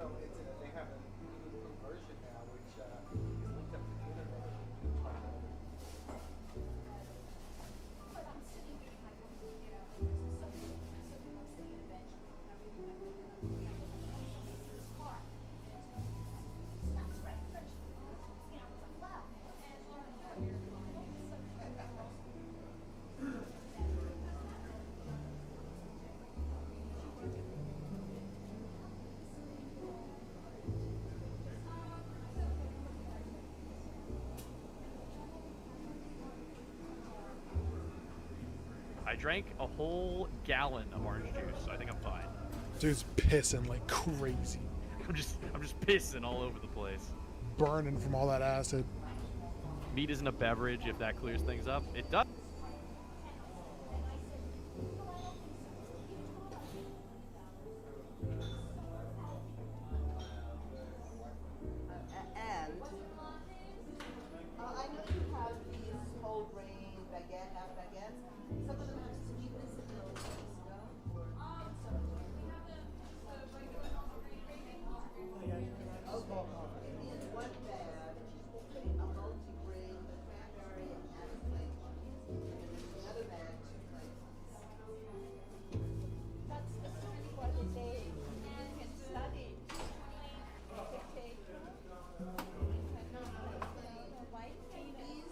they have an improved version now, which is linked up to the internet. You can talk about it. But I'm sitting here in my computer, something else that eventually, I really went with it. This car, it's not right, eventually, you know, it's like, wow. I drank a whole gallon of orange juice, so I think I'm fine. Dude's pissing like crazy. I'm just pissing all over the place. Burning from all that acid. Meat isn't a beverage if that clears things up. It does. And I know you have these whole grain baguette, half baguettes. Some of them have sweetness in those, no? Or some of them. Okay. In one bag, a multi-grain, the cranberry and plain. Another bag, 2 plain. That's the story for the day. You can study. Okay. White babies.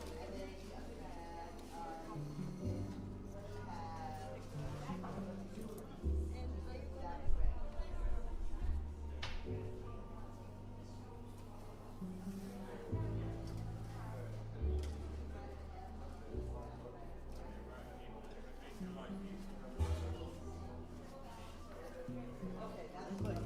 And then the other bag that bread. Okay, that's good.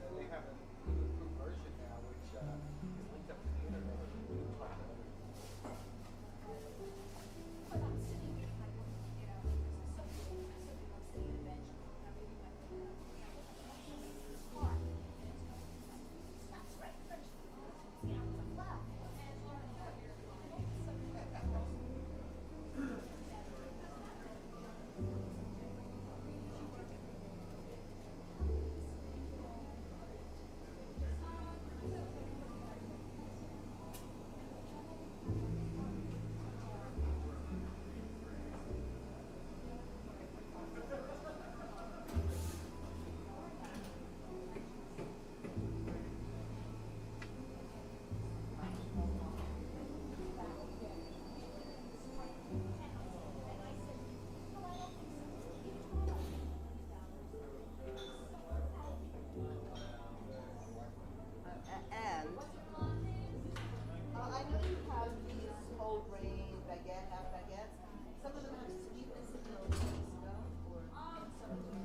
Well, they have an improved version now, which is linked up to the internet. You can talk about it. But I'm sitting here in my computer, something else that eventually, I really went with it. This car, it's not right, eventually, you know, it's like, wow. And I know you have these whole grain baguette, half baguettes. Some of them have sweetness in those, no? Or some of them.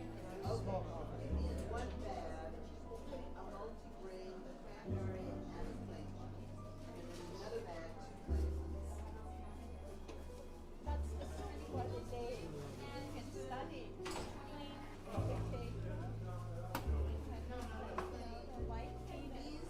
Okay. In one bag, a multi-grain, the cranberry and plain. Another bag, 2 plain. That's the story for the day. You can study. Okay. White babies.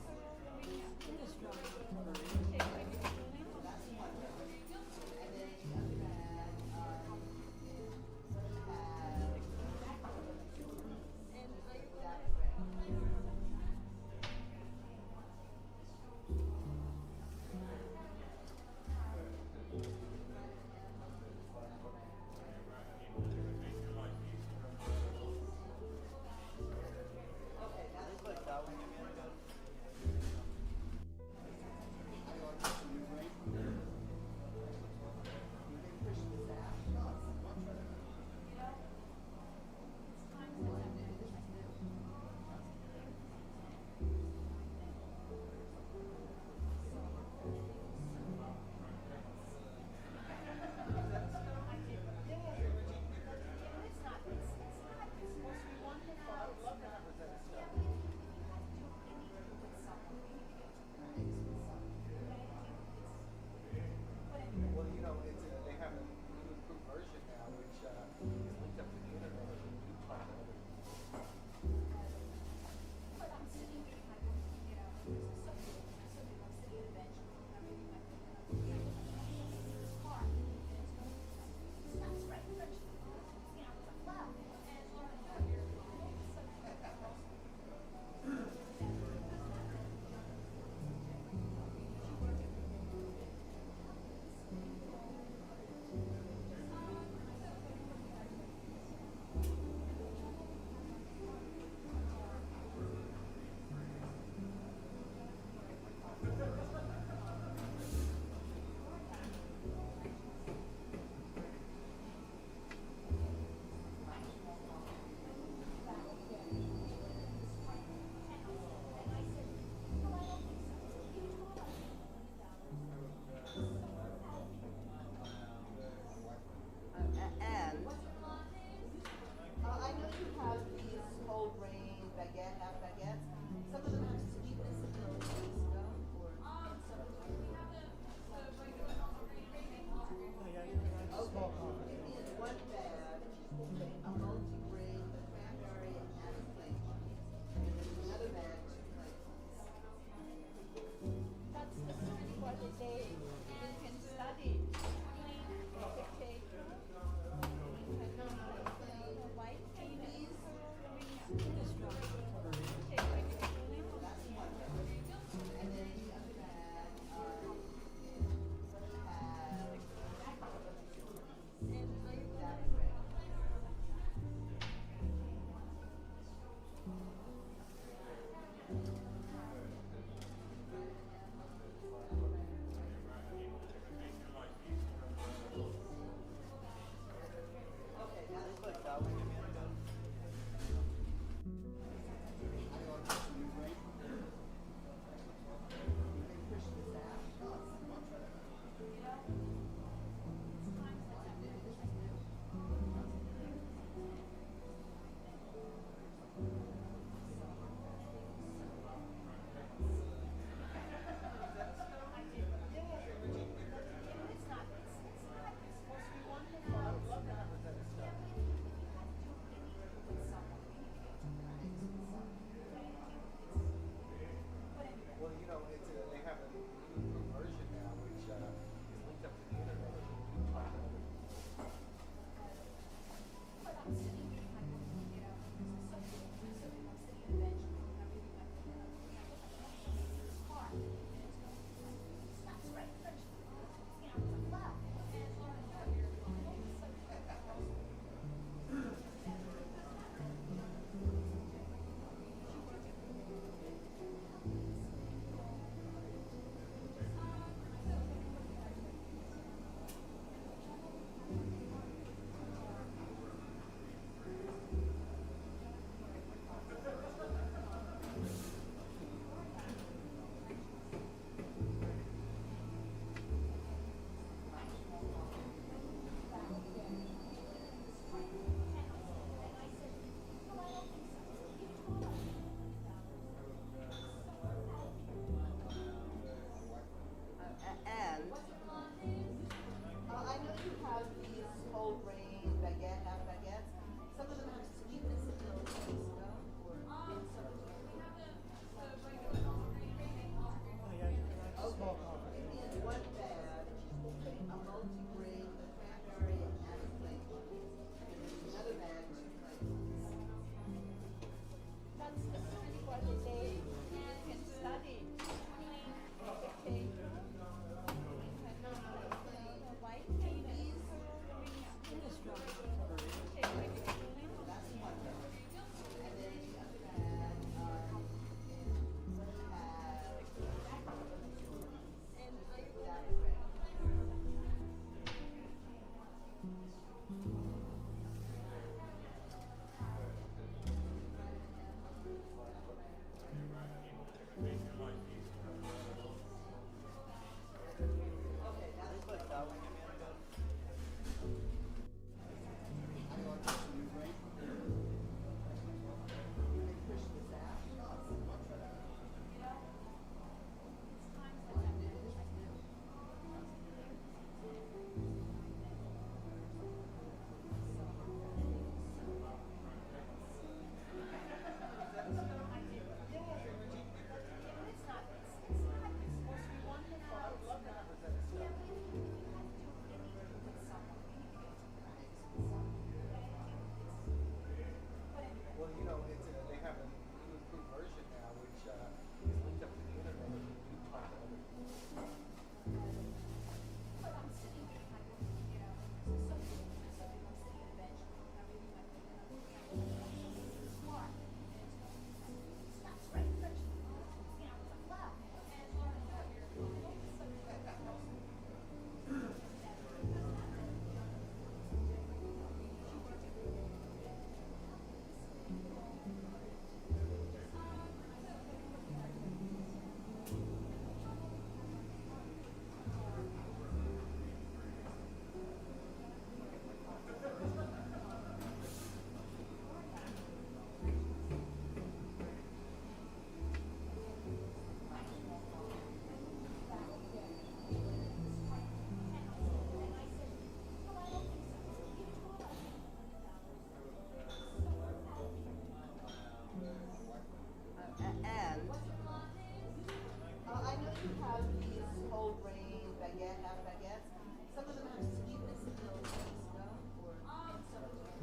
whole grain baguette, half baguettes. Some of them have sweetness in those, you know, or some of them.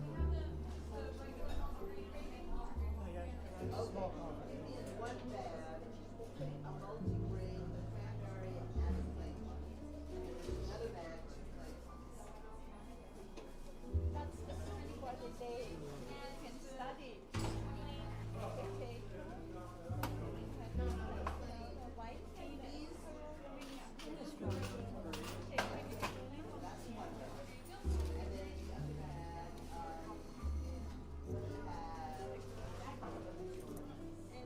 Okay, give me in one bag a multi-grain with cranberry and apple flavor. Another bag, 2 flavors. That's specifically what they can study. Okay. White babies. That's one bag. And then the other bag, we have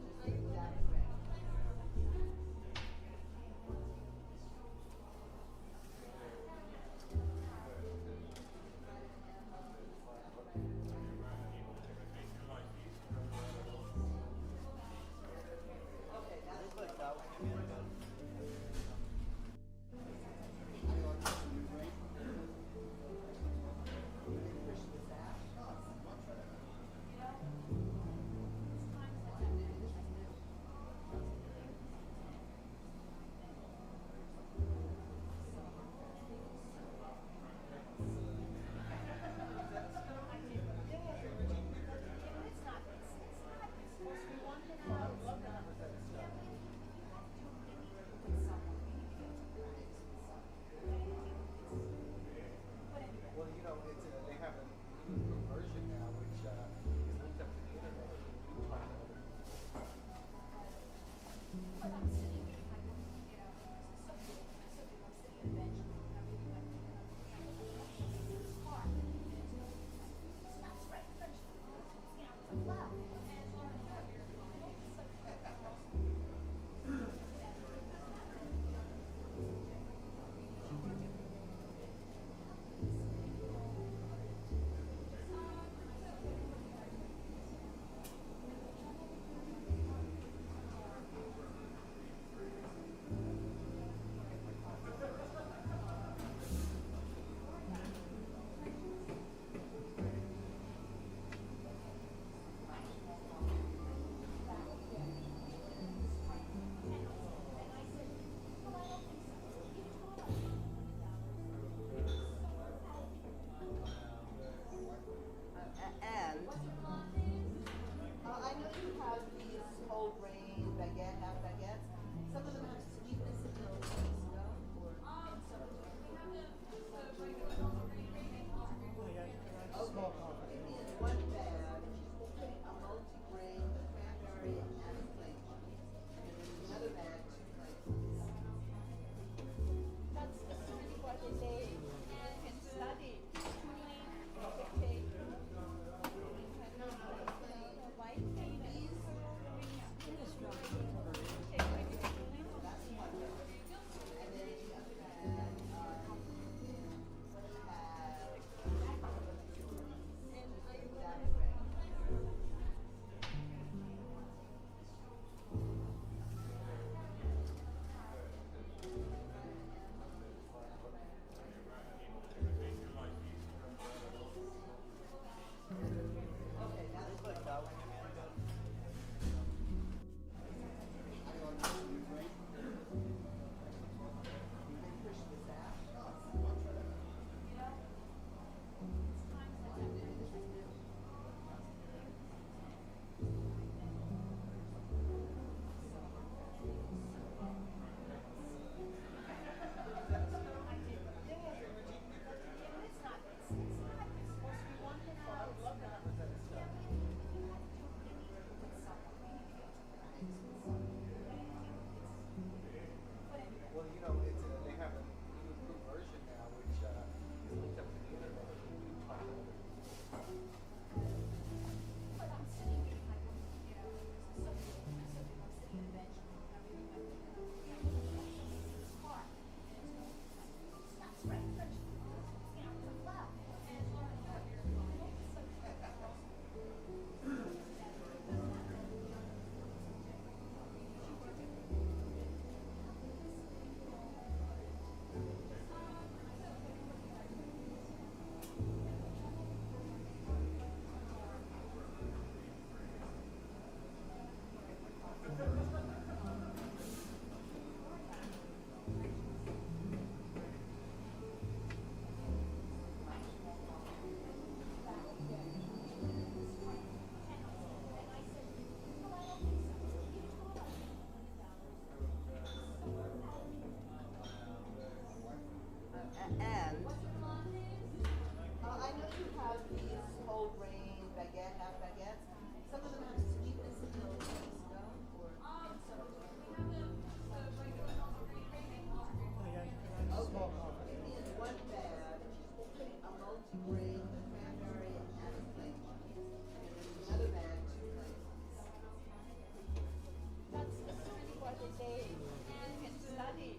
okay. You can study.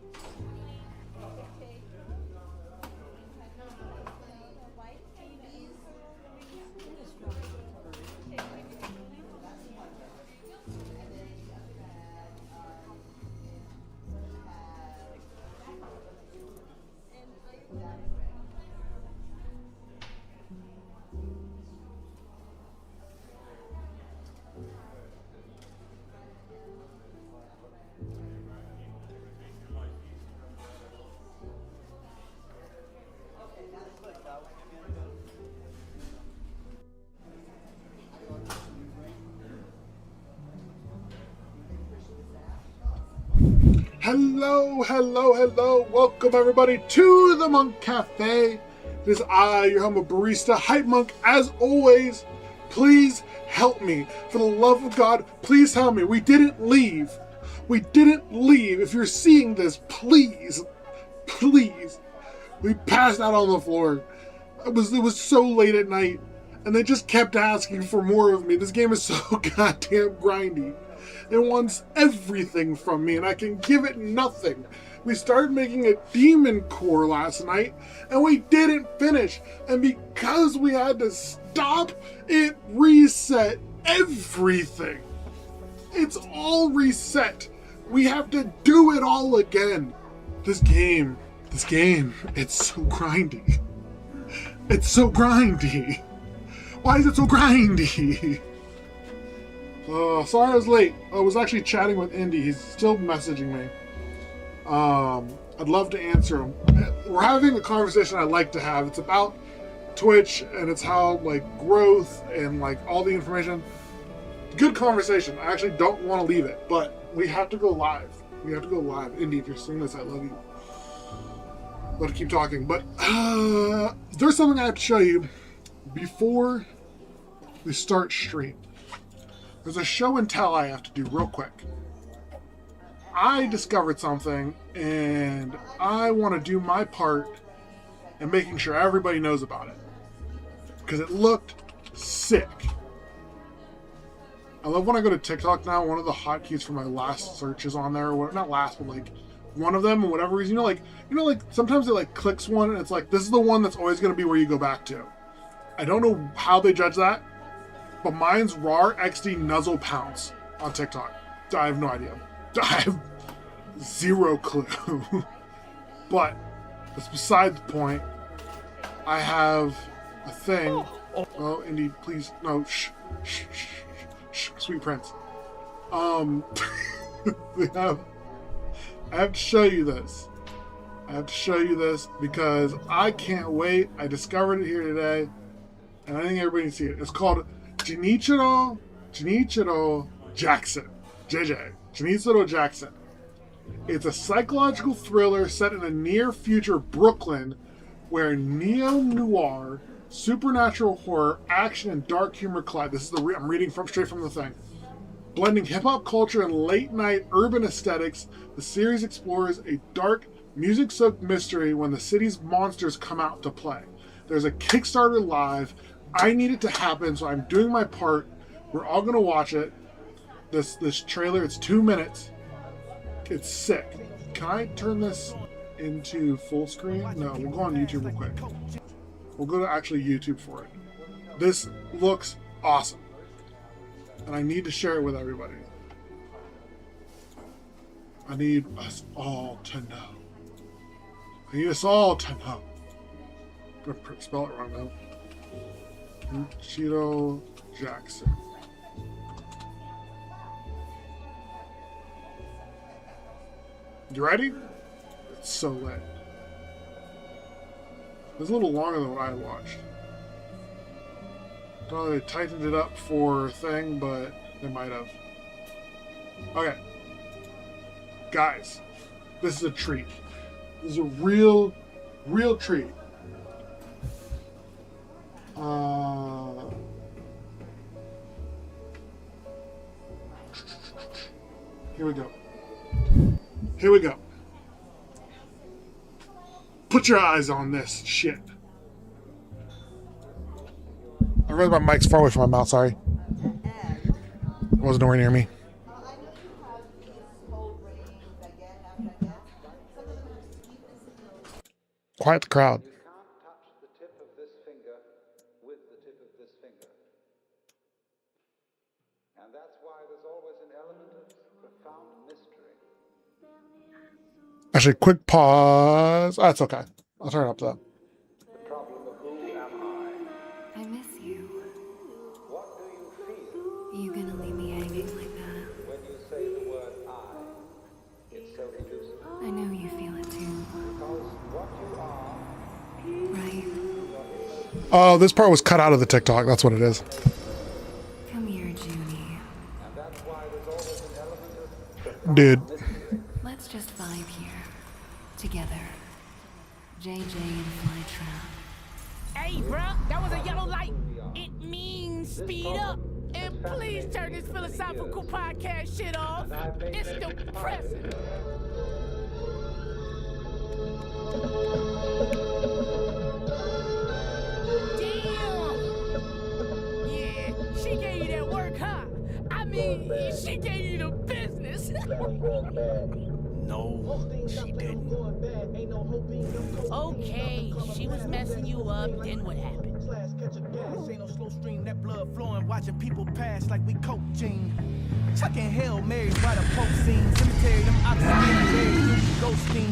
Okay. White TVs. Hello, hello, hello. Welcome everybody to the Monk Cafe. It is I, your humble barista, Hype Monk. As always, please help me. For the love of God, please help me. We didn't leave. We didn't leave. If you're seeing this, please, please. We passed out on the floor. It was so late at night, and they just kept asking for more of me. This game is so goddamn grindy. It wants everything from me, and I can give it nothing. We started making a demon core last night, and we didn't finish. And because we had to stop, it reset everything. It's all reset. We have to do it all again. This game, it's so grindy. It's so grindy. Why is it so grindy? Sorry I was late. I was actually chatting with Indy. He's still messaging me. I'd love to answer him. We're having a conversation I like to have. It's about Twitch and it's how like growth and like all the information. Good conversation. I actually don't want to leave it, but we have to go live. We have to go live. Indy, if you're seeing this, I love you. Let to keep talking, but there's something I have to show you before we start stream. There's a show and tell I have to do real quick. I discovered something and I want to do my part in making sure everybody knows about it. Because it looked sick. I love when I go to TikTok now, one of the hotkeys for my last searches on there, or not last, but like one of them, for whatever reason, like sometimes it like clicks one and it's like, this is the one that's always going to be where you go back to. I don't know how they judge that. But mine's RAR XD Nuzzle Pounce on TikTok. I have no idea. I have zero clue. But that's beside the point. I have a thing. Oh, Indy, please. No, shh. Sweet Prince. I have to show you this. I have to show you this because I can't wait. I discovered it here today. And I think everybody can see it. It's called Junichiro Jackson. JJ. Junichiro Jackson. It's a psychological thriller set in a near-future Brooklyn where neo-noir, supernatural horror, action, and dark humor collide. This is I'm reading straight from the thing. Blending hip-hop culture and late-night urban aesthetics, the series explores a dark, music-soaked mystery when the city's monsters come out to play. There's a Kickstarter live. I need it to happen, so I'm doing my part. We're all gonna watch it. This trailer, it's 2 minutes. It's sick. Can I turn this into full screen? No, we'll go on YouTube real quick. We'll go to actually YouTube for it. This looks awesome. And I need to share it with everybody. I need us all to know. I need us all to know. I'm gonna spell it wrong now. Junichiro Jackson. You ready? It's so lit. It's a little longer than what I watched. I don't know, they tightened it up for a thing, but they might have. Okay. Guys, this is a treat. This is a real treat. Here we go. Here we go. Put your eyes on this shit. I realized my mic's far away from my mouth, sorry. It wasn't nowhere near me. I know you have these whole range baguettes. Some of them have sweetness in those. Quiet the crowd. You can't touch the tip of this finger with the tip of this finger. And that's why there's always an element of profound mystery. Actually, quick pause. That's okay. I'll turn it up though. The problem of who am I? I miss you. What do you feel You gonna leave me hanging like that? when you say the word I? It's so elusive. I know you feel it too, Because what you are, right? Oh, this part was cut out of the TikTok. That's what it is. Come here, Junie. and that's why there's always an element of profound Dude. mystery. Let's just vibe here. Together. JJ and Flytrap. Hey, bruh, that was a yellow light. It means speed up. And please turn this philosophical podcast shit off. It's depressing. Damn. Yeah, she gave you that work, huh? I mean, she gave you the business. No, she didn't. Okay, she was messing you up, then what happened? Ain't no slow stream, that blood flowing, watching people pass like we coaching. Chucking Hail Marys by the post scene. Cemetery, them oxygen berries, ghosting.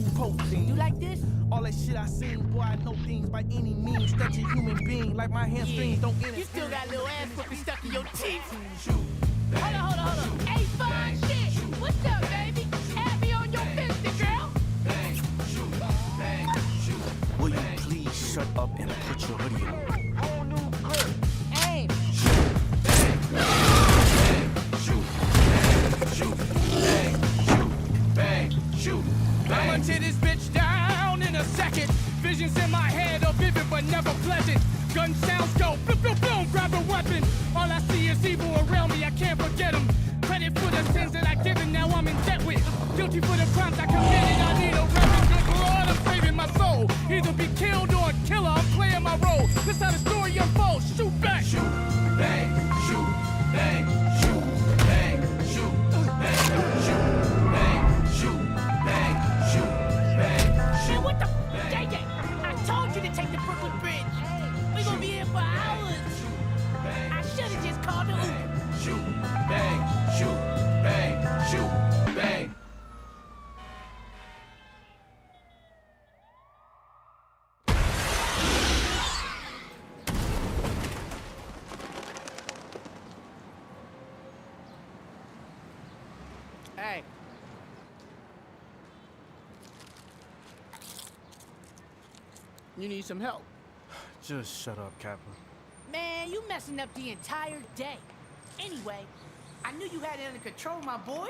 Ooh, posting. You like this? All that shit I seen, boy, I know things by any means. Such a human being, like my hamstrings don't You still got a little ass whooping stuck in your teeth. Shoot, Hold on. Hey, fine shit. What's up, baby? Add me on your business, girl. bang, shoot, bang, shoot. Will you please shut up and put your hoodie on? Whole new grip. Aim. I'm Hunted this bitch down in a second. Visions in my head are vivid but never pleasant. Gun sounds go boom, boom, boom, grab a weapon. All I see is evil around me, I can't forget them. Credit for the sins that I given, now I'm in debt with. Guilty for the crimes I committed, I need a reverend. Good Lord, I'm saving my soul. Either be killed or a killer, I'm playing my role. This how the story unfolds. Shoot back. Shoot, bang, shoot, bang, shoot, bang, shoot, bang, shoot, bang, shoot, bang, shoot, bang, Man, shoot. what the? JJ, I told you to take the Brooklyn Bridge. We gonna be here for hours. I should've just called the Uber. Shoot, bang, shoot, bang, shoot, bang. Hey. You need some help. Just shut up, Kappa. Man, you messing up the entire day. Anyway, I knew you had it under control, my boy.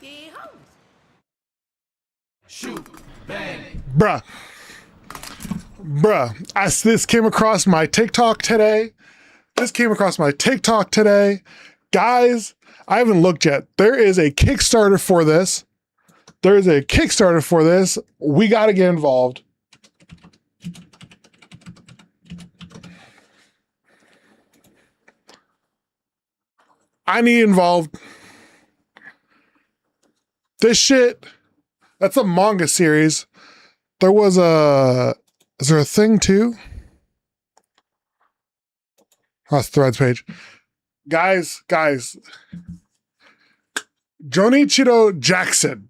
Yeah, hoes. Shoot, bang. Bruh. This came across my TikTok today. Guys, I haven't looked yet. There is a Kickstarter for this. We got to get involved. I need involved. This shit, that's a manga series. Is there a thing too? Oh, it's Threads page. Guys. Jonichiro Jackson.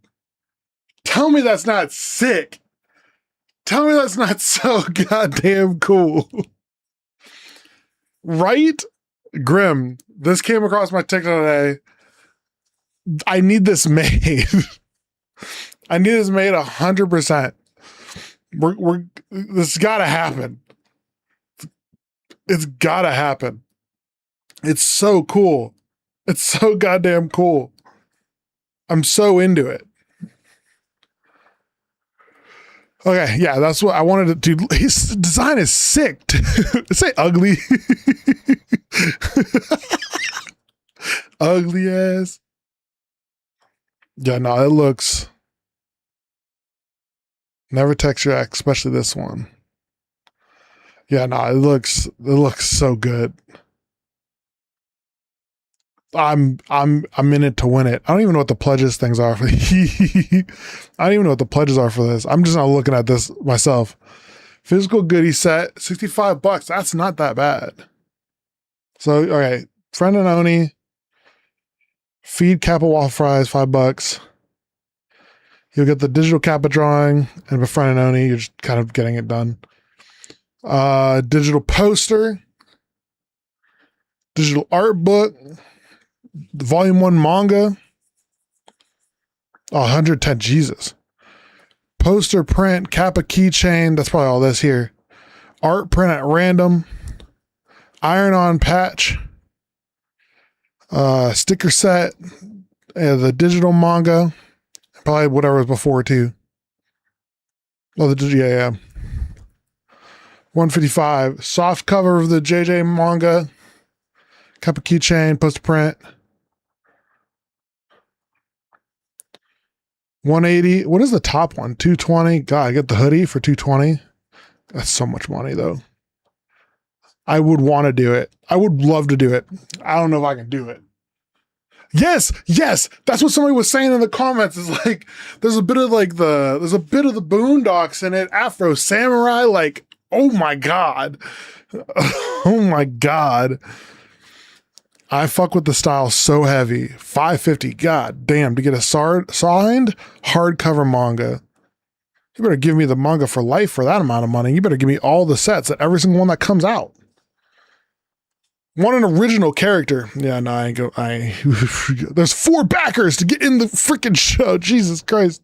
Tell me that's not sick. Tell me that's not so goddamn cool. Right? Grim, this came across my TikTok today. I need this made. I need this made 100%. This gotta happen. It's gotta happen. It's so cool. It's so goddamn cool. I'm so into it. Okay, yeah, that's what I wanted to do. His design is sick. Say ugly. Ugly ass. Yeah, no, it looks. Never text your ex, especially this one. Yeah, no, it looks so good. I'm in it to win it. I don't even know what the pledges things are. I don't even know what the pledges are for this. I'm just not looking at this myself. Physical goodie set, $65. That's not that bad. So, all right. Friend and Oni. Feed Kappa waffle fries, $5. You'll get the digital Kappa drawing, and with Friend and Oni, you're just kind of getting it done. Digital poster. Digital art book. Volume 1 manga. Oh, 110, Jesus. Poster print, Kappa keychain. That's probably all this here. Art print at random. Iron-on patch. Sticker set. The digital manga. Probably whatever was before too. Oh, yeah. 155. Soft cover of the JJ manga. Kappa keychain, poster print. 180. What is the top one? 220. God, I get the hoodie for 220. That's so much money though. I would want to do it. I would love to do it. I don't know if I can do it. Yes. That's what somebody was saying in the comments. Is like, there's a bit of the Boondocks in it. Afro Samurai. Like, oh my God. Oh my God. I fuck with the style so heavy. $5.50. God damn, to get a signed hardcover manga. You better give me the manga for life for that amount of money. You better give me all the sets at every single one that comes out. Want an original character. Yeah, no, there's 4 backers to get in the freaking show. Jesus Christ.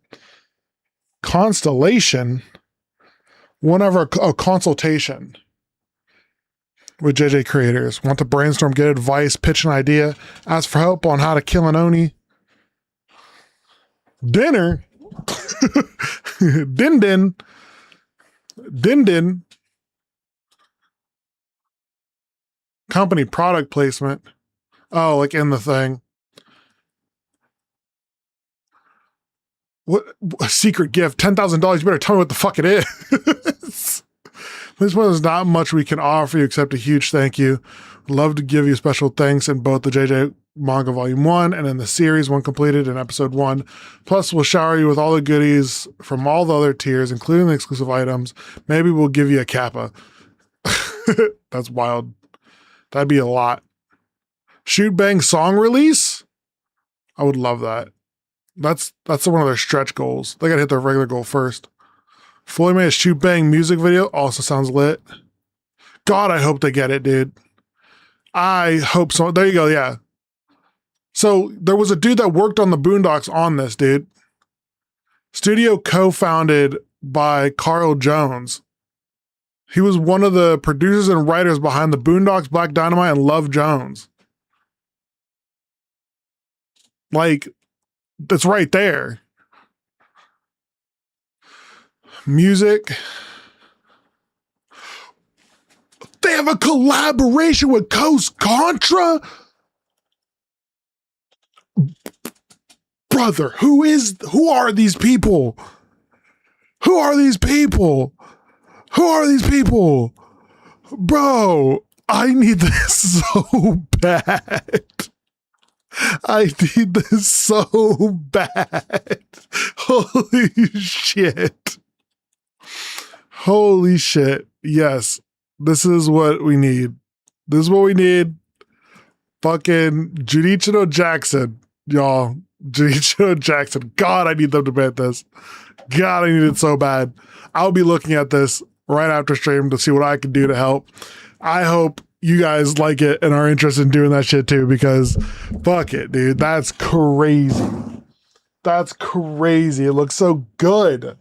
Constellation. Consultation. With JJ creators. Want to brainstorm, get advice, pitch an idea, ask for help on how to kill an Oni. Dinner. Din. Company product placement. Oh, like in the thing. What a secret gift. $10,000. You better tell me what the fuck it is. This one is not much we can offer you except a huge thank you. Love to give you special thanks in both the JJ Manga Volume 1 and in the series when completed in Episode 1. Plus, we'll shower you with all the goodies from all the other tiers, including the exclusive items. Maybe we'll give you a Kappa. That's wild. That'd be a lot. Shoot Bang song release? I would love that. That's one of their stretch goals. They gotta hit their regular goal first. Fully made a Shoot Bang music video also sounds lit. God, I hope they get it, dude. I hope so. There you go, yeah. So there was a dude that worked on the Boondocks on this, dude. Studio co-founded by Carl Jones. He was one of the producers and writers behind the Boondocks, Black Dynamite, and Love Jones. Like, that's right there. Music. They have a collaboration with Coast Contra? Brother, who are these people? Who are these people? Who are these people? Bro, I need this so bad. I need this so bad. Holy shit. Holy shit. Yes. This is what we need. This is what we need. Fucking Junichiro Jackson. Y'all. Junichiro Jackson. God, I need them to ban this. God, I need it so bad. I'll be looking at this right after stream to see what I can do to help. I hope you guys like it and are interested in doing that shit too, because fuck it, dude. That's crazy. That's crazy. It looks so good.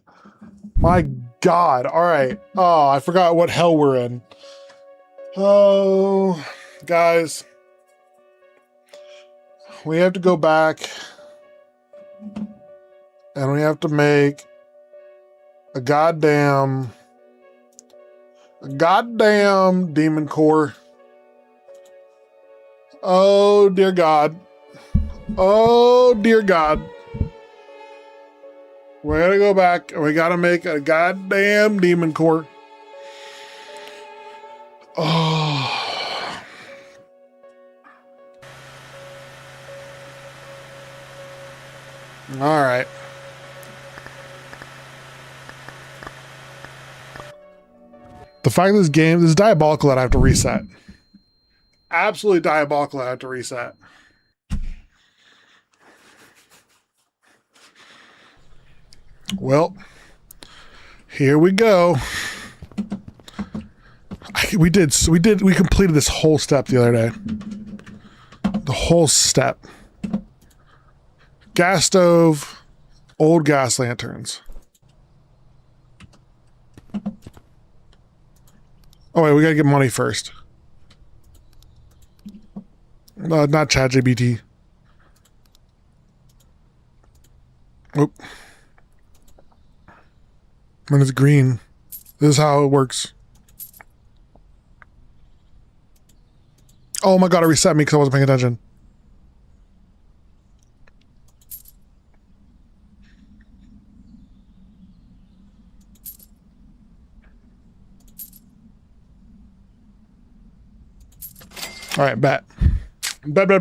My God. All right. Oh, I forgot what hell we're in. Oh, guys. We have to go back and we have to make a goddamn Demon Core. Oh, dear God. Oh, dear God. We gotta go back and we gotta make a goddamn Demon Core. Oh. All right. The fact of this game, this is diabolical that I have to reset. Absolutely diabolical that I have to reset. Well, here we go. We completed this whole step the other day. The whole step. Gas stove, old gas lanterns. Oh wait, we gotta get money first. Not ChatGPT. Oop. When it's green, this is how it works. Oh my god, it reset me because I wasn't paying attention. All right, bet. Bet.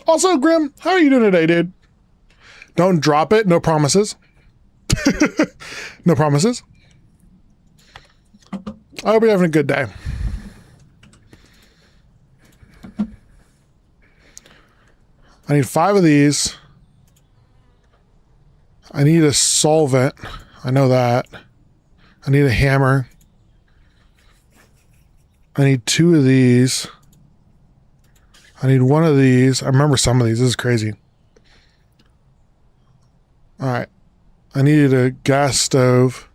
Also, Grim, how are you doing today, dude? Don't drop it. No promises. No promises. I hope you're having a good day. I need 5 of these. I need a solvent. I know that. I need a hammer. I need 2 of these. I need 1 of these. I remember some of these. This is crazy. All right. I needed a gas stove.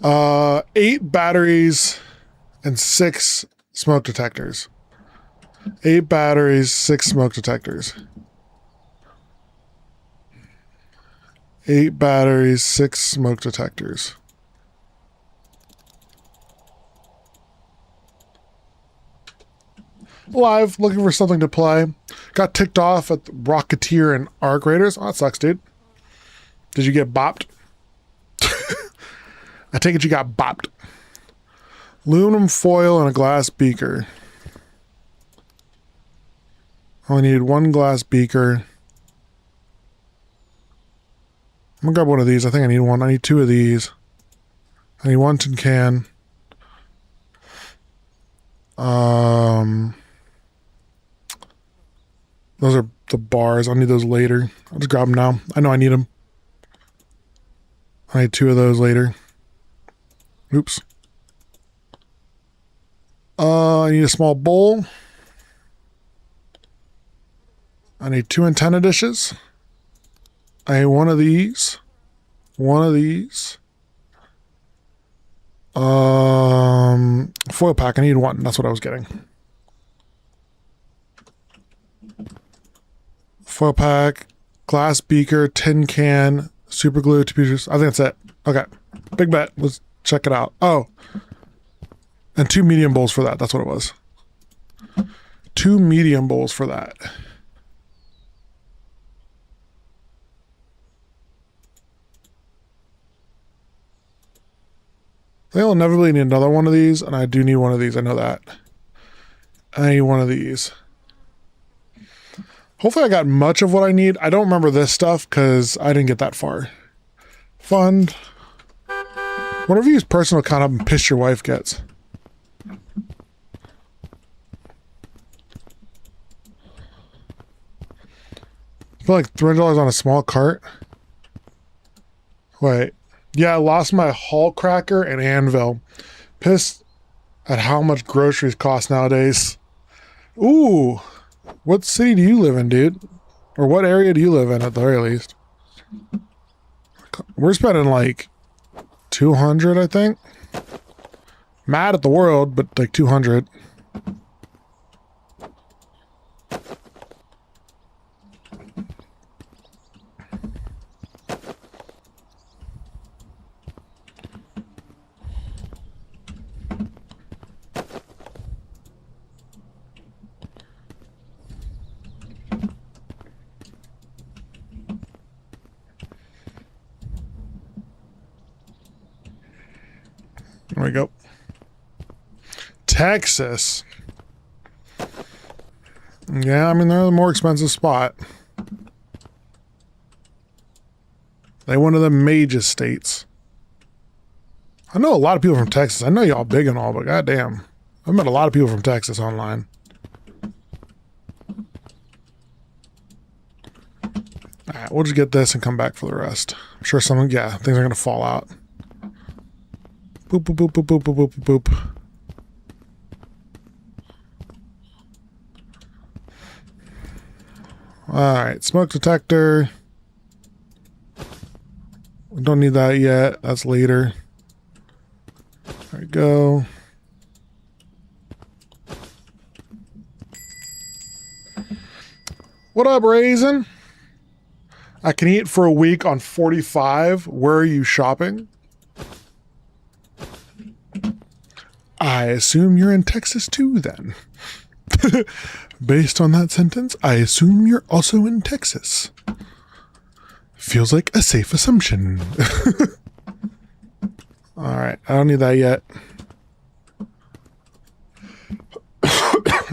8 batteries and 6 smoke detectors. 8 batteries, 6 smoke detectors. 8 batteries, 6 smoke detectors. Live, looking for something to play. Got ticked off at the Rocketeer and Arc Raiders. Oh, that sucks, dude. Did you get bopped? I take it you got bopped. Aluminum foil and a glass beaker. Only needed 1 glass beaker. I'm gonna grab 1 of these. I think I need 1. I need 2 of these. I need 1 tin can. Those are the bars. I'll need those later. I'll just grab them now. I know I need them. I need 2 of those later. Oops. I need a small bowl. I need 2 antenna dishes. I need 1 of these. 1 of these. Foil pack. I need 1. That's what I was getting. Foil pack, glass beaker, tin can, super glue, 2 pieces. I think that's it. Okay. Big bet. Let's check it out. Oh. And 2 medium bowls for that. That's what it was. 2 medium bowls for that. I think I'll inevitably need another 1 of these, and I do need 1 of these. I know that. I need 1 of these. Hopefully I got much of what I need. I don't remember this stuff because I didn't get that far. Fund. Whatever you use personal account up and piss your wife gets. I feel like $300 on a small cart. Wait. Yeah, I lost my Hall cracker and anvil. Pissed at how much groceries cost nowadays. Ooh. What city do you live in, dude? Or what area do you live in at the very least? We're spending like 200, I think. Mad at the world, but like 200. There we go. Texas. Yeah, I mean, they're the more expensive spot. They one of the major states. I know a lot of people from Texas. I know y'all big and all, but goddamn. I've met a lot of people from Texas online. Alright, we'll just get this and come back for the rest. I'm sure things are going to fall out. Boop, boop, boop, boop, boop, boop, boop, boop. Alright, smoke detector. We don't need that yet. That's later. There we go. What up, Raisin? I can eat for a week on 45. Where are you shopping? I assume you're in Texas too, then. Based on that sentence, I assume you're also in Texas. Feels like a safe assumption. Alright, I don't need that yet.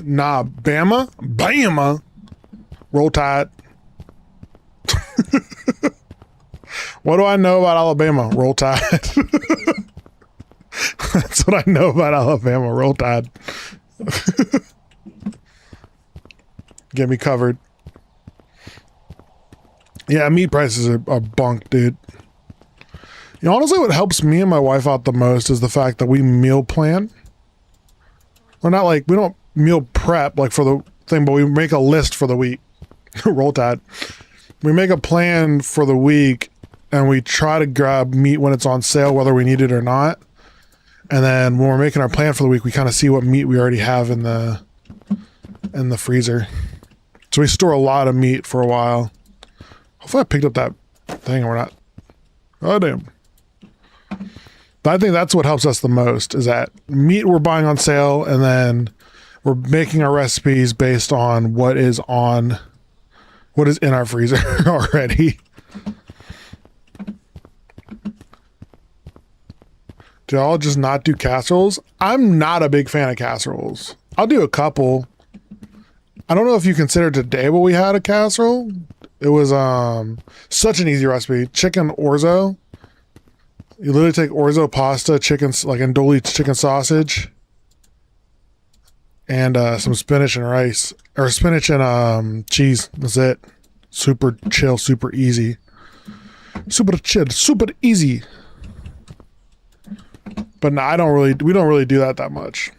Nah, Bama? Bama! Roll Tide. What do I know about Alabama? Roll Tide. That's what I know about Alabama. Roll Tide. Get me covered. Yeah, meat prices are bunk, dude. You know, honestly, what helps me and my wife out the most is the fact that we meal plan. We're not like, we don't meal prep like for the thing, but we make a list for the week. Roll Tide. We make a plan for the week and we try to grab meat when it's on sale, whether we need it or not. And then when we're making our plan for the week, we kind of see what meat we already have in the freezer. So we store a lot of meat for a while. Hopefully I picked up that thing and we're not. Oh, damn. But I think that's what helps us the most is that meat we're buying on sale and then we're making our recipes based on what is in our freezer already. Do y'all just not do casseroles? I'm not a big fan of casseroles. I'll do a couple. I don't know if you consider today what we had a casserole. It was such an easy recipe. Chicken orzo. You literally take orzo pasta, chicken, like andouille chicken sausage, and some spinach and rice. Or spinach and cheese. That's it. Super chill, super easy. Super chill, super easy. But no, we don't really do that much.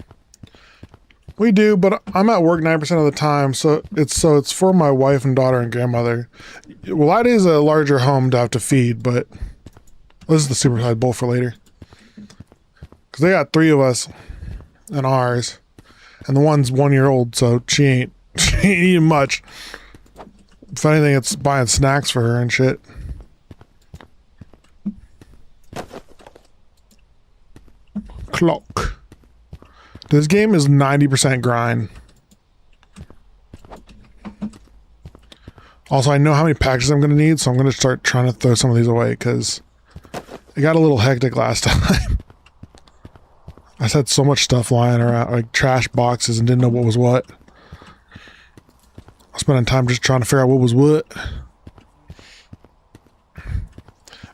We do, but I'm at work 9% of the time, so it's for my wife and daughter and grandmother. Well, that is a larger home to have to feed, but this is the super side bowl for later. Because they got 3 of us and ours, and the one's 1 year old, so she ain't eating much. If anything, it's buying snacks for her and shit. Clock. This game is 90% grind. Also, I know how many packages I'm going to need, so I'm going to start trying to throw some of these away because it got a little hectic last time. I just had so much stuff lying around, like trash boxes, and didn't know what was what. I was spending time just trying to figure out what was what.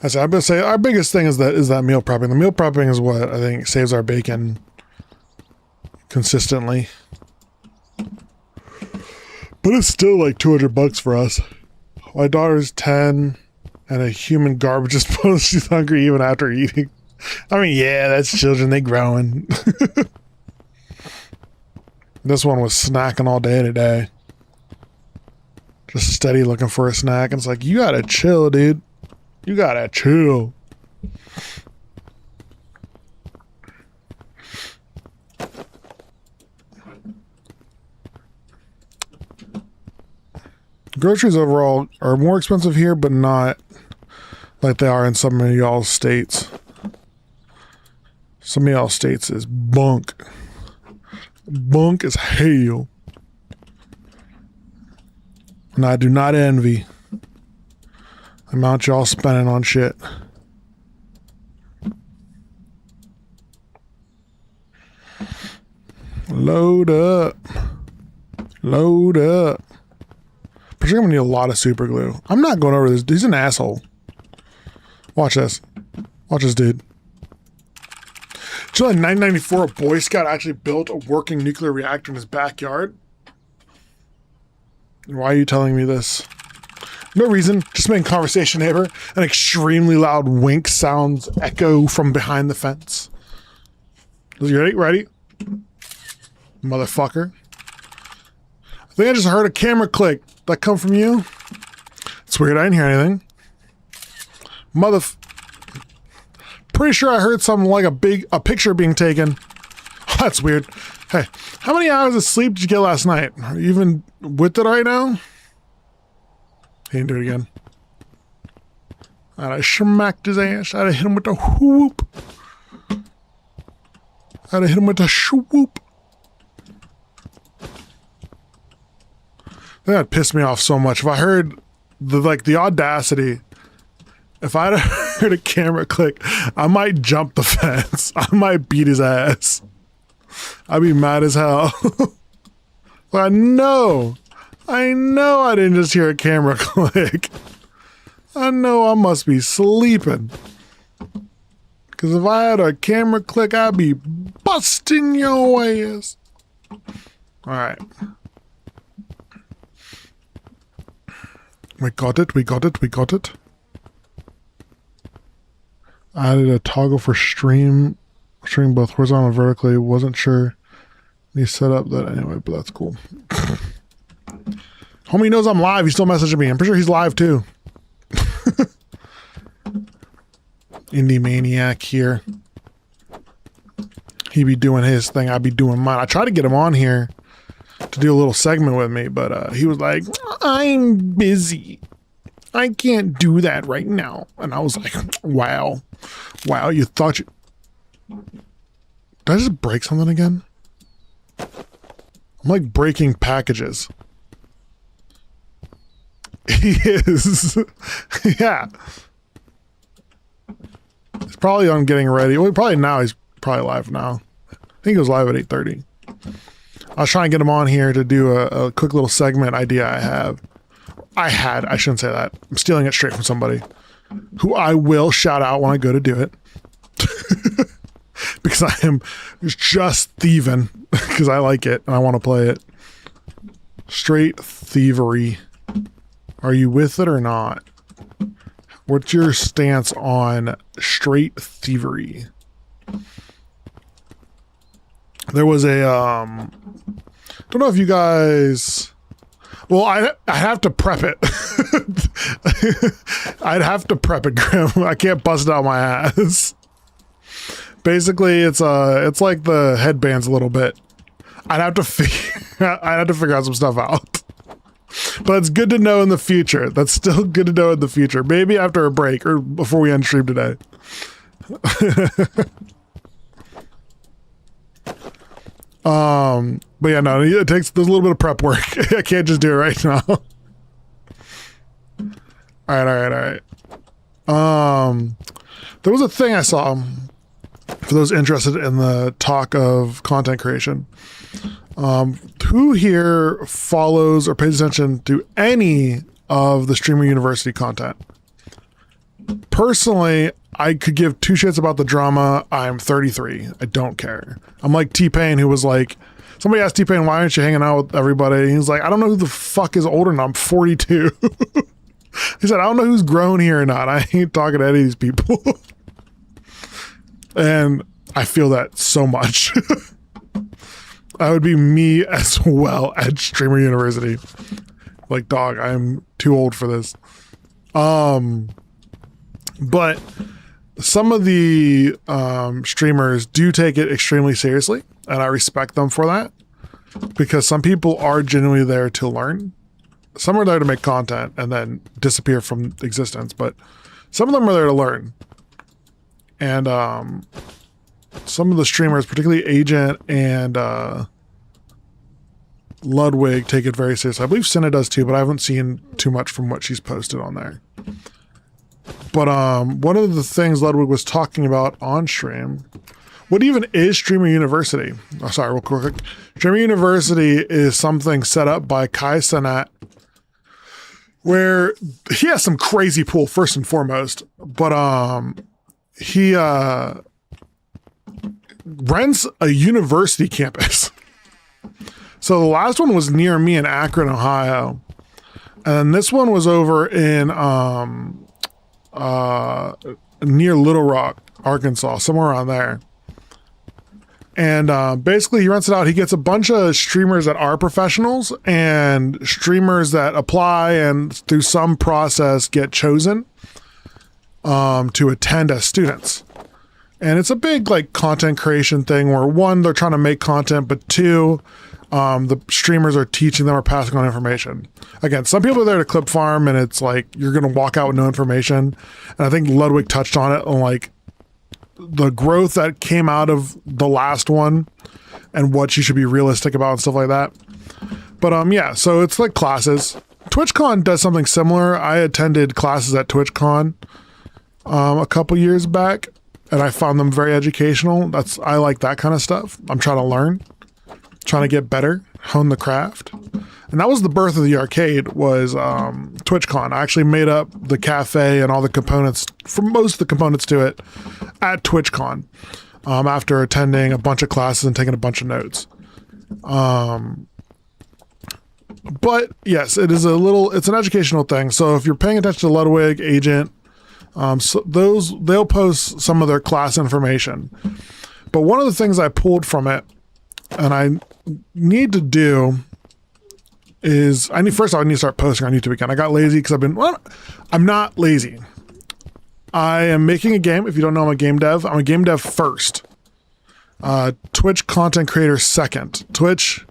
I said, I'm going to say our biggest thing is that meal prepping. The meal prepping is what I think saves our bacon consistently. But it's still like $200 for us. My daughter's 10 and a human garbage disposal. She's hungry even after eating. I mean, yeah, that's children. They growing. This one was snacking all day today. Just steady looking for a snack. And it's like, you gotta chill, dude. You gotta chill. Groceries overall are more expensive here, but not like they are in some of y'all's states. Some of y'all's states is bunk. Bunk as hell. And I do not envy the amount y'all spending on shit. Load up. Load up. But you're gonna need a lot of super glue. I'm not going over this. He's an asshole. Watch this. Watch this dude. So in 1994, a Boy Scout actually built a working nuclear reactor in his backyard. Why are you telling me this? No reason. Just making conversation, neighbor. An extremely loud wink sounds echo from behind the fence. You ready? Ready? Motherfucker. I think I just heard a camera click. That come from you? It's weird. I didn't hear anything. Pretty sure I heard something like a picture being taken. That's weird. Hey, how many hours of sleep did you get last night? Are you even with it right now? He didn't do it again. I'd have smacked his ass. I'd have hit him with the whoop. I'd have hit him with the swoop. That pissed me off so much. If I heard the audacity, if I'd heard a camera click, I might jump the fence. I might beat his ass. I'd be mad as hell. I know I didn't just hear a camera click. I know I must be sleeping. Because if I had a camera click, I'd be busting your ass. Alright. We got it. Added a toggle for stream both horizontal and vertically. Wasn't sure he set up that anyway, but that's cool. Homie knows I'm live. He's still messaging me. I'm pretty sure he's live too. Indie Maniac here. He be doing his thing. I be doing mine. I tried to get him on here to do a little segment with me, but he was like, I'm busy. I can't do that right now. And I was like, wow, you thought you... Did I just break something again? I'm like breaking packages. He is. Yeah. He's probably on getting ready. Well, probably now. He's probably live now. I think he was live at 8:30. I was trying to get him on here to do a quick little segment idea I shouldn't say that. I'm stealing it straight from somebody who I will shout out when I go to do it. Because I am just thieving because I like it and I want to play it. Straight thievery. Are you with it or not? What's your stance on straight thievery? There was a don't know if you guys... Well, I have to prep it. I'd have to prep it, Grim. I can't bust it out my ass. Basically, it's like the headbands a little bit. I'd have to figure out some stuff out. But it's good to know in the future. That's still good to know in the future. Maybe after a break or before we end stream today. But yeah, no, there's a little bit of prep work. I can't just do it right now. All right. There was a thing I saw for those interested in the talk of content creation. Who here follows or pays attention to any of the Streamer University content? Personally, I could give two shits about the drama. I'm 33. I don't care. I'm like T-Pain, who was like, somebody asked T-Pain, why aren't you hanging out with everybody? He's like, I don't know who the fuck is older than I'm 42. He said, I don't know who's grown here or not. I ain't talking to any of these people. And I feel that so much. I would be me as well at Streamer University. Like, dog, I'm too old for this. But some of the streamers do take it extremely seriously, and I respect them for that, because some people are genuinely there to learn. Some are there to make content and then disappear from existence, but some of them are there to learn. And some of the streamers, particularly Agent and Ludwig, take it very seriously. I believe Cinna does too, but I haven't seen too much from what she's posted on there. But one of the things Ludwig was talking about on stream what even is Streamer University? Oh, sorry, real quick. Streamer University is something set up by Kai Cenat, where he has some crazy pool first and foremost, but he rents a university campus. So the last one was near me in Akron, Ohio, and this one was over in near Little Rock, Arkansas, somewhere around there. And basically he rents it out. He gets a bunch of streamers that are professionals and streamers that apply and through some process get chosen to attend as students. And it's a big like content creation thing where one, they're trying to make content, but two, the streamers are teaching them or passing on information. Again, some people are there to clip farm and it's like, you're going to walk out with no information. And I think Ludwig touched on it on like the growth that came out of the last one and what you should be realistic about and stuff like that. But yeah, so it's like classes. TwitchCon does something similar. I attended classes at TwitchCon a couple years back and I found them very educational. I like that kind of stuff. I'm trying to learn, trying to get better, hone the craft. And that was the birth of the arcade, was TwitchCon. I actually made up the cafe and all the components, for most of the components to it, at TwitchCon after attending a bunch of classes and taking a bunch of notes. But yes, it's an educational thing. So if you're paying attention to Ludwig, Agent, so they'll post some of their class information. But one of the things I pulled from it, and I need to do, is I need to start posting on YouTube again. I got lazy because I'm not lazy. I am making a game. If you don't know, I'm a game dev. I'm a game dev first. Twitch content creator second. Twitch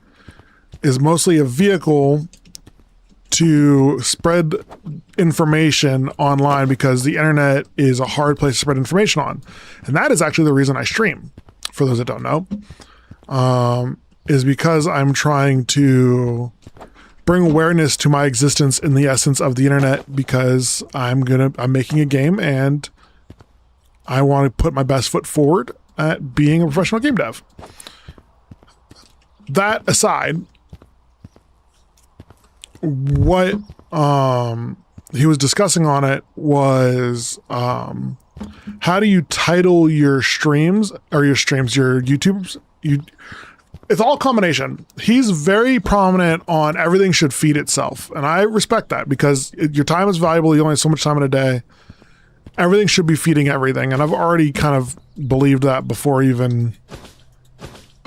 is mostly a vehicle to spread information online because the internet is a hard place to spread information on. And that is actually the reason I stream, for those that don't know, is because I'm trying to bring awareness to my existence in the essence of the internet, because I'm making a game and I want to put my best foot forward at being a professional game dev. That aside, what he was discussing on it was how do you title your streams or your YouTubes? It's all a combination. He's very prominent on everything should feed itself. And I respect that because your time is valuable. You only have so much time in a day. Everything should be feeding everything. And I've already kind of believed that before even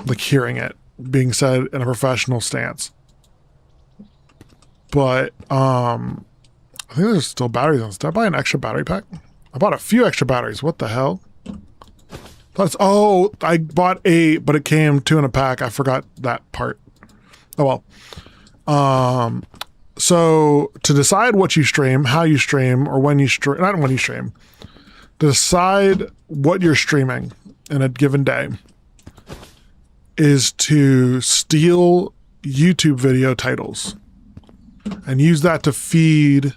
like hearing it being said in a professional stance. But I think there's still batteries on this. Did I buy an extra battery pack? I bought a few extra batteries. What the hell? I bought 8, but it came 2 in a pack. I forgot that part. Oh well. So to decide what you stream, how you stream, or when you stream, not when you stream, decide what you're streaming in a given day is to steal YouTube video titles and use that to feed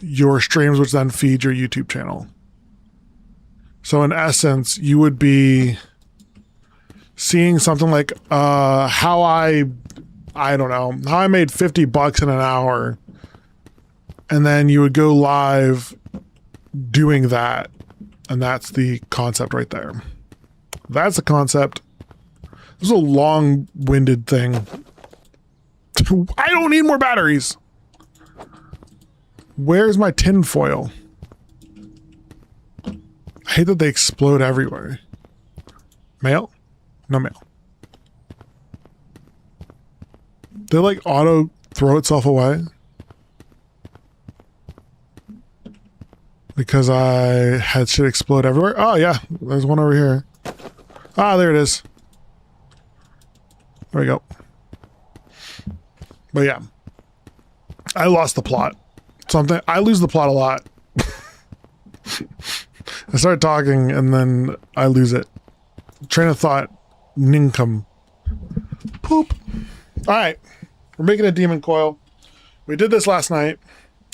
your streams, which then feed your YouTube channel. So in essence, you would be seeing something like how I made $50 in an hour, and then you would go live doing that, and that's the concept right there. That's the concept. This is a long-winded thing. I don't need more batteries. Where's my tin foil? I hate that they explode everywhere. Mail? No mail. They like auto throw itself away. Because I had shit explode everywhere. Oh yeah, there's one over here. Ah, there it is. There we go. But yeah. I lost the plot. I lose the plot a lot. I start talking and then I lose it. Train of thought, nincom. Poop. All right, we're making a demon coil. We did this last night.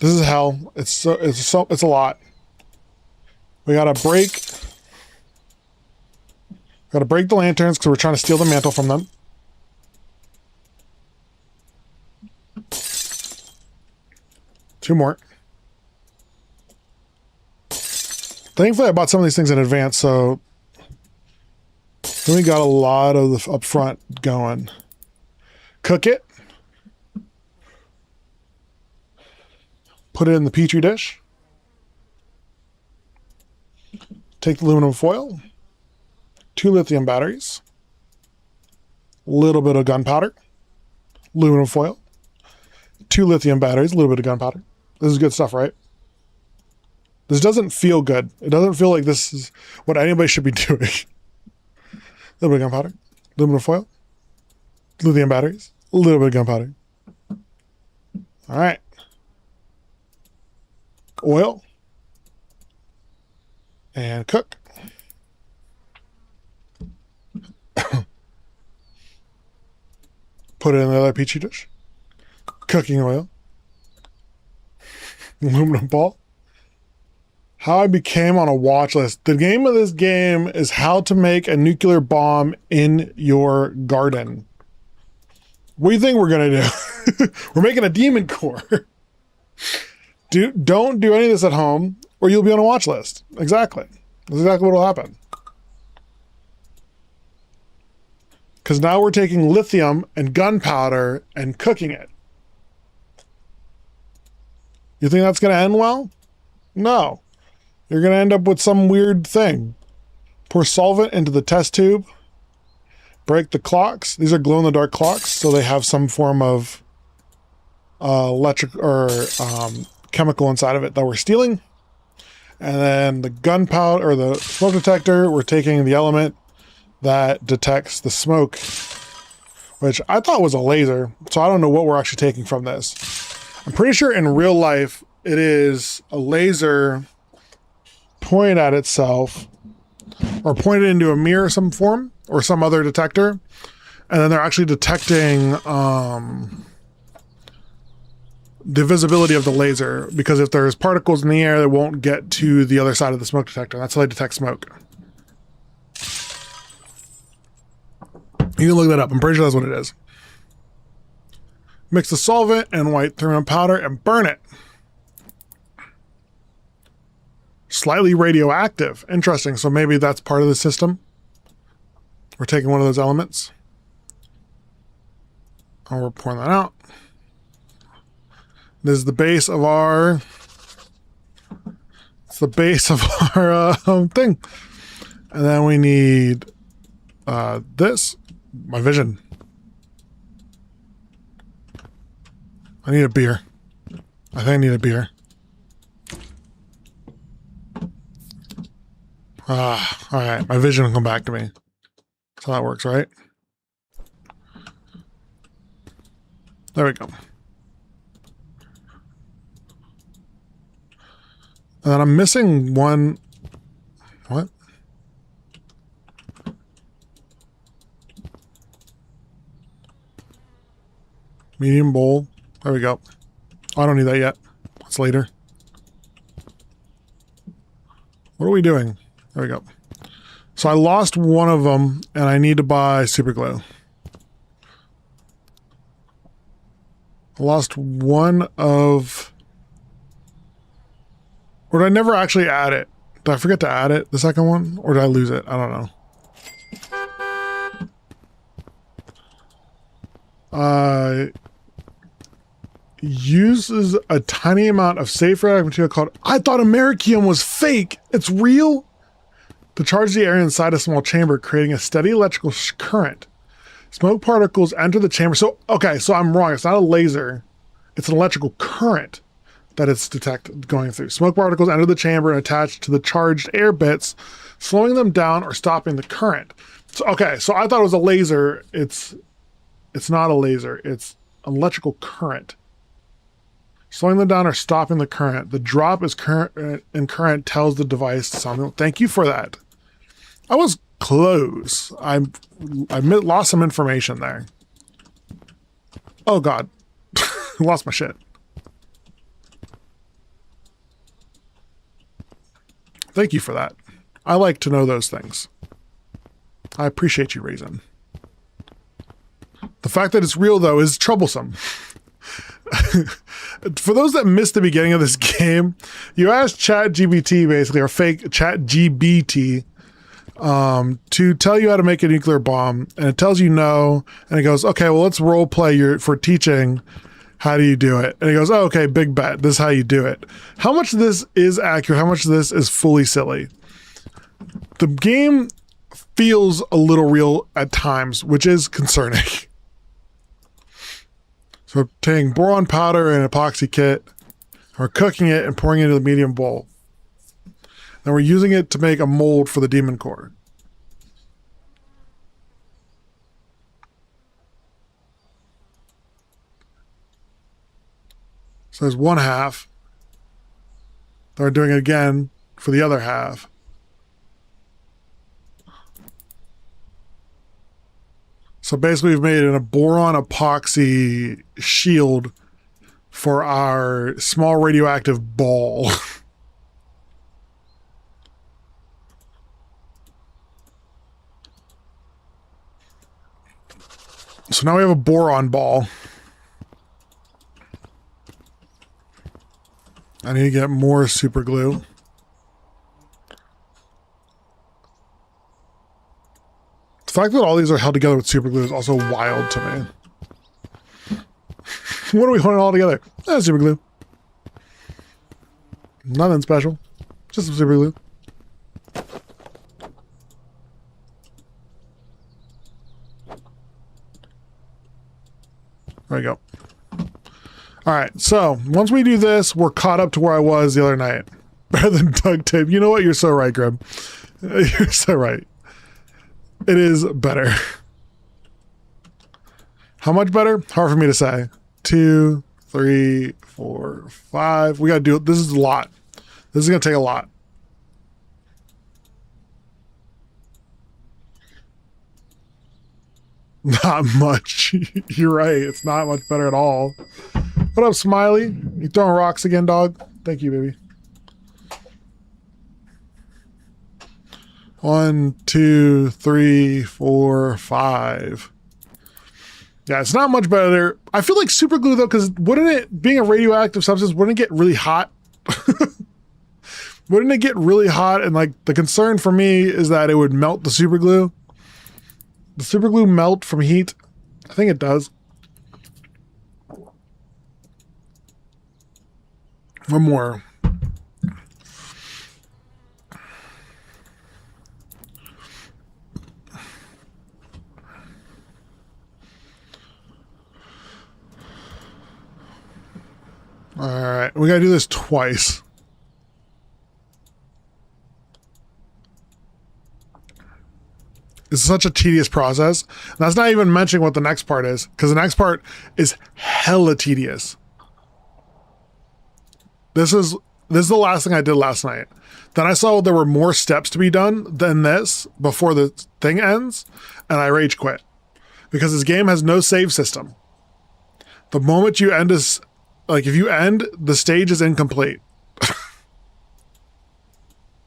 This is hell. It's a lot. We got to break Gotta break the lanterns because we're trying to steal the mantle from them. Two more. Thankfully, I bought some of these things in advance, so then we got a lot of the up front going. Cook it. Put it in the Petri dish. Take the aluminum foil. 2 lithium batteries. A little bit of gunpowder. Aluminum foil. 2 lithium batteries. A little bit of gunpowder. This is good stuff, right? This doesn't feel good. It doesn't feel like this is what anybody should be doing. A little bit of gunpowder. Aluminum foil. Lithium batteries. A little bit of gunpowder. All right. Oil. And cook. Put it in the other Petri dish. Cooking oil. Aluminum ball. How I became on a watch list. The name of this game is How to Make a Nuclear Bomb in Your Garden. What do you think we're going to do? We're making a demon core. Don't do any of this at home or you'll be on a watch list. Exactly. That's exactly what will happen. Because now we're taking lithium and gunpowder and cooking it. You think that's going to end well? No. You're going to end up with some weird thing. Pour solvent into the test tube. Break the clocks. These are glow-in-the-dark clocks, so they have some form of electric or chemical inside of it that we're stealing. And then the gunpowder or the smoke detector, we're taking the element that detects the smoke, which I thought was a laser. So I don't know what we're actually taking from this. I'm pretty sure in real life it is a laser pointed at itself or pointed into a mirror of some form or some other detector. And then they're actually detecting the visibility of the laser, because if there's particles in the air, they won't get to the other side of the smoke detector. That's how they detect smoke. You can look that up. I'm pretty sure that's what it is. Mix the solvent and white thermal powder and burn it. Slightly radioactive. Interesting. So maybe that's part of the system. We're taking one of those elements. And we're pouring that out. This is the base of our... It's the base of our thing. And then we need this. My vision. I need a beer. I think I need a beer. Alright. My vision will come back to me. That's how that works, right? There we go. And then I'm missing one... What? Medium bowl. There we go. Oh, I don't need that yet. That's later. What are we doing? There we go. So I lost one of them, and I need to buy super glue. I lost one of... Or did I never actually add it? Did I forget to add it, the second one? Or did I lose it? I don't know. Uses a tiny amount of safe radioactive material called... I thought Americium was fake! It's real? To charge the air inside a small chamber, creating a steady electrical current. Smoke particles enter the chamber. So, okay, so I'm wrong. It's not a laser. It's an electrical current that it's detected going through. Smoke particles enter the chamber and attach to the charged air bits, slowing them down or stopping the current. So, okay, so I thought it was a laser. It's not a laser. It's an electrical current. Slowing them down or stopping the current. The drop is in current tells the device something. Thank you for that. I was close. I lost some information there. Oh God. Lost my shit. Thank you for that. I like to know those things. I appreciate you, Raisin. The fact that it's real, though, is troublesome. For those that missed the beginning of this game, you ask ChatGPT, basically, or fake ChatGPT, to tell you how to make a nuclear bomb, and it tells you no, and it goes, okay, well, let's role play for teaching. How do you do it? And he goes, oh, okay, big bet. This is how you do it. How much of this is accurate? How much of this is fully silly? The game feels a little real at times, which is concerning. So we're taking boron powder and epoxy kit, we're cooking it and pouring it into the medium bowl. Then we're using it to make a mold for the demon core. So there's one half. Then we're doing it again for the other half. So basically we've made a boron epoxy shield for our small radioactive ball. So now we have a boron ball. I need to get more super glue. The fact that all these are held together with super glue is also wild to me. What are we holding all together? Super glue. Nothing special. Just some super glue. There we go. All right, so once we do this, we're caught up to where I was the other night. Better than duct tape. You know what? You're so right, Grim. You're so right. It is better. How much better? Hard for me to say. 2, 3, 4, 5. We got to do it. This is a lot. This is going to take a lot. Not much. You're right. It's not much better at all. What up, Smiley? You throwing rocks again, dog? Thank you, baby. 1, 2, 3, 4, 5. Yeah, it's not much better there. I feel like super glue though, because wouldn't it, being a radioactive substance, wouldn't it get really hot? Wouldn't it get really hot? And like the concern for me is that it would melt the super glue. The super glue melt from heat? I think it does. One more. All right, we gotta do this twice. It's such a tedious process. And that's not even mentioning what the next part is, because the next part is hella tedious. This is the last thing I did last night. Then I saw there were more steps to be done than this before the thing ends, and I rage quit. Because this game has no save system. The moment you end is, like if you end, the stage is incomplete.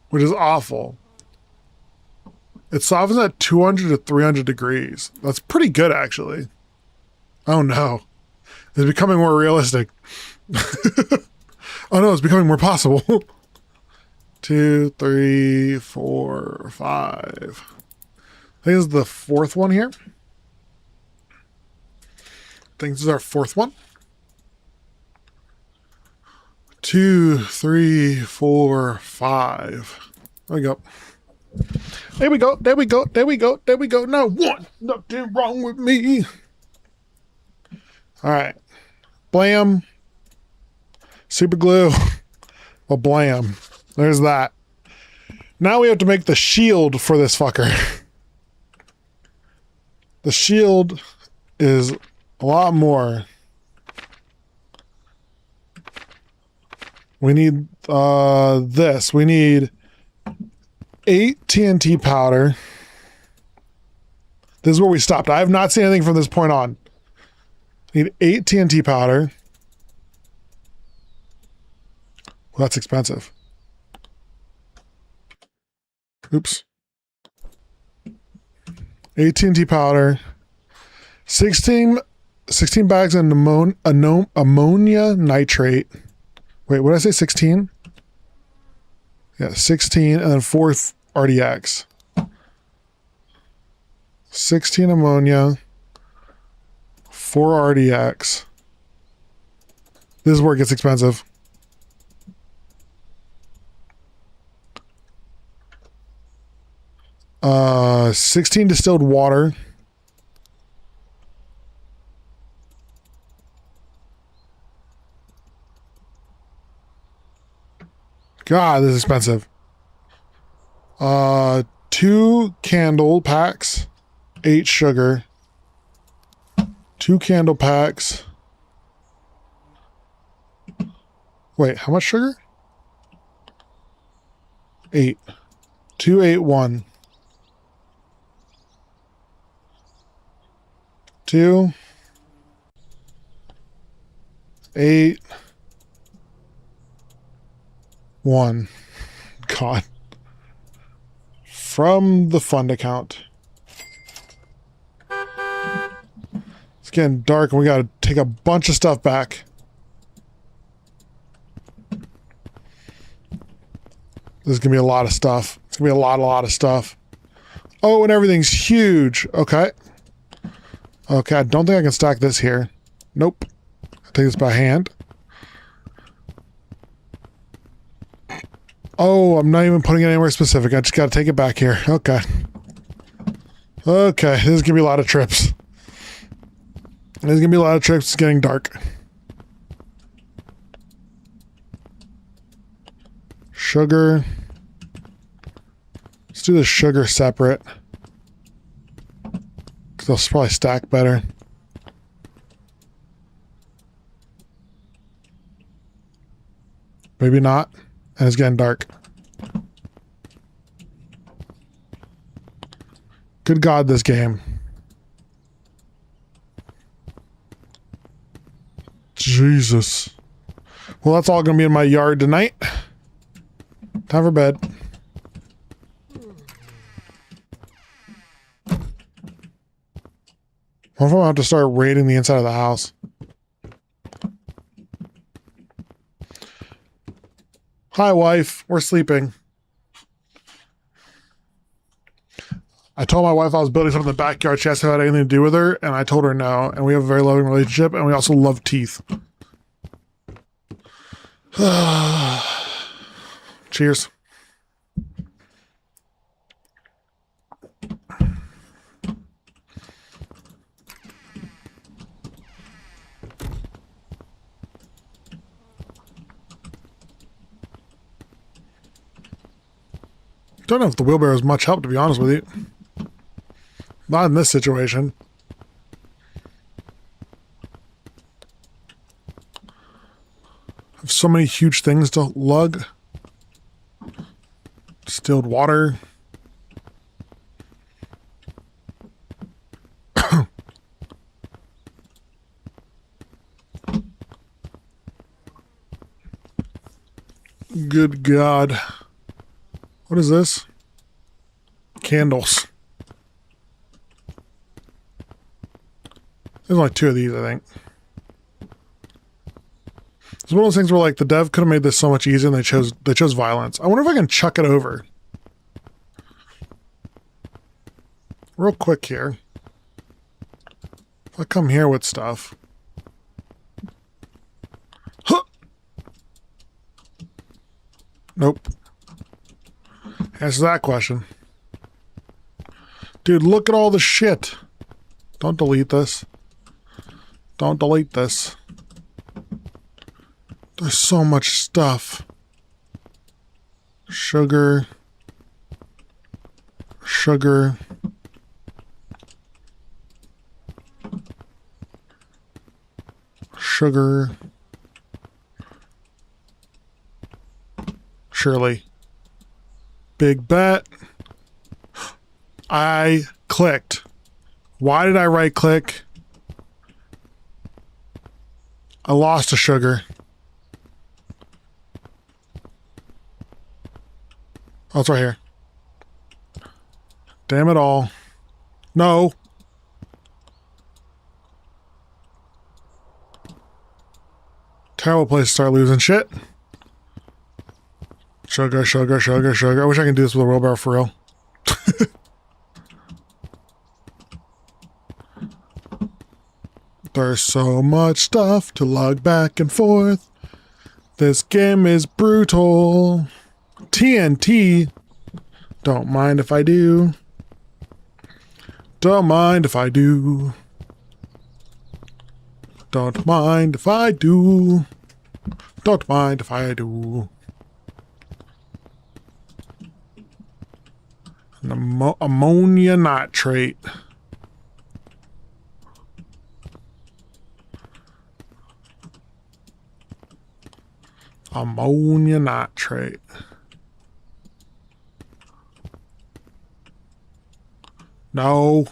Which is awful. It softens at 200 to 300 degrees. That's pretty good, actually. Oh no. It's becoming more realistic. Oh no, it's becoming more possible. 2, 3, 4, 5. I think this is the fourth one here. I think this is our fourth one. 2, 3, 4, 5. There we go. There we go. There we go. There we go. There we go. Now one. Nothing wrong with me. All right. Blam. Super glue. Well, blam. There's that. Now we have to make the shield for this fucker. The shield is a lot more. We need this. We need 8 TNT powder. This is where we stopped. I have not seen anything from this point on. We need 8 TNT powder. Well, that's expensive. AT&T powder. 16 bags of ammonia nitrate. Wait, what did I say? 16? Yeah, 16, and then 4 RDX. 16 ammonia, 4 RDX. This is where it gets expensive. Uh, 16 distilled water. God, this is expensive. 2 candle packs, 8 sugar. 2 candle packs. Wait, how much sugar? 8. 2, 8, 1. 2, 8, 1. God. From the fund account. It's getting dark and we gotta take a bunch of stuff back. This is gonna be a lot of stuff. It's gonna be a lot of stuff. Oh, and everything's huge. Okay. Okay, I don't think I can stack this here. Nope. I'll take this by hand. Oh, I'm not even putting it anywhere specific. I just gotta take it back here. Okay. Okay, this is gonna be a lot of trips. There's gonna be a lot of trips. It's getting dark. Sugar. Let's do the sugar separate. Because they'll probably stack better. Maybe not. And it's getting dark. Good God, this game. Jesus. Well, that's all going to be in my yard tonight. Time for bed. What if I have to start raiding the inside of the house? Hi, wife. We're sleeping. I told my wife I was building something in the backyard. She asked if it had anything to do with her, and I told her no. And we have a very loving relationship, and we also love teeth. Cheers. Don't know if the wheelbarrow is much help, to be honest with you. Not in this situation. I have so many huge things to lug. Distilled water. Good God. What is this? Candles. There's only 2 of these, I think. It's one of those things where, like, the dev could have made this so much easier, and they chose violence. I wonder if I can chuck it over. Real quick here. If I come here with stuff. Huh! Nope. Answer that question. Dude, look at all the shit. Don't delete this. Don't delete this. There's so much stuff. Sugar. Sugar. Sugar. Surely. Big bet. I clicked. Why did I right click? I lost a sugar. Oh, it's right here. Damn it all. No. Terrible place to start losing shit. Sugar, sugar, sugar, sugar. I wish I could do this with a wheelbarrow for real. There's so much stuff to lug back and forth. This game is brutal. TNT. Don't mind if I do. Don't mind if I do. Don't mind if I do. Don't mind if I do. An ammonia nitrate. Ammonia nitrate. No.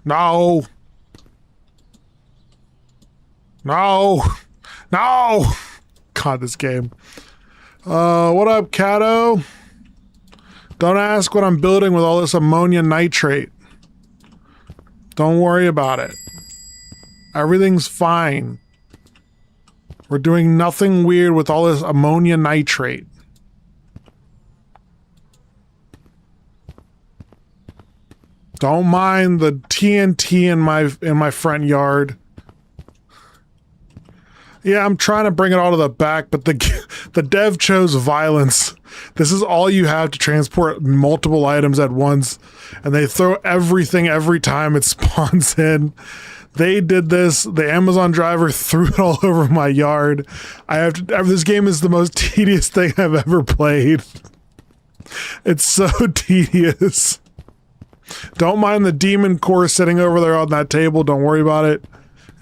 No. No. No. God, this game. What up, Cato? Don't ask what I'm building with all this ammonia nitrate. Don't worry about it. Everything's fine. We're doing nothing weird with all this ammonia nitrate. Don't mind the TNT in my front yard. Yeah, I'm trying to bring it all to the back, but the dev chose violence. This is all you have to transport multiple items at once, and they throw everything every time it spawns in. They did this. The Amazon driver threw it all over my yard. This game is the most tedious thing I've ever played. It's so tedious. Don't mind the demon core sitting over there on that table. Don't worry about it.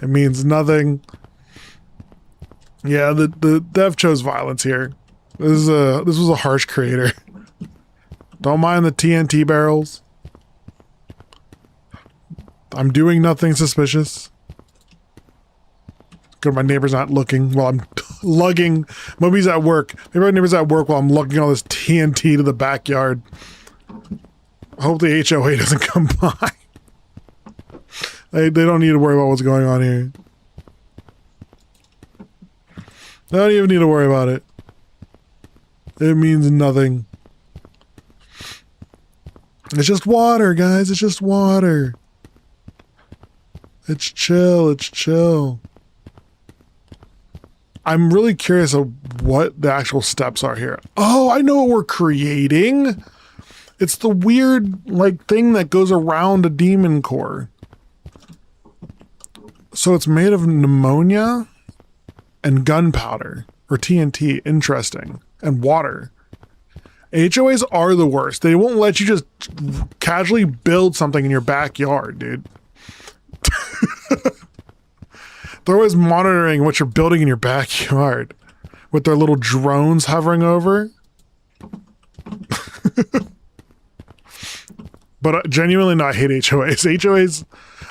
It means nothing. Yeah, the dev chose violence here. This was a harsh creator. Don't mind the TNT barrels. I'm doing nothing suspicious. Good, my neighbor's not looking while I'm lugging. Maybe he's at work. Maybe my neighbor's at work while I'm lugging all this TNT to the backyard. I hope the HOA doesn't come by. They don't need to worry about what's going on here. They don't even need to worry about it. It means nothing. It's just water, guys. It's just water. It's chill. It's chill. I'm really curious of what the actual steps are here. Oh, I know what we're creating. It's the weird, like, thing that goes around a demon core. So it's made of pneumonia and gunpowder, or TNT. Interesting. And water. HOAs are the worst. They won't let you just casually build something in your backyard, dude. They're always monitoring what you're building in your backyard with their little drones hovering over. But genuinely, no, I hate HOAs. HOAs,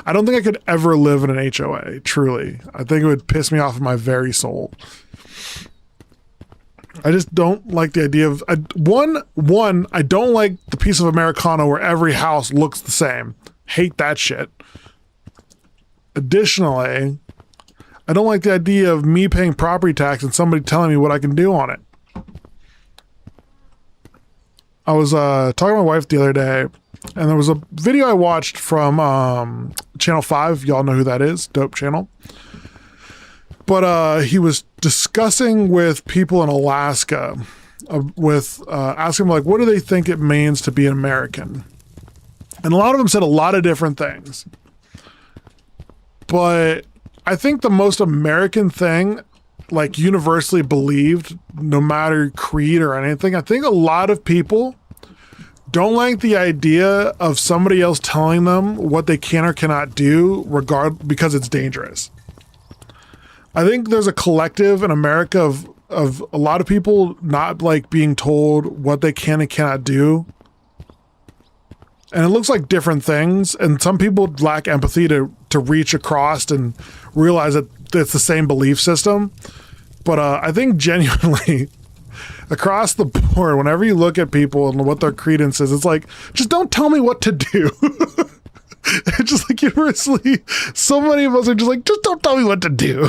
I don't think I could ever live in an HOA, truly. I think it would piss me off in my very soul. I just don't like the idea of... One, I don't like the piece of Americana where every house looks the same. Hate that shit. Additionally, I don't like the idea of me paying property tax and somebody telling me what I can do on it. I was talking to my wife the other day, and there was a video I watched from Channel 5. Y'all know who that is. Dope channel. But he was discussing with people in Alaska, asking them, like, what do they think it means to be an American? And a lot of them said a lot of different things. But I think the most American thing, like universally believed, no matter creed or anything, I think a lot of people don't like the idea of somebody else telling them what they can or cannot do because it's dangerous. I think there's a collective in America of a lot of people not like being told what they can and cannot do. And it looks like different things, and some people lack empathy to reach across and realize that it's the same belief system. But I think genuinely, across the board, whenever you look at people and what their credence is, it's like, just don't tell me what to do. It's just like universally, so many of us are just like, just don't tell me what to do.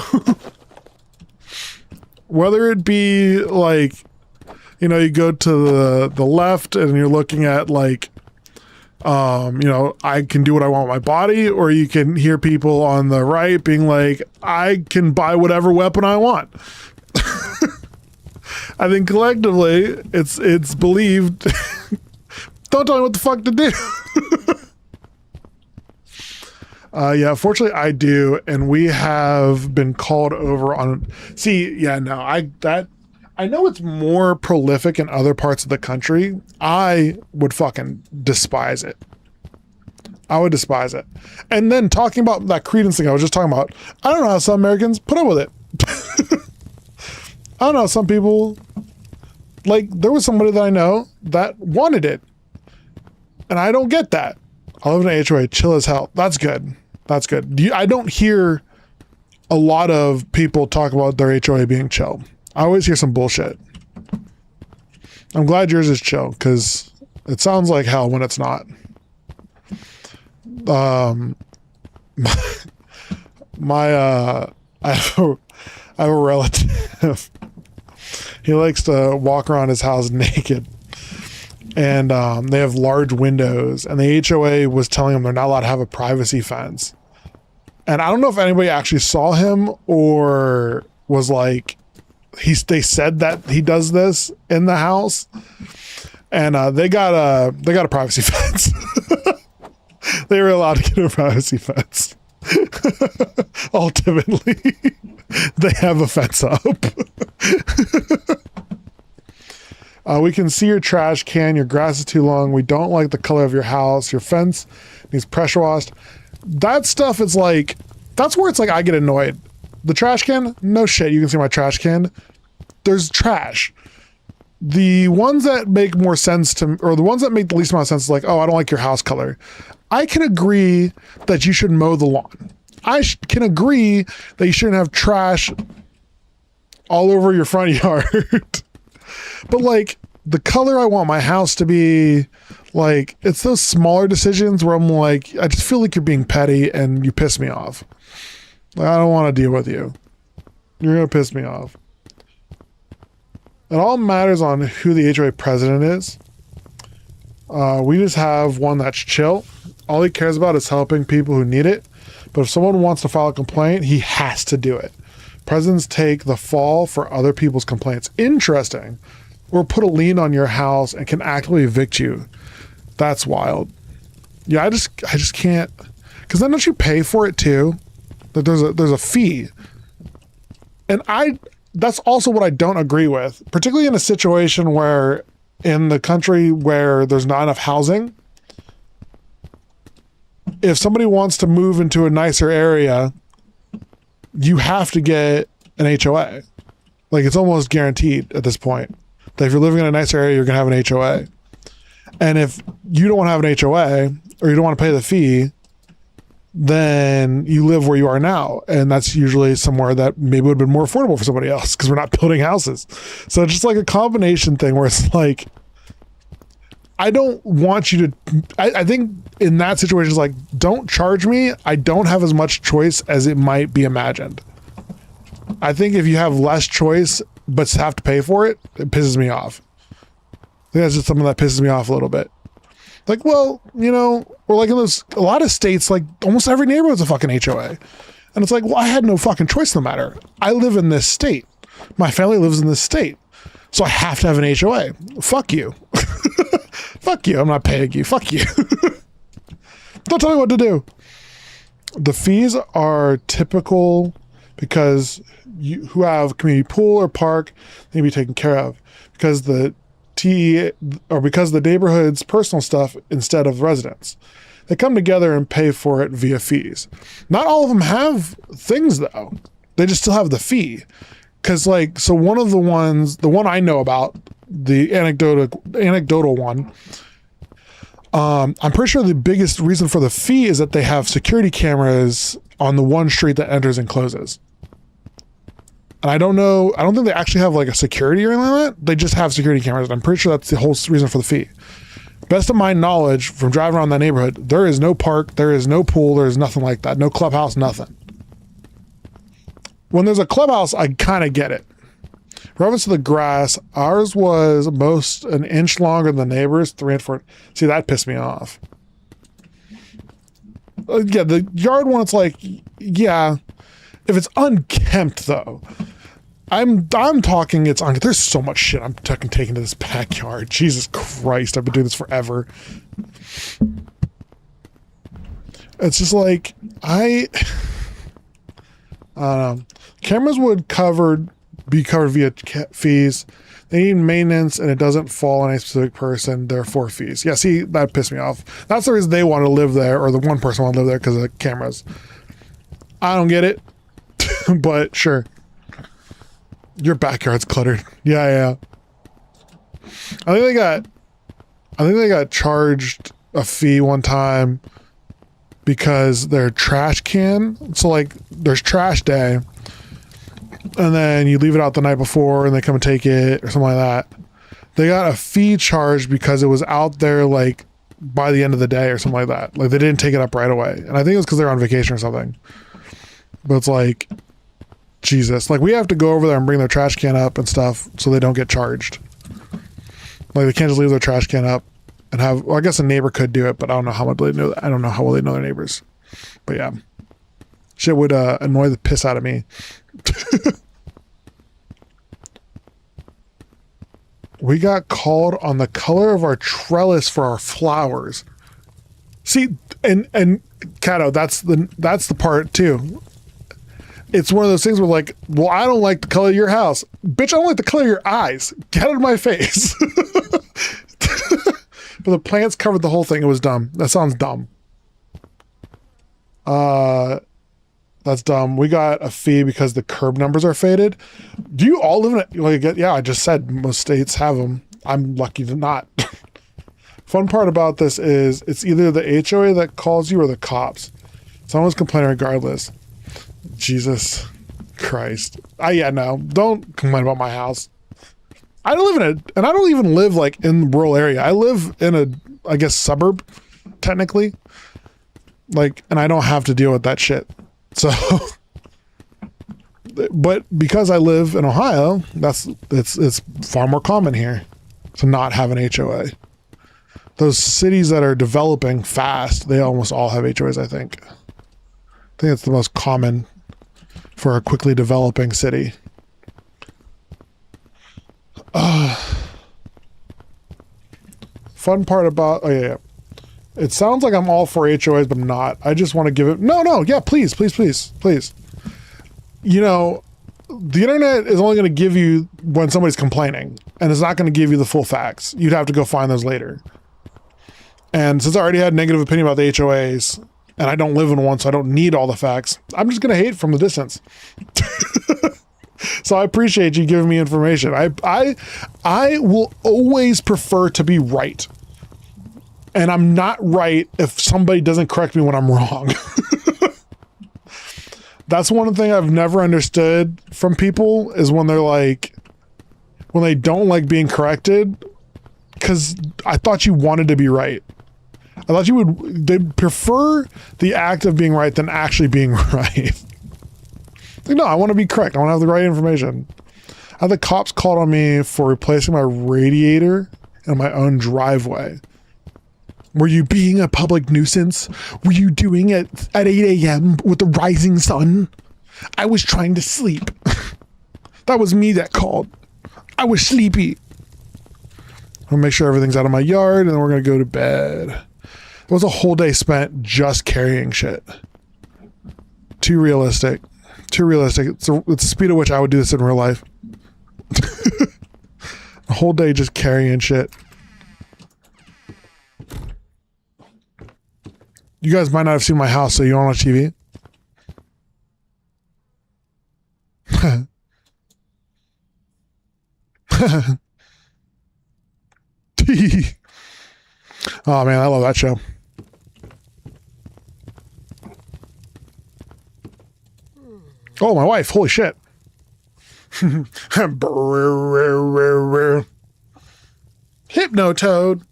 Whether it be like, you know, you go to the left and you're looking at like, you know, I can do what I want with my body, or you can hear people on the right being like, I can buy whatever weapon I want. I think collectively it's believed. Don't tell me what the fuck to do. Yeah, fortunately I do, and we have been called over on. See, yeah, no, I know it's more prolific in other parts of the country. I would fucking despise it. I would despise it. And then talking about that credence thing I was just talking about, I don't know how some Americans put up with it. I don't know, some people, like, there was somebody that I know that wanted it. And I don't get that. I live in an HOA, chill as hell. That's good. That's good. I don't hear a lot of people talk about their HOA being chill. I always hear some bullshit. I'm glad yours is chill, because it sounds like hell when it's not. I have a relative. He likes to walk around his house naked. And they have large windows, and the HOA was telling him they're not allowed to have a privacy fence. And I don't know if anybody actually saw him or was like, they said that he does this in the house, and they got a privacy fence. They were allowed to get a privacy fence. Ultimately, they have a fence up. We can see your trash can. Your grass is too long. We don't like the color of your house. Your fence needs pressure washed. That stuff is like, that's where it's like I get annoyed. The trash can, no shit. You can see my trash can. There's trash. The ones that make more sense to, or the ones that make the least amount of sense is like, oh, I don't like your house color. I can agree that you should mow the lawn. I can agree that you shouldn't have trash all over your front yard. But like the color I want my house to be, like, it's those smaller decisions where I'm like, I just feel like you're being petty and you piss me off. Like, I don't want to deal with you. You're going to piss me off. It all matters on who the HOA president is. We just have one that's chill. All he cares about is helping people who need it. But if someone wants to file a complaint, he has to do it. Presidents take the fall for other people's complaints. Interesting. Or put a lien on your house and can actively evict you. That's wild. Yeah, I just can't. Because then don't you pay for it too? That there's a fee. And that's also what I don't agree with, particularly in a situation where in the country where there's not enough housing. If somebody wants to move into a nicer area, you have to get an HOA. Like, it's almost guaranteed at this point that if you're living in a nicer area, you're going to have an HOA. And if you don't want to have an HOA or you don't want to pay the fee, then you live where you are now. And that's usually somewhere that maybe would have been more affordable for somebody else because we're not building houses. So it's just like a combination thing where it's like, I don't want you to, I think in that situation, it's like, don't charge me. I don't have as much choice as it might be imagined. I think if you have less choice, but have to pay for it, it pisses me off. I think that's just something that pisses me off a little bit. Like, well, you know, or like in a lot of states, like almost every neighborhood's a fucking HOA. And it's like, well, I had no fucking choice in the matter. I live in this state. My family lives in this state. So I have to have an HOA. Fuck you. Fuck you. I'm not paying you. Fuck you. Don't tell me what to do. The fees are typical because you who have community pool or park need to be taken care of because the because the neighborhood's personal stuff instead of residents. They come together and pay for it via fees. Not all of them have things though. They just still have the fee. Cause like, so one of the ones, the one I know about, the anecdotal one, I'm pretty sure the biggest reason for the fee is that they have security cameras on the one street that enters and closes. And I don't think they actually have like a security or anything like that. They just have security cameras. And I'm pretty sure that's the whole reason for the fee. Best of my knowledge from driving around that neighborhood, there is no park, there is no pool, there is nothing like that. No clubhouse, nothing. When there's a clubhouse, I kind of get it. Reference to the grass, ours was most an inch longer than the neighbors, 3 and 4. See, that pissed me off. Yeah, the yard one, it's like, yeah, if it's unkempt though, I'm talking it's on. There's so much shit I'm taking to this backyard. Jesus Christ, I've been doing this forever. It's just like I don't know. Cameras would be covered via fees. They need maintenance, and it doesn't fall on a specific person. Therefore, fees. Yeah, see, that pissed me off. That's the reason they want to live there, or the one person want to live there because of the cameras. I don't get it, but sure. Your backyard's cluttered. Yeah. I think they got charged a fee one time because their trash can. So like, there's trash day, and then you leave it out the night before, and they come and take it or something like that. They got a fee charged because it was out there like by the end of the day or something like that. Like they didn't take it up right away, and I think it was because they're on vacation or something. But it's like, Jesus, like we have to go over there and bring their trash can up and stuff so they don't get charged. Like they can't just leave their trash can up and have, well, I guess a neighbor could do it, but I don't know how much they know. I don't know how well they know their neighbors. But yeah, shit would annoy the piss out of me. We got called on the color of our trellis for our flowers. See, and Kato, that's the part too. It's one of those things where like, well, I don't like the color of your house. Bitch, I don't like the color of your eyes. Get out of my face. But the plants covered the whole thing. It was dumb. That sounds dumb. That's dumb. We got a fee because the curb numbers are faded. Do you all live in it? Yeah, I just said most states have them. I'm lucky to not. Fun part about this is it's either the HOA that calls you or the cops. Someone's complaining regardless. Jesus Christ. No, don't complain about my house. I don't live in it, and I don't even live like in the rural area. I live in a, I guess, suburb, technically. Like, and I don't have to deal with that shit. So, but because I live in Ohio, it's far more common here to not have an HOA. Those cities that are developing fast, they almost all have HOAs, I think. I think it's the most common for a quickly developing city. Fun part about, it sounds like I'm all for HOAs, but I'm not. I just want to give it, yeah, please. You know, the internet is only going to give you when somebody's complaining, and it's not going to give you the full facts. You'd have to go find those later. And since I already had a negative opinion about the HOAs, and I don't live in one, so I don't need all the facts, I'm just going to hate from the distance. So I appreciate you giving me information. I will always prefer to be right. And I'm not right if somebody doesn't correct me when I'm wrong. That's one thing I've never understood from people is when they're like, when they don't like being corrected, because I thought you wanted to be right. I thought they'd prefer the act of being right than actually being right. Like, no, I want to be correct. I want to have the right information. I had the cops called on me for replacing my radiator in my own driveway. Were you being a public nuisance? Were you doing it at 8 a.m. with the rising sun? I was trying to sleep. That was me that called. I was sleepy. I'll make sure everything's out of my yard, and then we're going to go to bed. It was a whole day spent just carrying shit. Too realistic. It's the speed at which I would do this in real life. A whole day just carrying shit. You guys might not have seen my house, so you don't watch TV? Oh man, I love that show. Oh, my wife. Holy shit. Hypnotoad.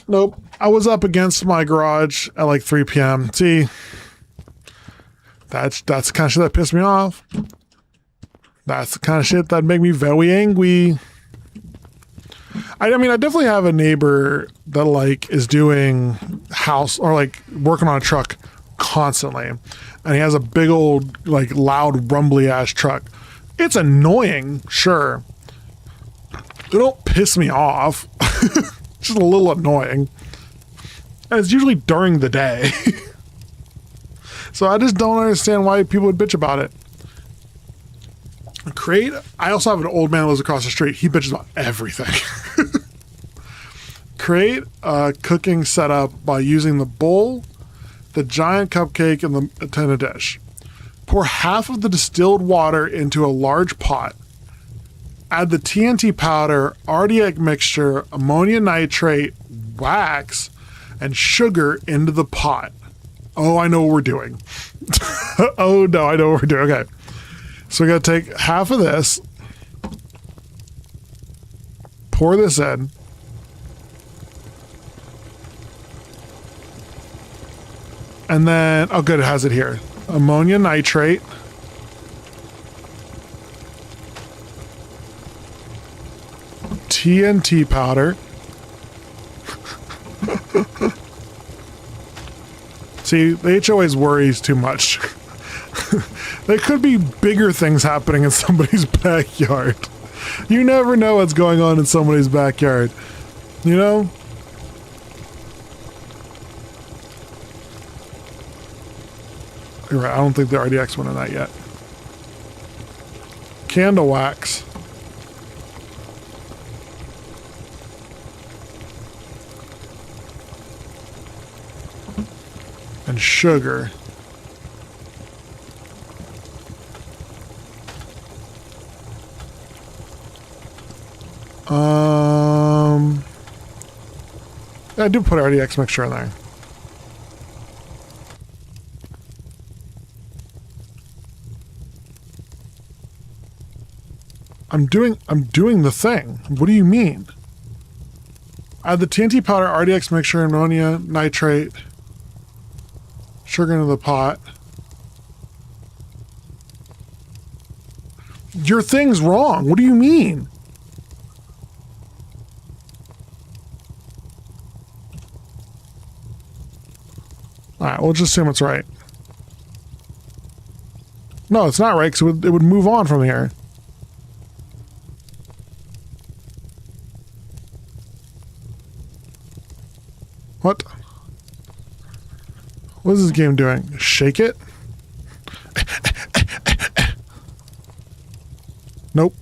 Nope. I was up against my garage at like 3 p.m. See, that's the kind of shit that pissed me off. That's the kind of shit that make me very angry. I mean, I definitely have a neighbor that like is doing house or like working on a truck constantly, and he has a big old like loud rumbly ass truck. It's annoying, sure. They don't piss me off. Just a little annoying. And it's usually during the day. So I just don't understand why people would bitch about it. I also have an old man who lives across the street. He bitches about everything. Create a cooking setup by using the bowl, the giant cupcake, and the antenna dish. Pour half of the distilled water into a large pot. Add the TNT powder, RDX mixture, ammonium nitrate, wax, and sugar into the pot. Oh, I know what we're doing. Oh, no, I know what we're doing. Okay. So we got to take half of this, pour this in, and then, oh good, it has it here. Ammonium nitrate, TNT powder. See, the HOA's worries too much. There could be bigger things happening in somebody's backyard. You never know what's going on in somebody's backyard. You know? You're right, I don't think the RDX went in that yet. Candle wax. And sugar. I do put RDX mixture in there. I'm doing the thing. What do you mean? Add the TNT powder, RDX mixture, ammonia, nitrate, sugar into the pot. Your thing's wrong. What do you mean? Alright, we'll just assume it's right. No, it's not right because it would move on from here. What? What is this game doing? Shake it? Nope.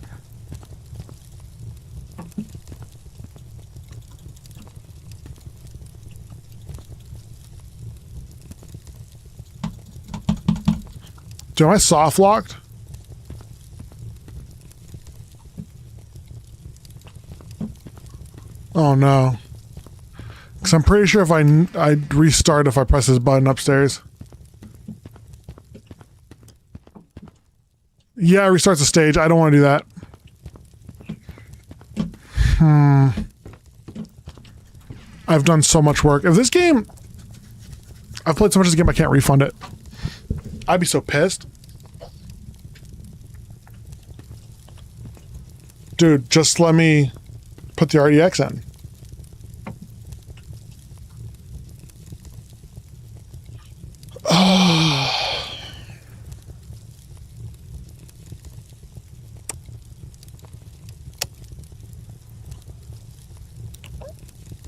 Am I soft locked? Oh no. Because I'm pretty sure if I'd restart if I press this button upstairs. Yeah, it restarts the stage. I don't want to do that. I've done so much work. If this game... I've played so much of this game I can't refund it. I'd be so pissed. Dude, just let me put the RDX in.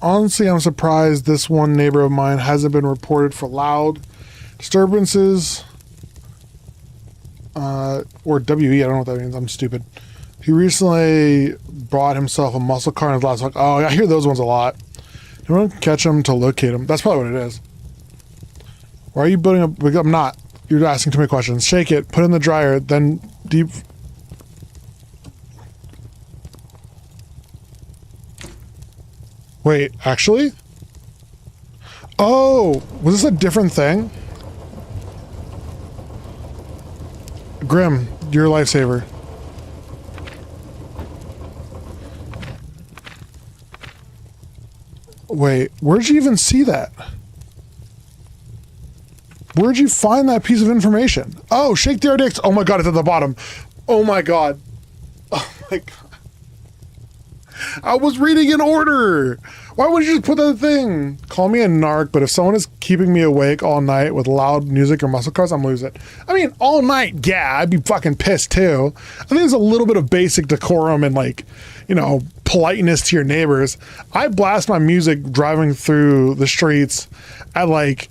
Honestly, I'm surprised this one neighbor of mine hasn't been reported for loud disturbances. Or WE, I don't know what that means. I'm stupid. He recently bought himself a muscle car in his last. Oh, I hear those ones a lot. You want to catch him to locate him. That's probably what it is. Why are you building up? I'm not. You're asking too many questions. Shake it, put it in the dryer, then deep. Wait, actually? Oh, was this a different thing? Grim, you're a lifesaver. Wait, where'd you even see that? Where'd you find that piece of information? Oh, Shake the RDX. Oh my god, it's at the bottom. Oh my god. Oh my god. I was reading in order. Why would you just put that thing? Call me a narc, but if someone is keeping me awake all night with loud music or muscle cars, I'm losing it. I mean, all night, yeah, I'd be fucking pissed too. I think there's a little bit of basic decorum and like, you know, politeness to your neighbors. I blast my music driving through the streets at like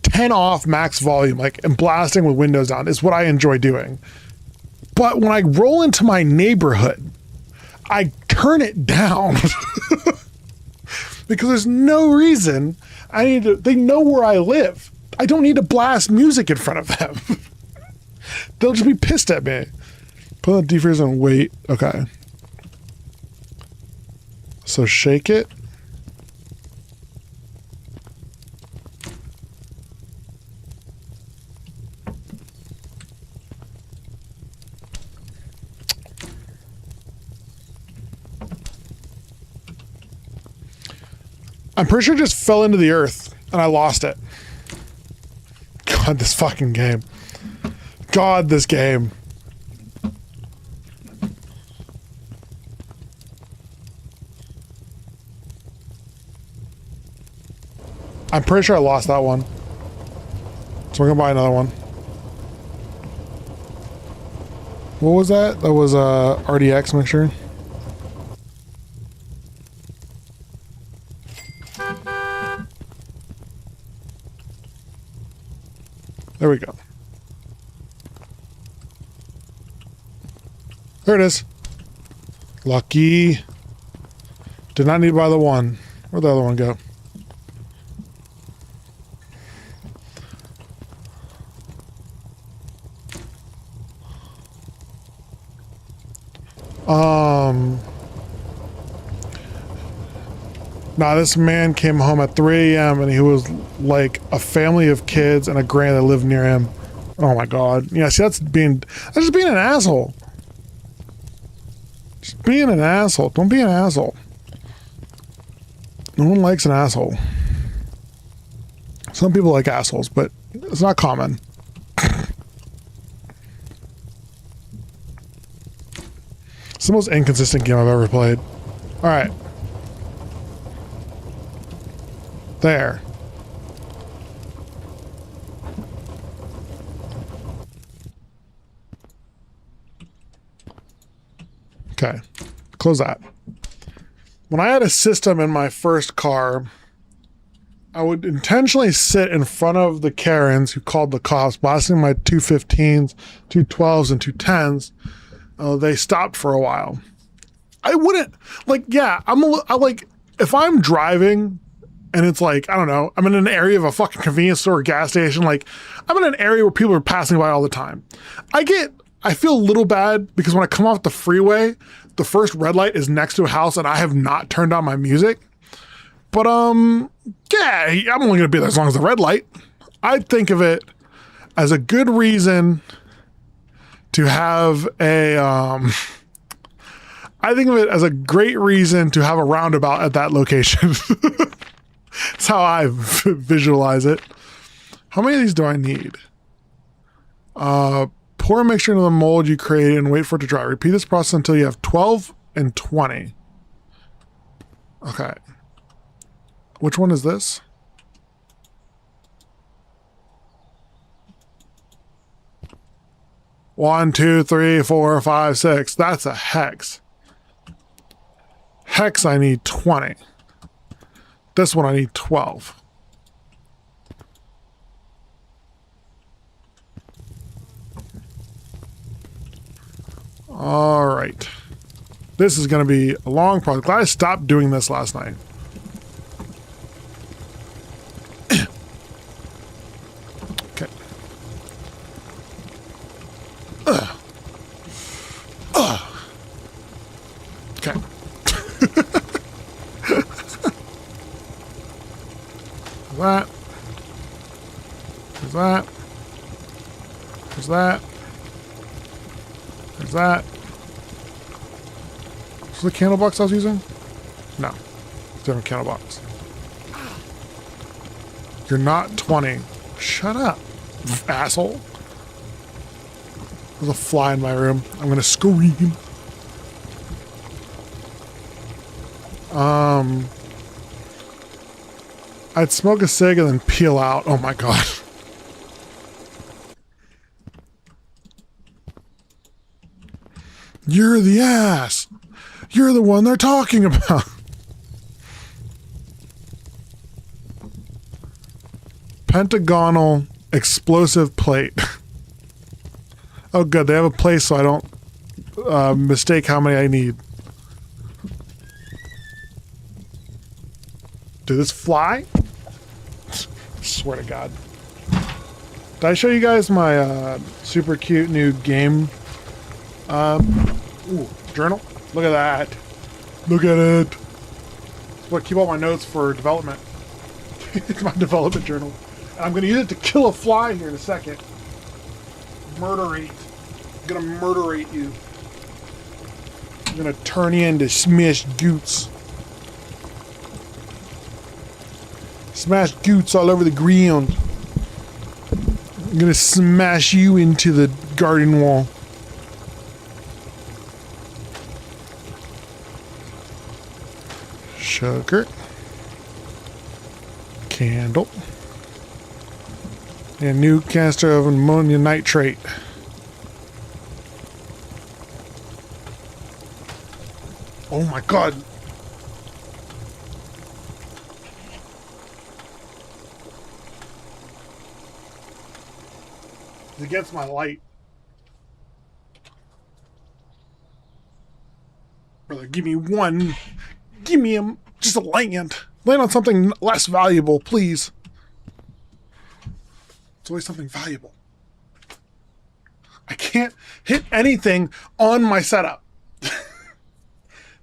10 off max volume, like, and blasting with windows down is what I enjoy doing. But when I roll into my neighborhood, I turn it down because there's no reason they know where I live. I don't need to blast music in front of them. They'll just be pissed at me. Put on the defreezer and wait. Okay. So shake it. I'm pretty sure it just fell into the earth and I lost it. God, this fucking game. God, this game. I'm pretty sure I lost that one. So we're gonna buy another one. What was that? That was a RDX mixture. There we go. There it is. Lucky. Did not need to buy the one. Where'd the other one go? Nah, this man came home at 3 a.m. and he was like a family of kids and a granny that lived near him. Oh my god. Yeah, see, that's just being an asshole. Just being an asshole. Don't be an asshole. No one likes an asshole. Some people like assholes, but it's not common. It's the most inconsistent game I've ever played. Alright. There. Okay. Close that. When I had a system in my first car, I would intentionally sit in front of the Karens who called the cops, blasting my 215s, 212s, and 210s. They stopped for a while. I wouldn't, like, yeah, I like, if I'm driving and it's like, I don't know, I'm in an area of a fucking convenience store or gas station, like, I'm in an area where people are passing by all the time. I feel a little bad because when I come off the freeway, the first red light is next to a house and I have not turned on my music. But, yeah, I'm only gonna be there as long as the red light. I think of it as a good reason to have I think of it as a great reason to have a roundabout at that location. That's how I visualize it. How many of these do I need? Pour a mixture into the mold you created and wait for it to dry. Repeat this process until you have 12 and 20. Okay. Which one is this? One, 2, 3, 4, 5, 6. That's a hex. Hex, I need 20. This one I need 12. All right. This is going to be a long process. Glad I stopped doing this last night. Okay. Okay. That. There's that. There's that. There's that. Is this the candle box I was using? No. Different candle box. You're not 20. Shut up, asshole. There's a fly in my room. I'm gonna scream. I'd smoke a cig and then peel out. Oh my god. You're the ass. You're the one they're talking about. Pentagonal explosive plate. Oh good, they have a place so I don't mistake how many I need. Did this fly? Swear to God. Did I show you guys my super cute new game? Ooh, journal? Look at that. Look at it. It's what I keep all my notes for development. It's my development journal. And I'm going to use it to kill a fly here in a second. Murderate. I'm going to murderate you. I'm going to turn you into smashed goots. Smashed goots all over the ground. I'm going to smash you into the garden wall. Sugar. Candle. And new canister of ammonium nitrate. Oh my god. It's against my light. Brother, give me one. Give me just a land. Land on something less valuable, please. It's always something valuable. I can't hit anything on my setup. This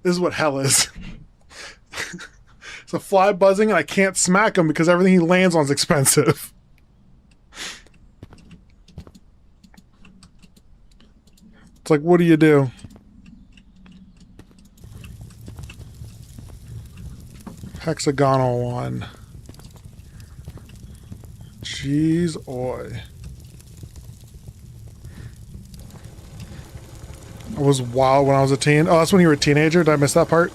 is what hell is. It's a fly buzzing and I can't smack him because everything he lands on is expensive. It's like, what do you do? Hexagonal one. Jeez, oi. I was wild when I was a teen. Oh, that's when you were a teenager? Did I miss that part?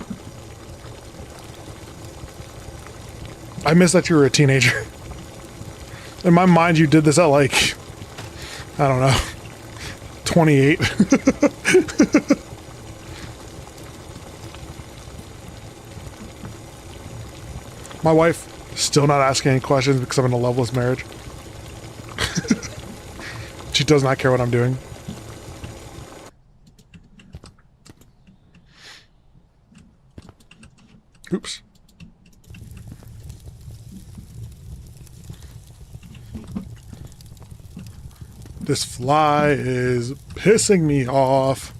I missed that you were a teenager. In my mind, you did this at like, I don't know, 28. My wife still not asking any questions because I'm in a loveless marriage. She does not care what I'm doing. Oops. This fly is pissing me off.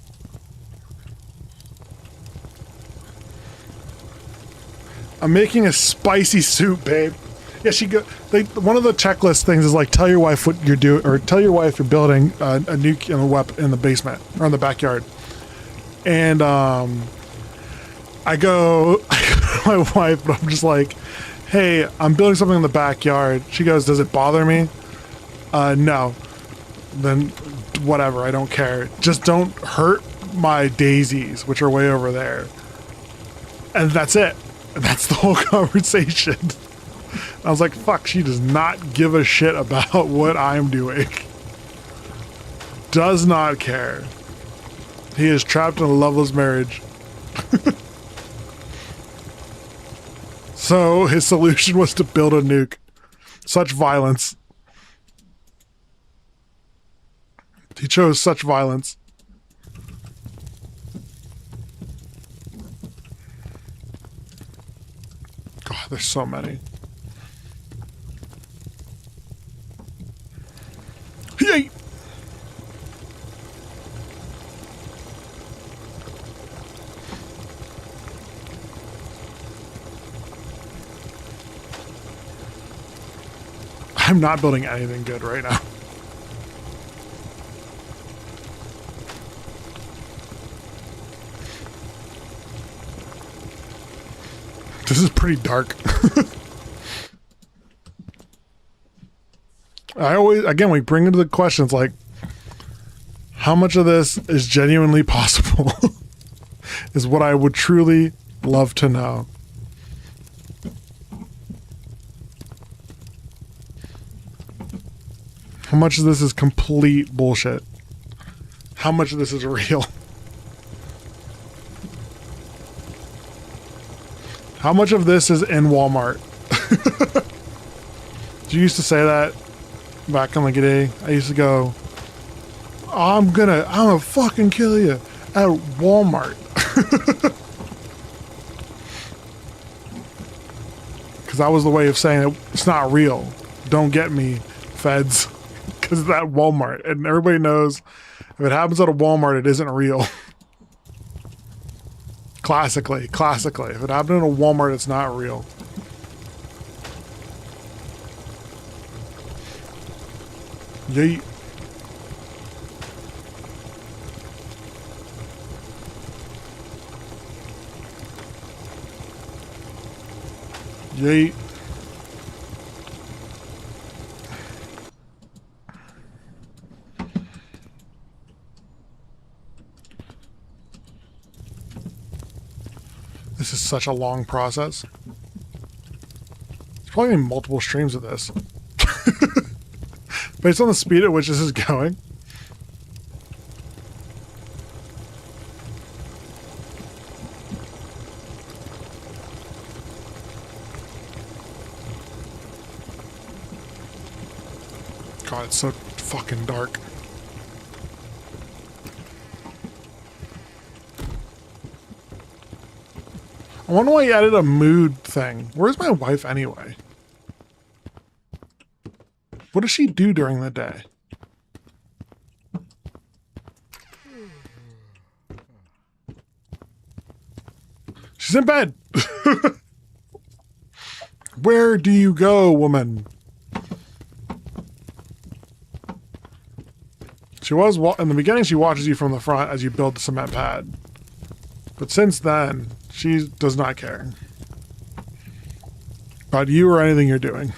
I'm making a spicy soup, babe. Yeah, one of the checklist things is like, tell your wife what you're doing, or tell your wife you're building a nuke weapon in the basement or in the backyard. And I go to my wife, but I'm just like, hey, I'm building something in the backyard. She goes, does it bother me? No. Then whatever, I don't care. Just don't hurt my daisies, which are way over there. And that's it. And that's the whole conversation. I was like, fuck, she does not give a shit about what I'm doing. Does not care. He is trapped in a loveless marriage. So his solution was to build a nuke. Such violence. He chose such violence. God, there's so many. Yay! I'm not building anything good right now. This is pretty dark. I always, again, we bring into the questions like, how much of this is genuinely possible is what I would truly love to know. How much of this is complete bullshit? How much of this is real? How much of this is in Walmart? Did you used to say that back in the day? I used to go, I'm gonna fucking kill you at Walmart. Because that was the way of saying it's not real. Don't get me, feds. Because it's at Walmart. And everybody knows if it happens at a Walmart, it isn't real. Classically. If it happened in a Walmart, it's not real. Yeet. Yeet. This is such a long process. There's probably multiple streams of this. Based on the speed at which this is going. God, it's so fucking dark. I wonder why he added a mood thing. Where's my wife anyway? What does she do during the day? She's in bed. Where do you go, woman? She was, in the beginning, she watches you from the front as you build the cement pad. But since then, she does not care about you or anything you're doing.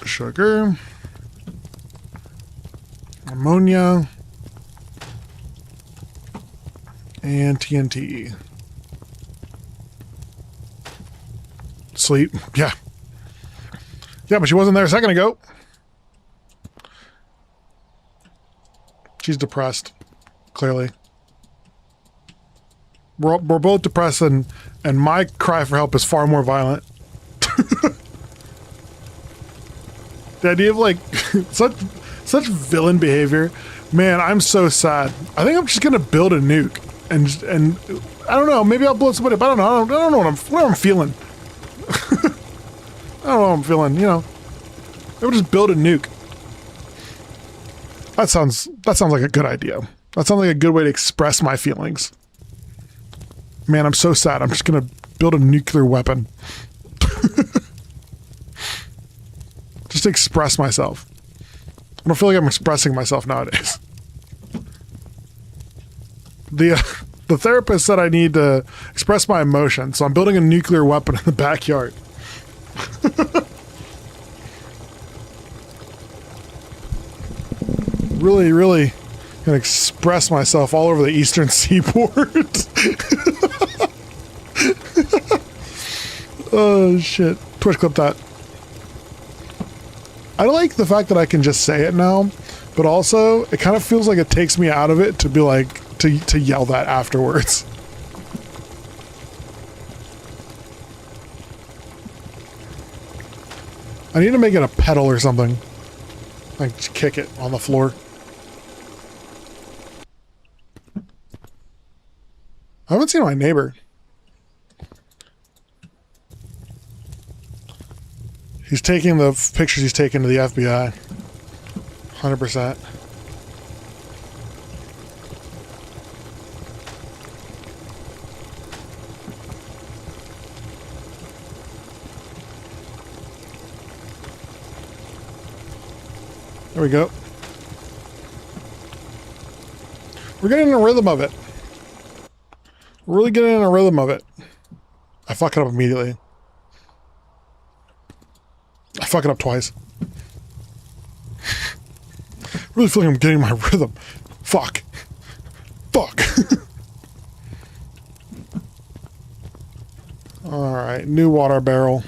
Sugar. Ammonia. And TNT. Sleep. Yeah. Yeah, but she wasn't there a second ago. She's depressed. Clearly. We're both depressed, and my cry for help is far more violent. The idea of like such villain behavior, man. I'm so sad. I think I'm just gonna build a nuke and I don't know. Maybe I'll blow somebody up. I don't know. I don't know what I'm feeling. I don't know what I'm feeling. You know, I would just build a nuke. That sounds like a good idea. That sounds like a good way to express my feelings. Man, I'm so sad. I'm just gonna build a nuclear weapon. Just to express myself. I don't feel like I'm expressing myself nowadays. The therapist said I need to express my emotions, so I'm building a nuclear weapon in the backyard. Really gonna express myself all over the eastern seaboard. Oh shit. Twitch clip that. I like the fact that I can just say it now, but also it kind of feels like it takes me out of it to be like to yell that afterwards. I need to make it a pedal or something. Like just kick it on the floor. I haven't seen my neighbor. He's taking the pictures he's taken to the FBI. 100%. There we go. We're getting in a rhythm of it. We're really getting in a rhythm of it. I I fuck it up immediately. I fuck it up twice. Really feeling I'm getting my rhythm. Fuck. Fuck. Alright, new water barrel.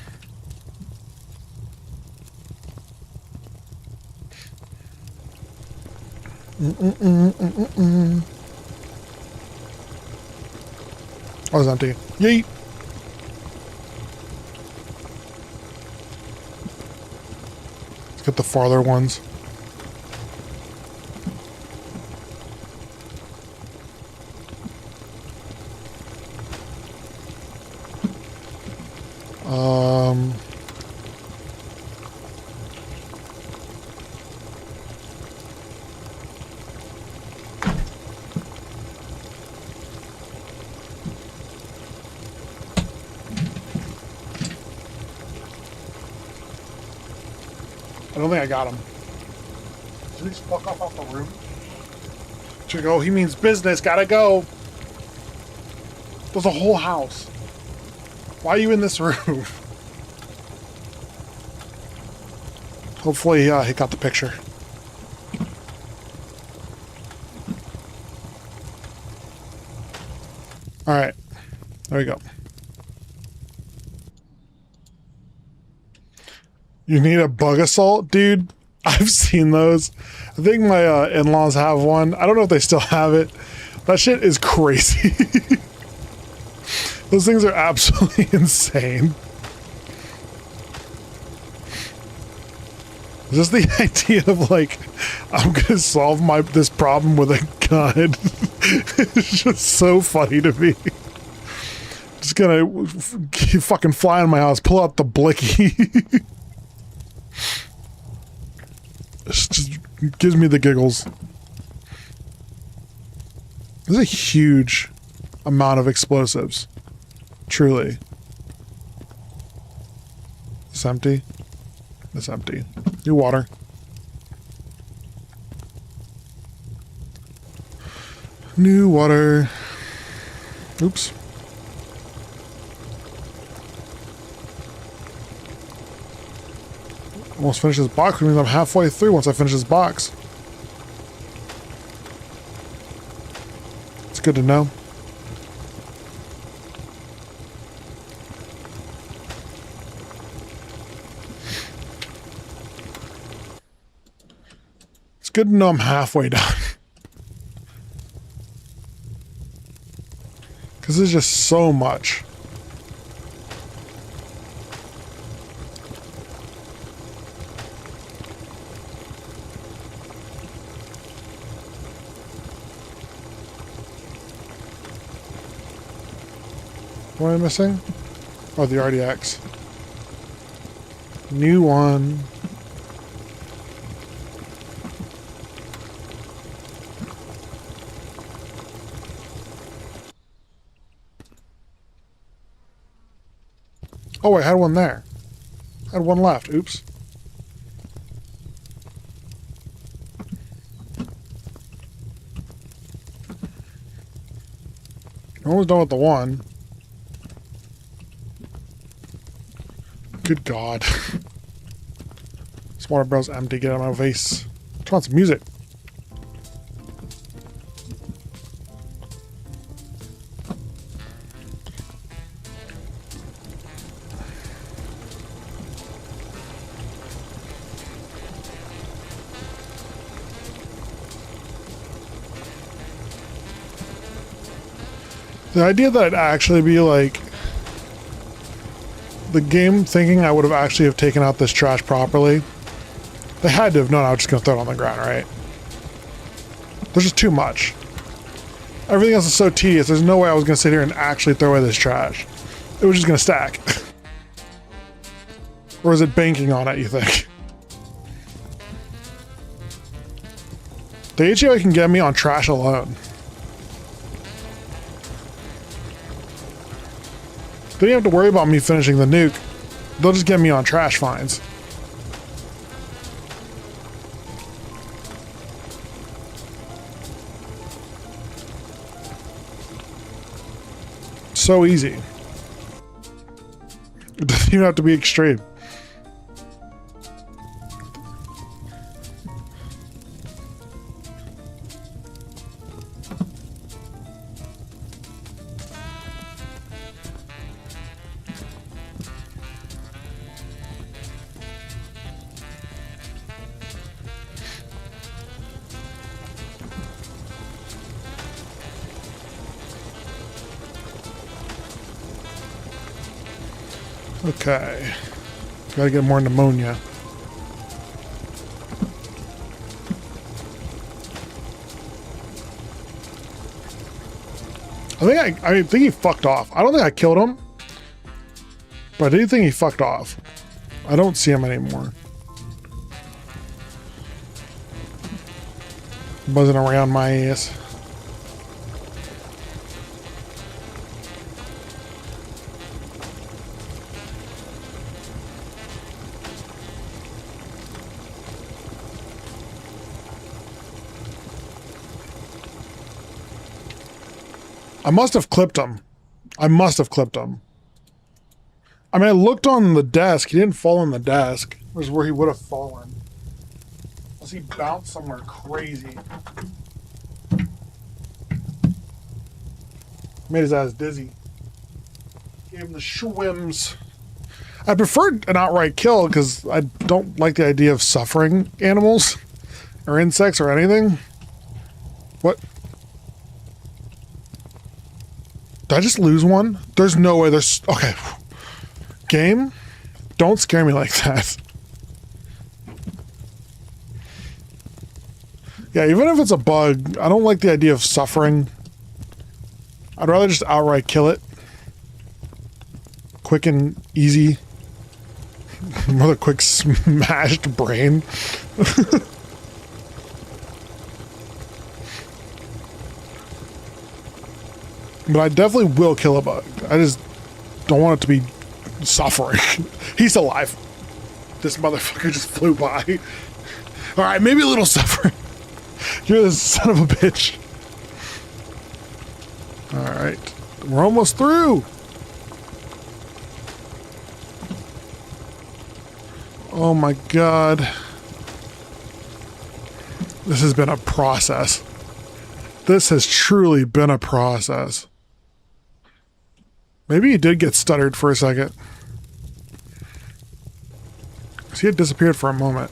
Oh, it's empty. Yeet. Let's get the farther ones. I don't think I got him. Did he just fuck off the room? Should go. He means business. Gotta go. There's a whole house. Why are you in this room? Hopefully, he got the picture. All right. There we go. You need a bug assault? Dude, I've seen those. I think my in-laws have one. I don't know if they still have it. That shit is crazy. Those things are absolutely insane. Just the idea of like, I'm gonna solve this problem with a gun. It's just so funny to me. Just gonna fucking fly in my house, pull out the blicky. Just gives me the giggles. There's a huge amount of explosives. Truly. It's empty. It's empty. New water. New water. Oops. Almost finished this box, which means I'm halfway through once I finish this box. It's good to know. It's good to know I'm halfway done. Because there's just so much. What am I missing? Oh, the RDX. New one. Oh, I had one there. I had one left. Oops. Almost done with the one. Good God. This water barrel's empty. Get out of my face. Turn on some music. The idea that it'd actually be like the game thinking I would have actually have taken out this trash properly. They had to have known I was just going to throw it on the ground, right? There's just too much. Everything else is so tedious. There's no way I was going to sit here and actually throw away this trash. It was just going to stack. Or is it banking on it, you think? The HEO can get me on trash alone. They don't have to worry about me finishing the nuke. They'll just get me on trash fines. So easy. It doesn't even have to be extreme. Okay. Gotta get more pneumonia. I think he fucked off. I don't think I killed him. But I do think he fucked off. I don't see him anymore. Buzzing around my ass. I must have clipped him. I must have clipped him. I mean, I looked on the desk. He didn't fall on the desk. It was where he would have fallen. Unless he bounced somewhere crazy. Made his ass dizzy. Gave him the schwims. I preferred an outright kill because I don't like the idea of suffering animals or insects or anything. What? Did I just lose one? There's no way there's... Okay. Game? Don't scare me like that. Yeah, even if it's a bug, I don't like the idea of suffering. I'd rather just outright kill it. Quick and easy. Another quick smashed brain. But I definitely will kill a bug. I just don't want it to be suffering. He's alive. This motherfucker just flew by. Alright, maybe a little suffering. You're the son of a bitch. Alright. We're almost through. Oh my god. This has been a process. This has truly been a process. Maybe he did get stuttered for a second. Because he had disappeared for a moment.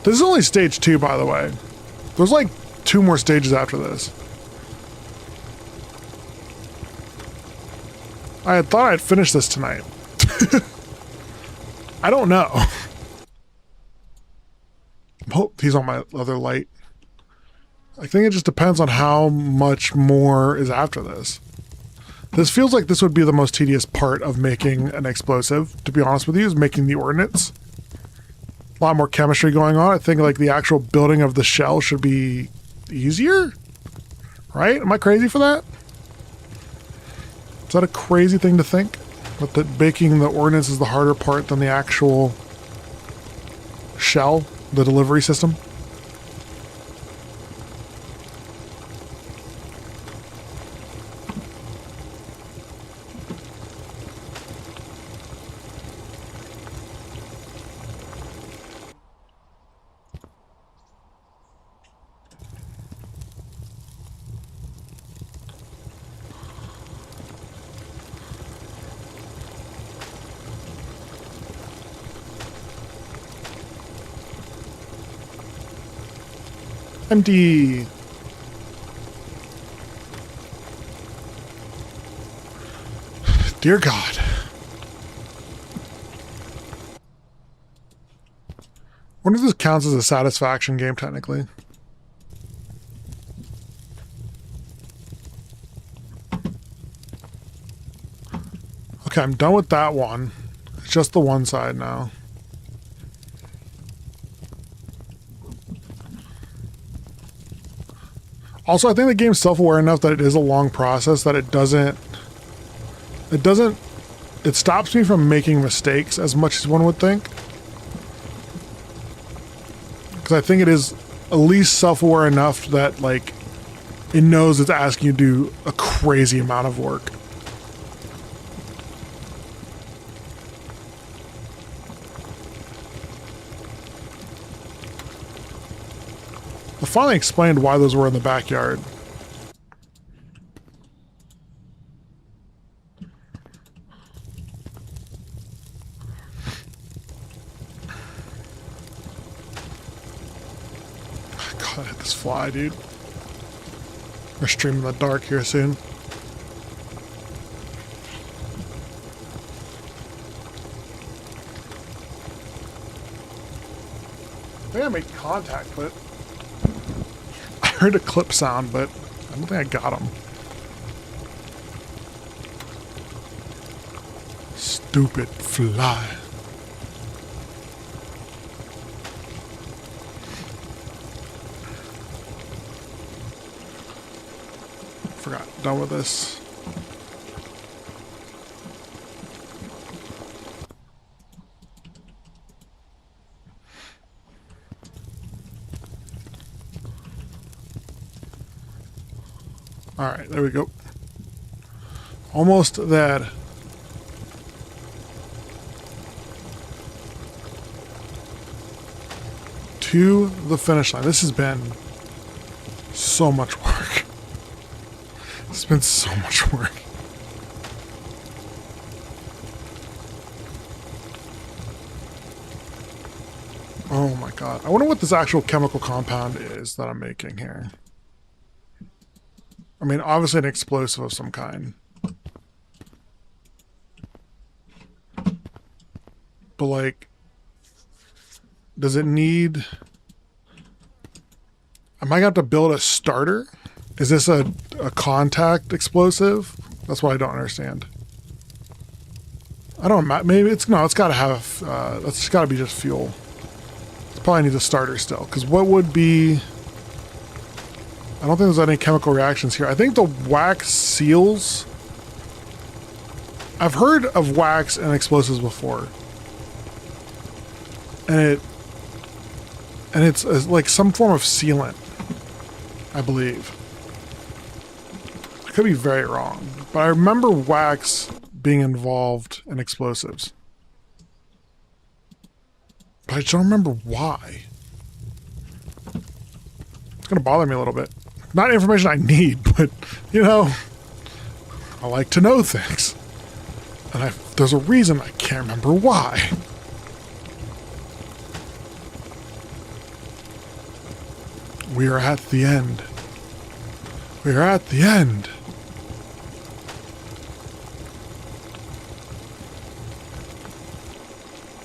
This is only stage 2, by the way. There's like 2 more stages after this. I had thought I'd finish this tonight. I don't know. Oh, he's on my other light. I think it just depends on how much more is after this. This feels like this would be the most tedious part of making an explosive, to be honest with you, is making the ordnance. A lot more chemistry going on. I think like the actual building of the shell should be easier, right? Am I crazy for that? Is that a crazy thing to think? That baking the ordnance is the harder part than the actual shell, the delivery system? Empty. Dear God. Wonder if this counts as a satisfaction game technically. Okay, I'm done with that one. It's just the one side now. Also, I think the game's self-aware enough that it is a long process that it stops me from making mistakes as much as one would think. Because I think it is at least self-aware enough that, like, it knows it's asking you to do a crazy amount of work. I finally explained why those were in the backyard. God, hit this fly, dude. We're streaming in the dark here soon. I think I made contact, but I heard a clip sound, but I don't think I got him. Stupid fly. Forgot. Done with this. All right, there we go. Almost there. To the finish line. This has been so much work. It's been so much work. Oh my god. I wonder what this actual chemical compound is that I'm making here. I mean, obviously an explosive of some kind. But like, does it need... Am I going to have to build a starter? Is this a contact explosive? That's what I don't understand. I don't know, maybe it's, no, it's got to have, that's got to be just fuel. It probably needs a starter still, because what would be... I don't think there's any chemical reactions here. I think the wax seals... I've heard of wax and explosives before. And it's like some form of sealant, I believe. I could be very wrong, but I remember wax being involved in explosives. But I just don't remember why. It's gonna bother me a little bit. Not information I need, but, you know, I like to know things. And there's a reason I can't remember why. We are at the end. We are at the end.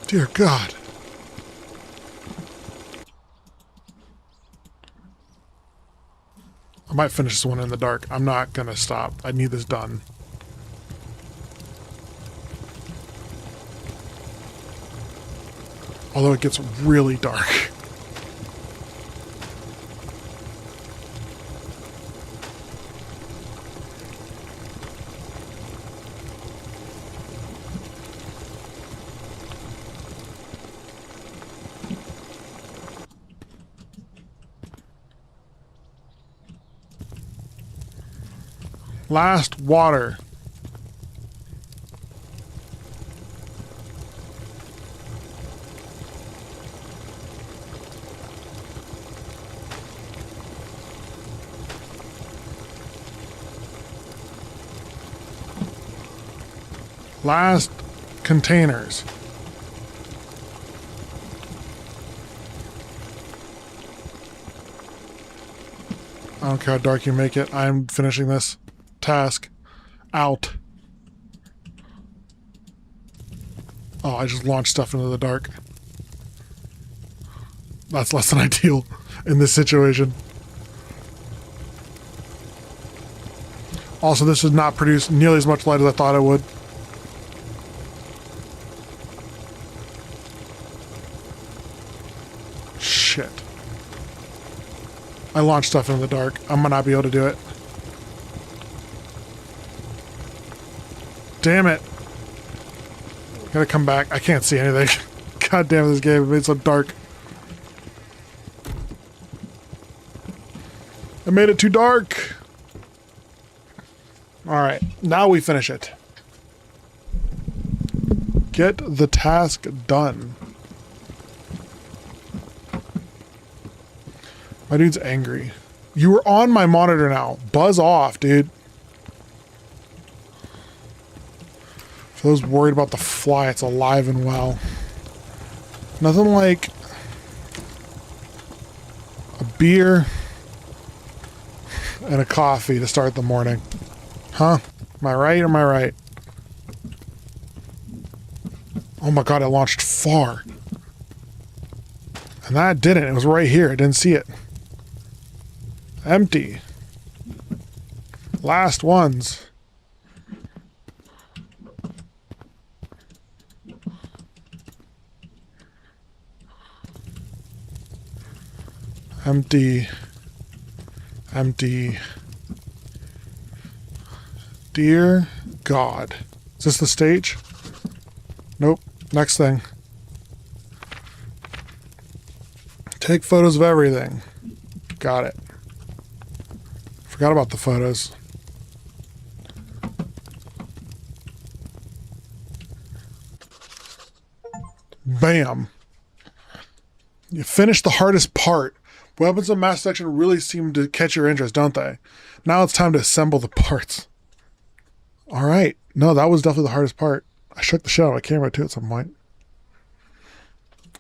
Dear God. I might finish this one in the dark. I'm not gonna stop. I need this done. Although it gets really dark. Last water. Last containers. I don't care how dark you make it. I'm finishing this task out. Oh, I just launched stuff into the dark. That's less than ideal in this situation. Also, this does not produce nearly as much light as I thought it would. Shit. I launched stuff into the dark. I'm gonna not be able to do it. Damn it. Gotta come back. I can't see anything. God damn it, this game made it so dark. I made it too dark. Alright, now we finish it. Get the task done. My dude's angry. You were on my monitor now. Buzz off, dude. For those worried about the fly, it's alive and well. Nothing like a beer and a coffee to start the morning. Huh? Am I right or am I right? Oh my god, it launched far. And that didn't. It was right here. I didn't see it. Empty. Last ones. Empty. Empty. Dear God. Is this the stage? Nope. Next thing. Take photos of everything. Got it. Forgot about the photos. Bam. You finished the hardest part. Weapons of mass detection really seem to catch your interest, don't they? Now it's time to assemble the parts. Alright. No, that was definitely the hardest part. I shook the shit out of my camera too at some point.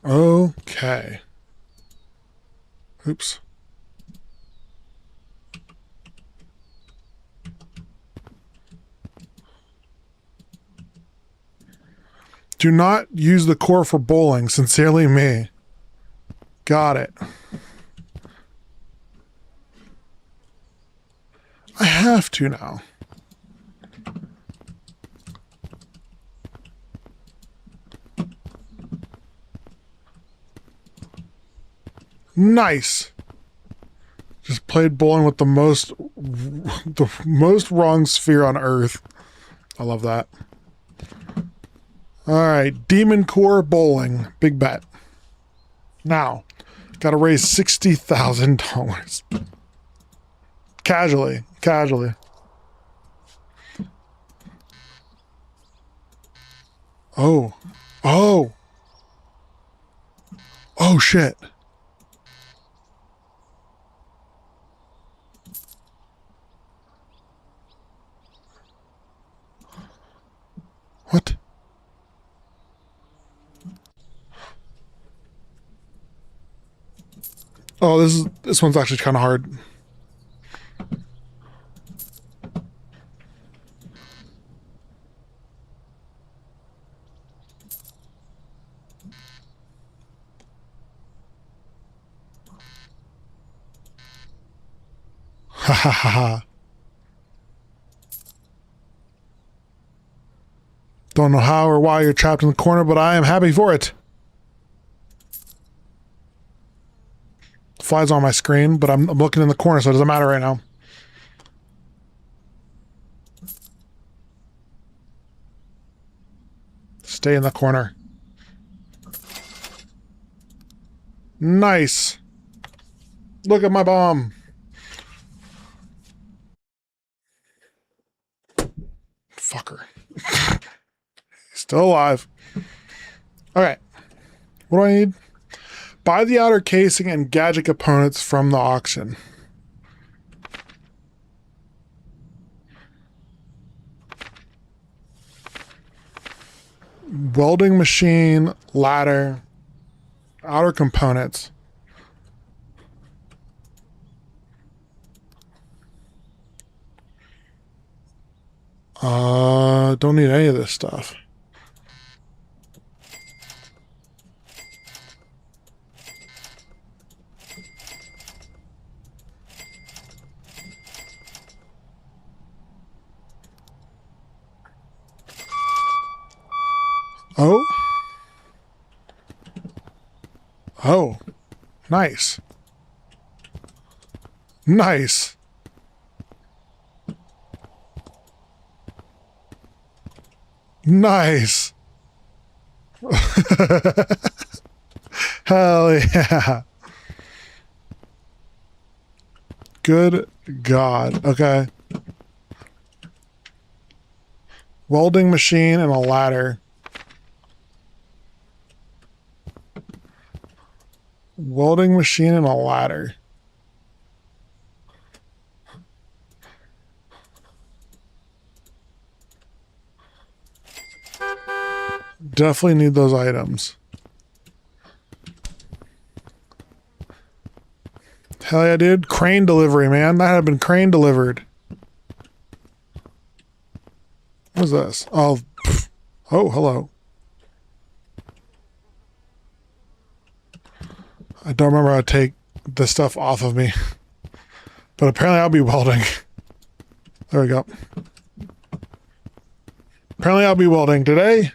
Okay. Oops. Do not use the core for bowling. Sincerely, me. Got it. I have to now. Nice. Just played bowling with the most wrong sphere on Earth. I love that. All right, Demon Core bowling, big bet. Now, got to raise $60,000. Casually. Oh shit. What? Oh, this one's actually kind of hard. Ha ha ha ha. Don't know how or why you're trapped in the corner, but I am happy for it. Flies on my screen, but I'm looking in the corner, so it doesn't matter right now. Stay in the corner. Nice. Look at my bomb. Fucker. Still alive. Okay. What do I need? Buy the outer casing and gadget components from the auction. Welding machine, ladder, outer components. Don't need any of this stuff. Oh, nice. Nice. Nice. Hell yeah. Good God. Okay. Welding machine and a ladder. Welding machine and a ladder. Definitely need those items. Hell yeah, dude. Crane delivery, man. That had been crane delivered. What is this? Oh, pff. Oh, hello. I don't remember how to take this stuff off of me. But apparently I'll be welding. There we go. Apparently I'll be welding today.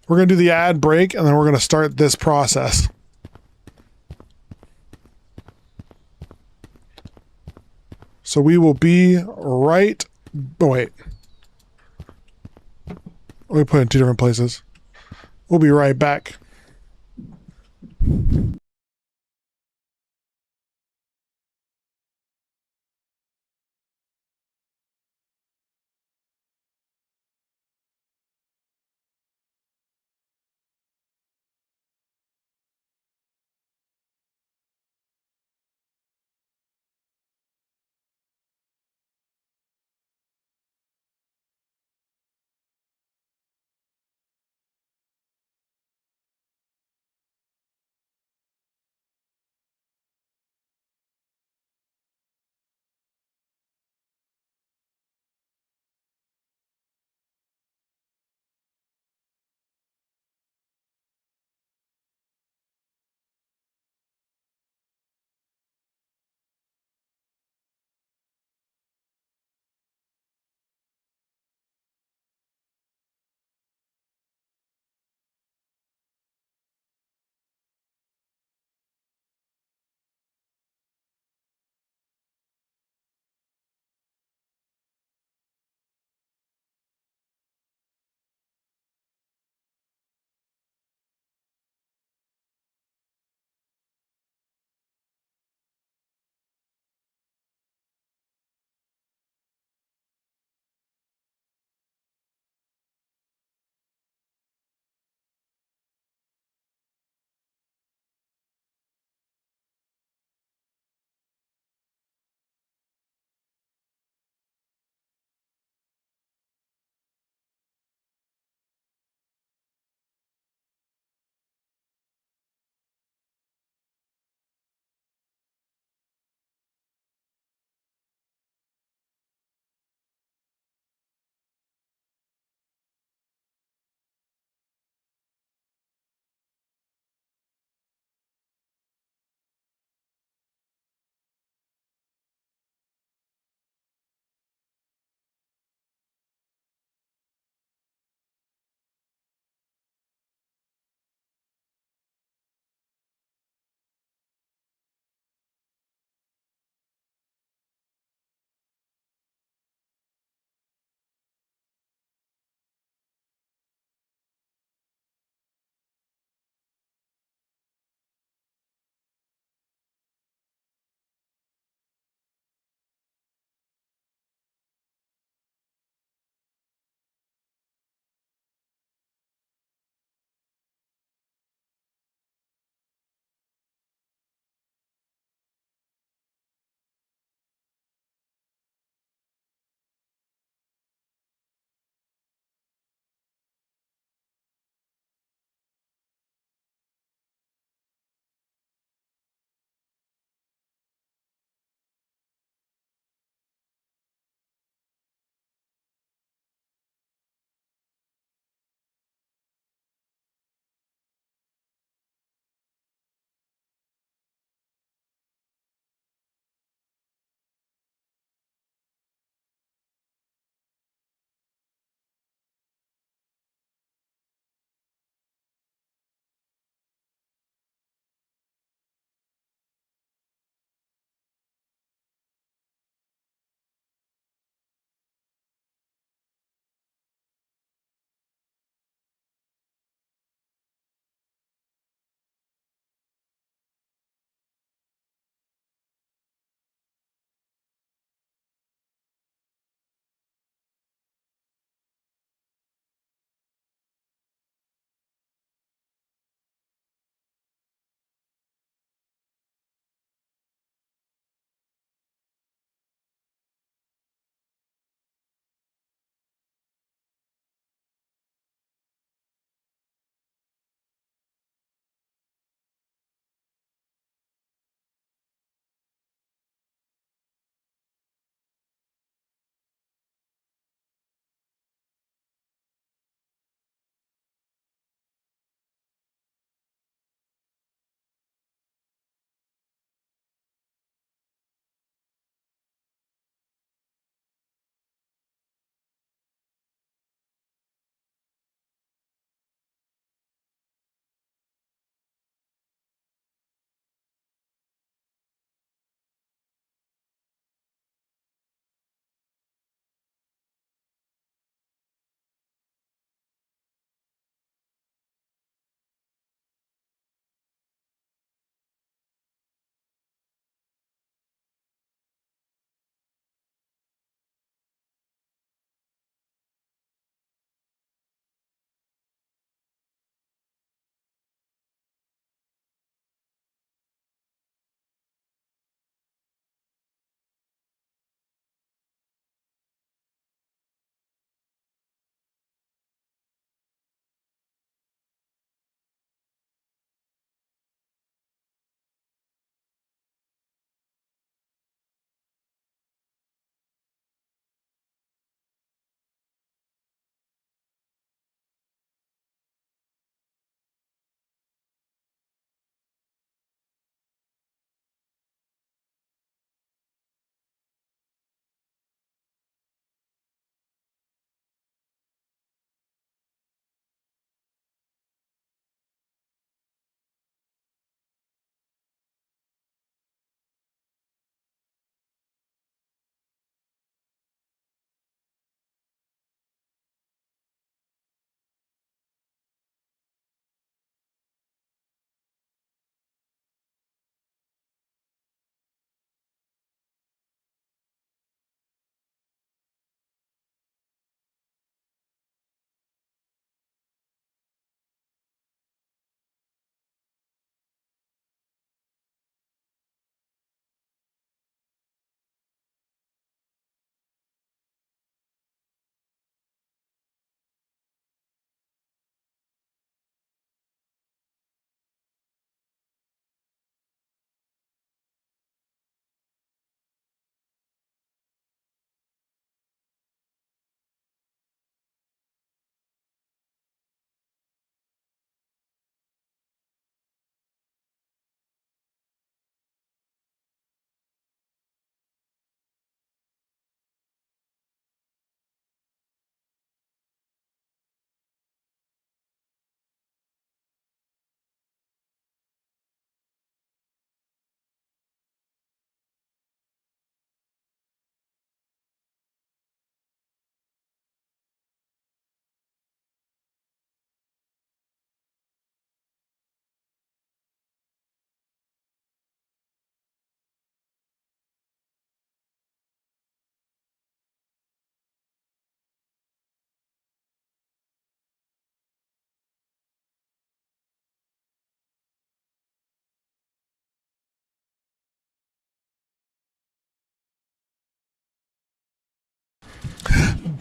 We're going to do the ad break and then we're going to start this process. So we will be right... Oh, wait. We put it in two different places. We'll be right back.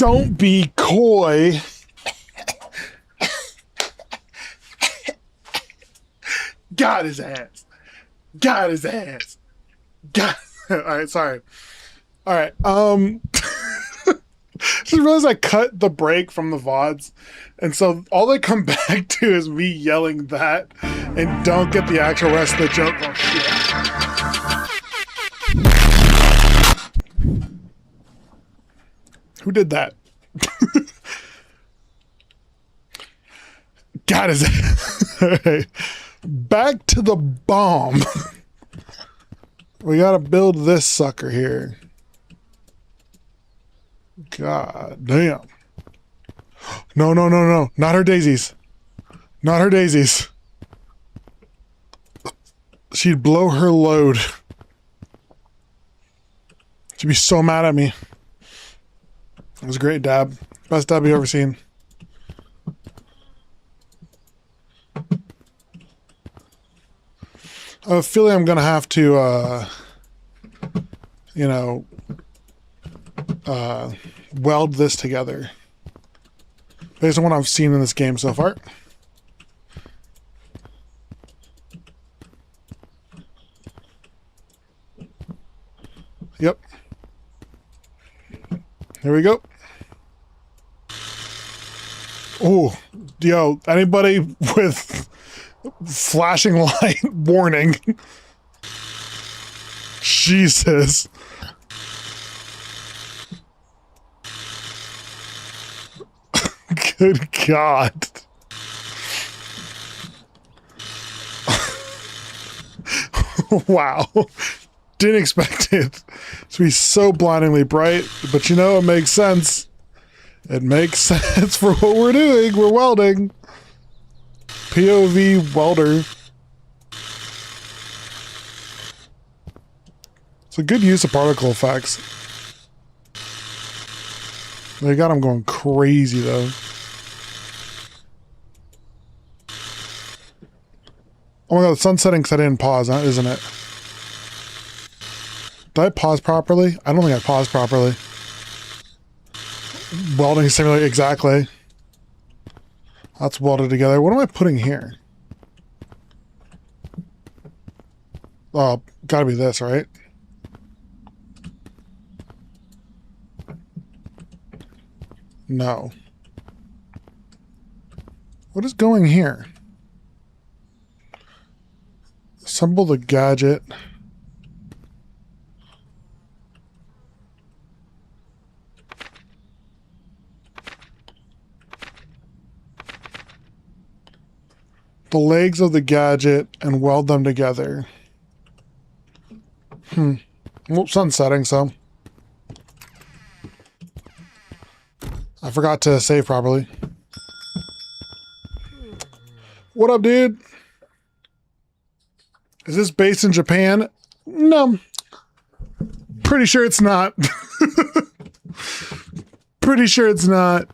Don't be coy. Got his ass. Got his ass. Got. All right, sorry. All right. Just realized I cut the break from the VODs, and so all they come back to is me yelling that, and don't get the actual rest of the joke. Oh shit! Who did that? Got his ass. All right. Back to the bomb. We gotta build this sucker here. God damn. No, no, no, no. Not her daisies. Not her daisies. She'd blow her load. She'd be so mad at me. It was a great dab. Best dab you've ever seen. I have a feeling I'm gonna have to, you know, weld this together based on what I've seen in this game so far. Yep. Here we go. Oh, yo, anybody with flashing light warning. Jesus. Good God. Wow. Didn't expect it to be so blindingly bright, but you know, it makes sense. It makes sense for what we're doing. We're welding. POV welder. It's a good use of particle effects. They got him going crazy though. Oh my god, the sun's setting because I didn't pause, isn't it? Did I pause properly? I don't think I paused properly. Welding simulator, exactly. That's welded together. What am I putting here? Oh, gotta be this, right? No. What is going here? Assemble the gadget. The legs of the gadget and weld them together. Well, sun's setting, so. I forgot to save properly. What up, dude? Is this based in Japan? No. Pretty sure it's not. Pretty sure it's not.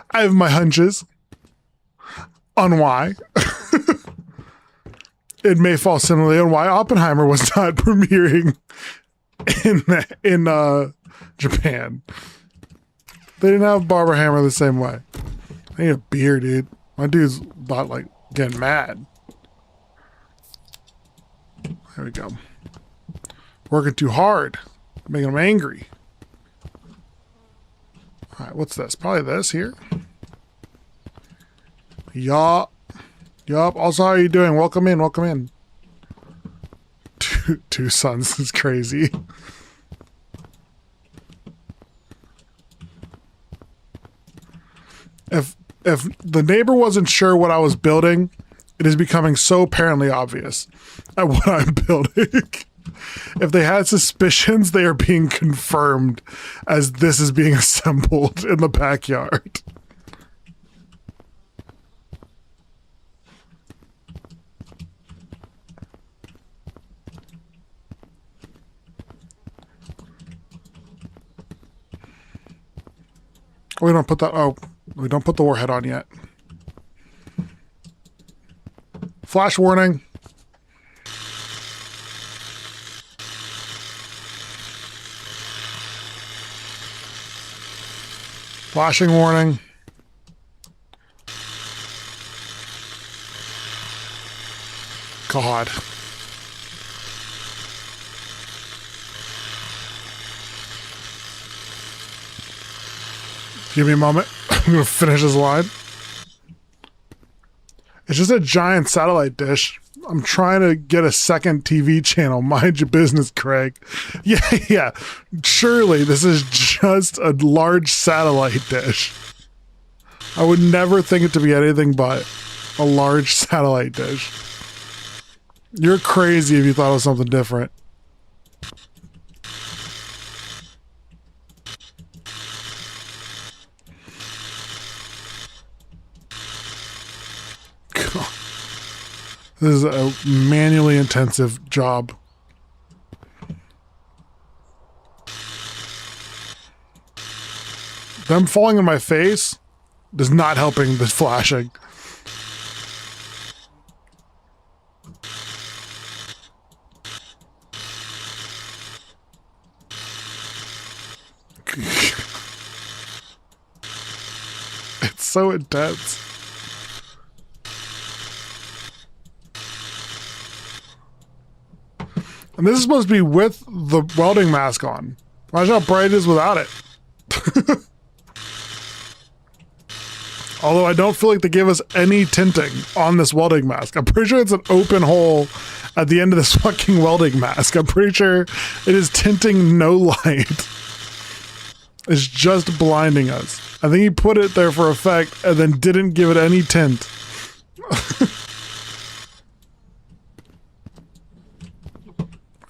I have my hunches on why. It may fall similarly on why Oppenheimer was not premiering in Japan. They didn't have Barbara Hammer the same way. I need a beer, dude. My dude's about like getting mad. There we go. Working too hard. Making him angry. Alright, what's this? Probably this here. Yup. Yup. Also, how are you doing? Welcome in. Welcome in. Two sons is crazy. If the neighbor wasn't sure what I was building, it is becoming so apparently obvious at what I'm building. If they had suspicions, they are being confirmed as this is being assembled in the backyard. We don't put that. Oh, we don't put the warhead on yet. Flash warning. Flashing warning. God. Give me a moment. I'm going to finish this line. It's just a giant satellite dish. I'm trying to get a second TV channel. Mind your business, Craig. Yeah. Surely this is just a large satellite dish. I would never think it to be anything but a large satellite dish. You're crazy if you thought it was something different. God. This is a manually intensive job. Them falling in my face is not helping the flashing. It's so intense. And this is supposed to be with the welding mask on. Imagine how bright it is without it. Although I don't feel like they gave us any tinting on this welding mask. I'm pretty sure it's an open hole at the end of this fucking welding mask. I'm pretty sure it is tinting no light. It's just blinding us. I think he put it there for effect and then didn't give it any tint.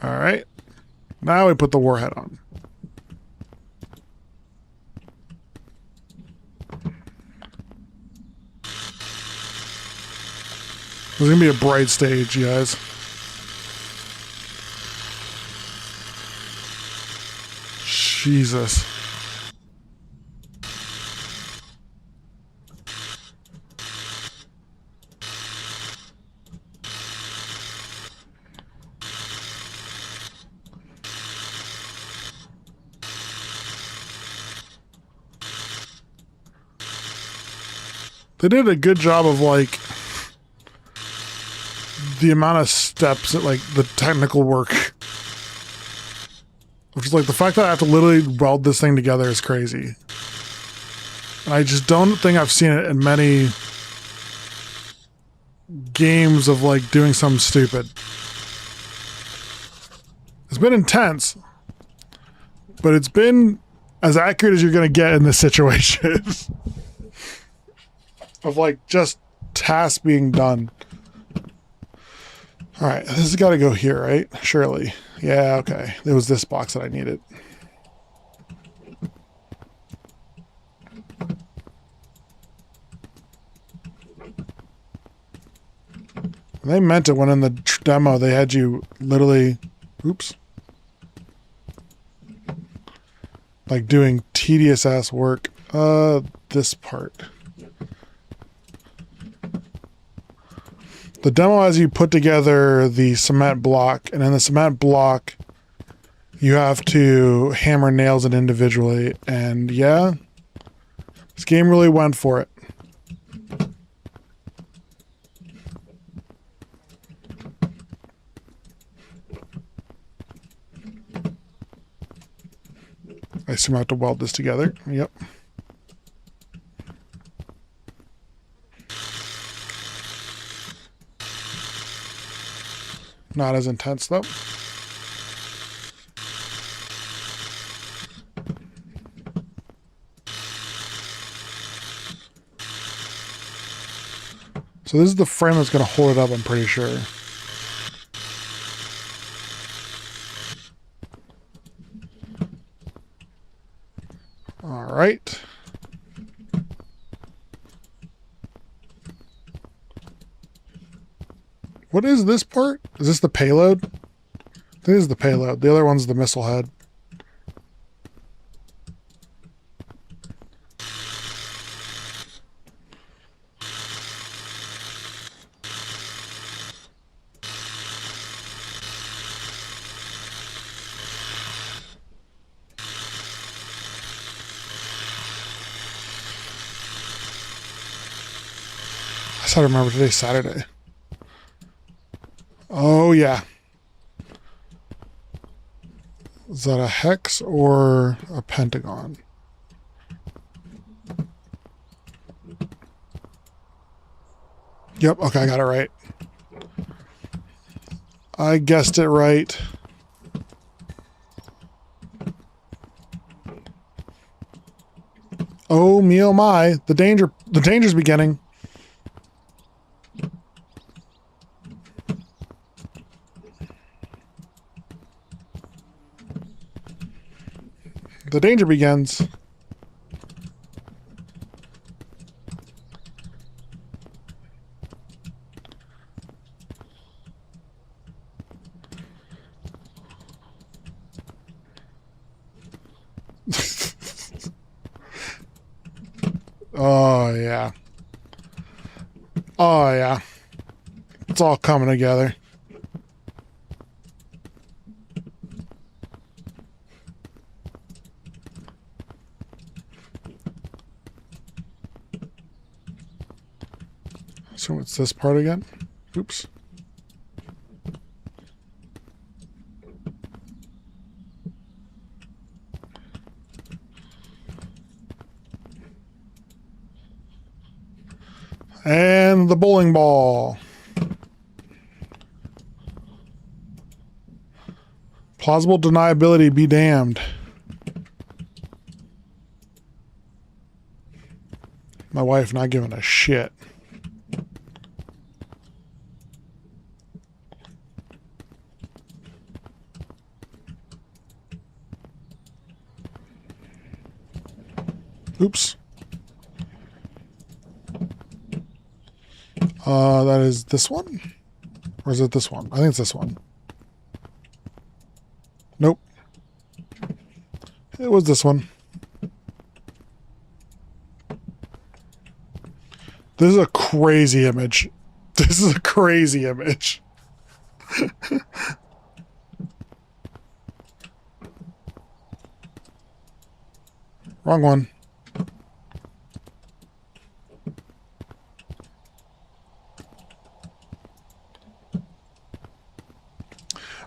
All right. Now we put the warhead on. It's going to be a bright stage, you guys. Jesus. They did a good job of, like, the amount of steps that, like, the technical work. Which is, like, the fact that I have to literally weld this thing together is crazy. And I just don't think I've seen it in many games of, like, doing something stupid. It's been intense. But it's been as accurate as you're going to get in this situation. Of, like, just tasks being done. All right, this has got to go here, right? Surely. Yeah, okay. It was this box that I needed. They meant it when in the demo they had you literally... Oops. Like doing tedious ass work. This part. The demo has you put together the cement block, and in the cement block, you have to hammer nails it individually. And yeah, this game really went for it. I assume I have to weld this together. Yep. Not as intense though. So this is the frame that's going to hold it up, I'm pretty sure. All right. What is this part? Is this the payload? This is the payload. The other one's the missile head. Just had to remember today's Saturday. Oh, yeah. Is that a hex or a pentagon? Yep, okay, I got it right. I guessed it right. Oh me, oh my, the danger's beginning. The danger begins. Oh, yeah. Oh, yeah. It's all coming together. So it's this part again? Oops. And the bowling ball. Plausible deniability be damned. My wife not giving a shit. Oops. That is this one? Or is it this one? I think it's this one. Nope. It was this one. This is a crazy image. This is a crazy image. Wrong one.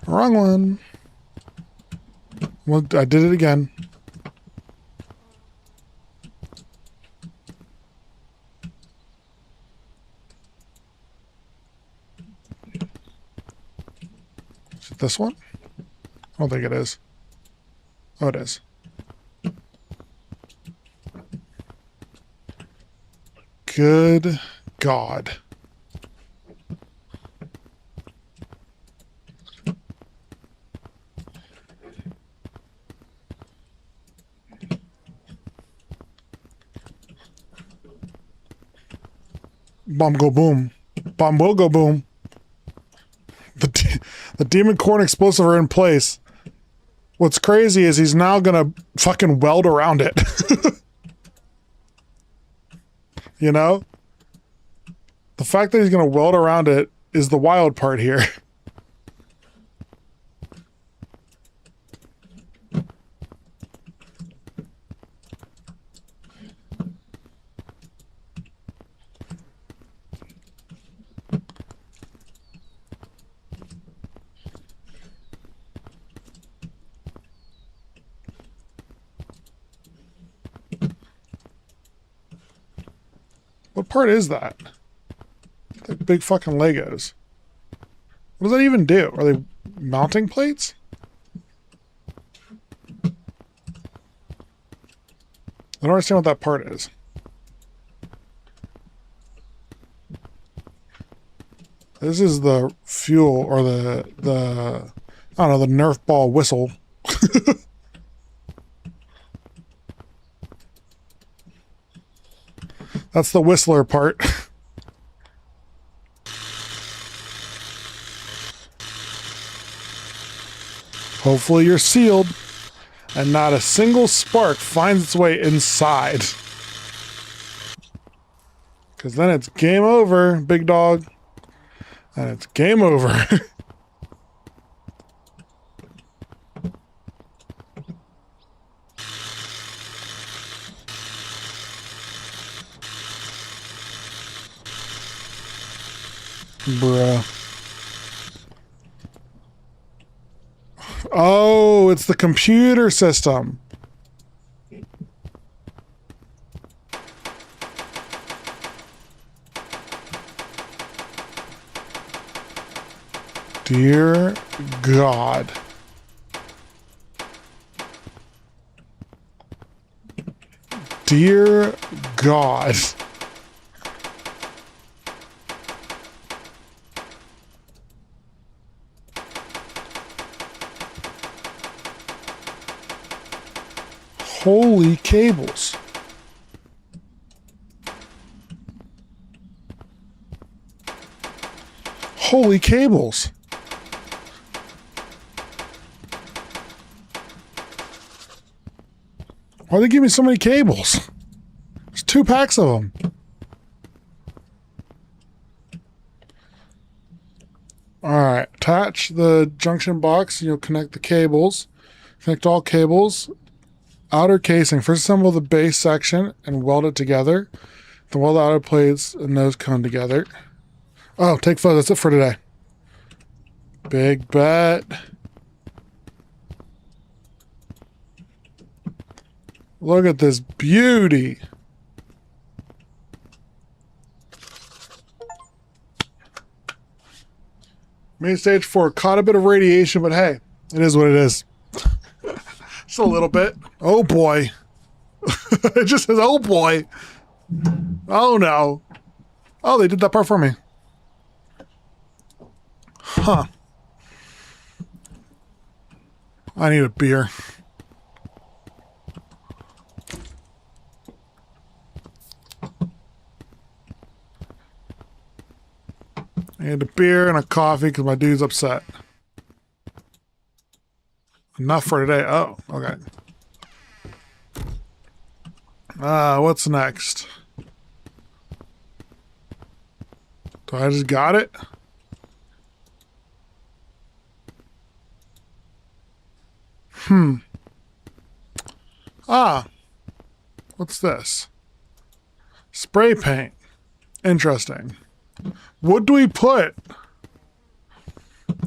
Wrong one. Well, I did it again. Is it this one? I don't think it is. Oh, it is. Good God. Bomb go boom. Bomb will go boom. The demon core and explosive are in place. What's crazy is he's now gonna fucking weld around it. You know? The fact that he's gonna weld around it is the wild part here. What part is that? Like big fucking Legos. What does that even do? Are they mounting plates? I don't understand what that part is. This is the fuel or the I don't know, the Nerf ball whistle. That's the whistler part. Hopefully you're sealed and not a single spark finds its way inside. Because then it's game over, big dog. And it's game over. Bruh. Oh, it's the computer system. Dear God. Dear God. Holy cables. Holy cables. Why'd they give me so many cables? There's 2 packs of them. Alright, attach the junction box. You'll connect the cables. Connect all cables. Outer casing. First assemble the base section and weld it together. Then weld the outer plates and nose cone together. Oh, take photos. That's it for today. Big bet. Look at this beauty. Main stage 4 caught a bit of radiation, but hey, it is what it is. Just a little bit. Oh boy. It just says, oh boy. Oh no. Oh, they did that part for me. Huh. I need a beer. I need a beer and a coffee because my dude's upset. Enough for today. Oh, okay. What's next? Do I just got it? What's this? Spray paint. Interesting. What do we put?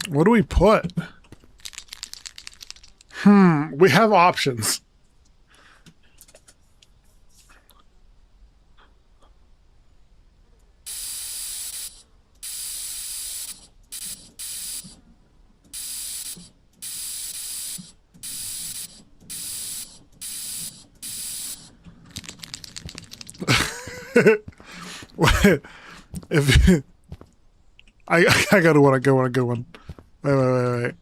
What do we put? We have options. If I gotta want a good one. Wait.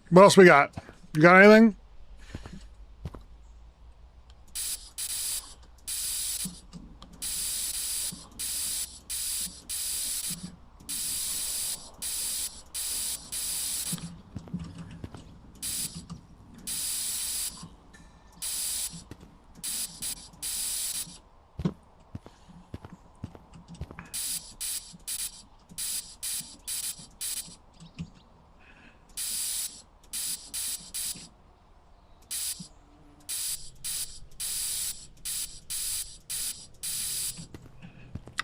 What else we got? You got anything?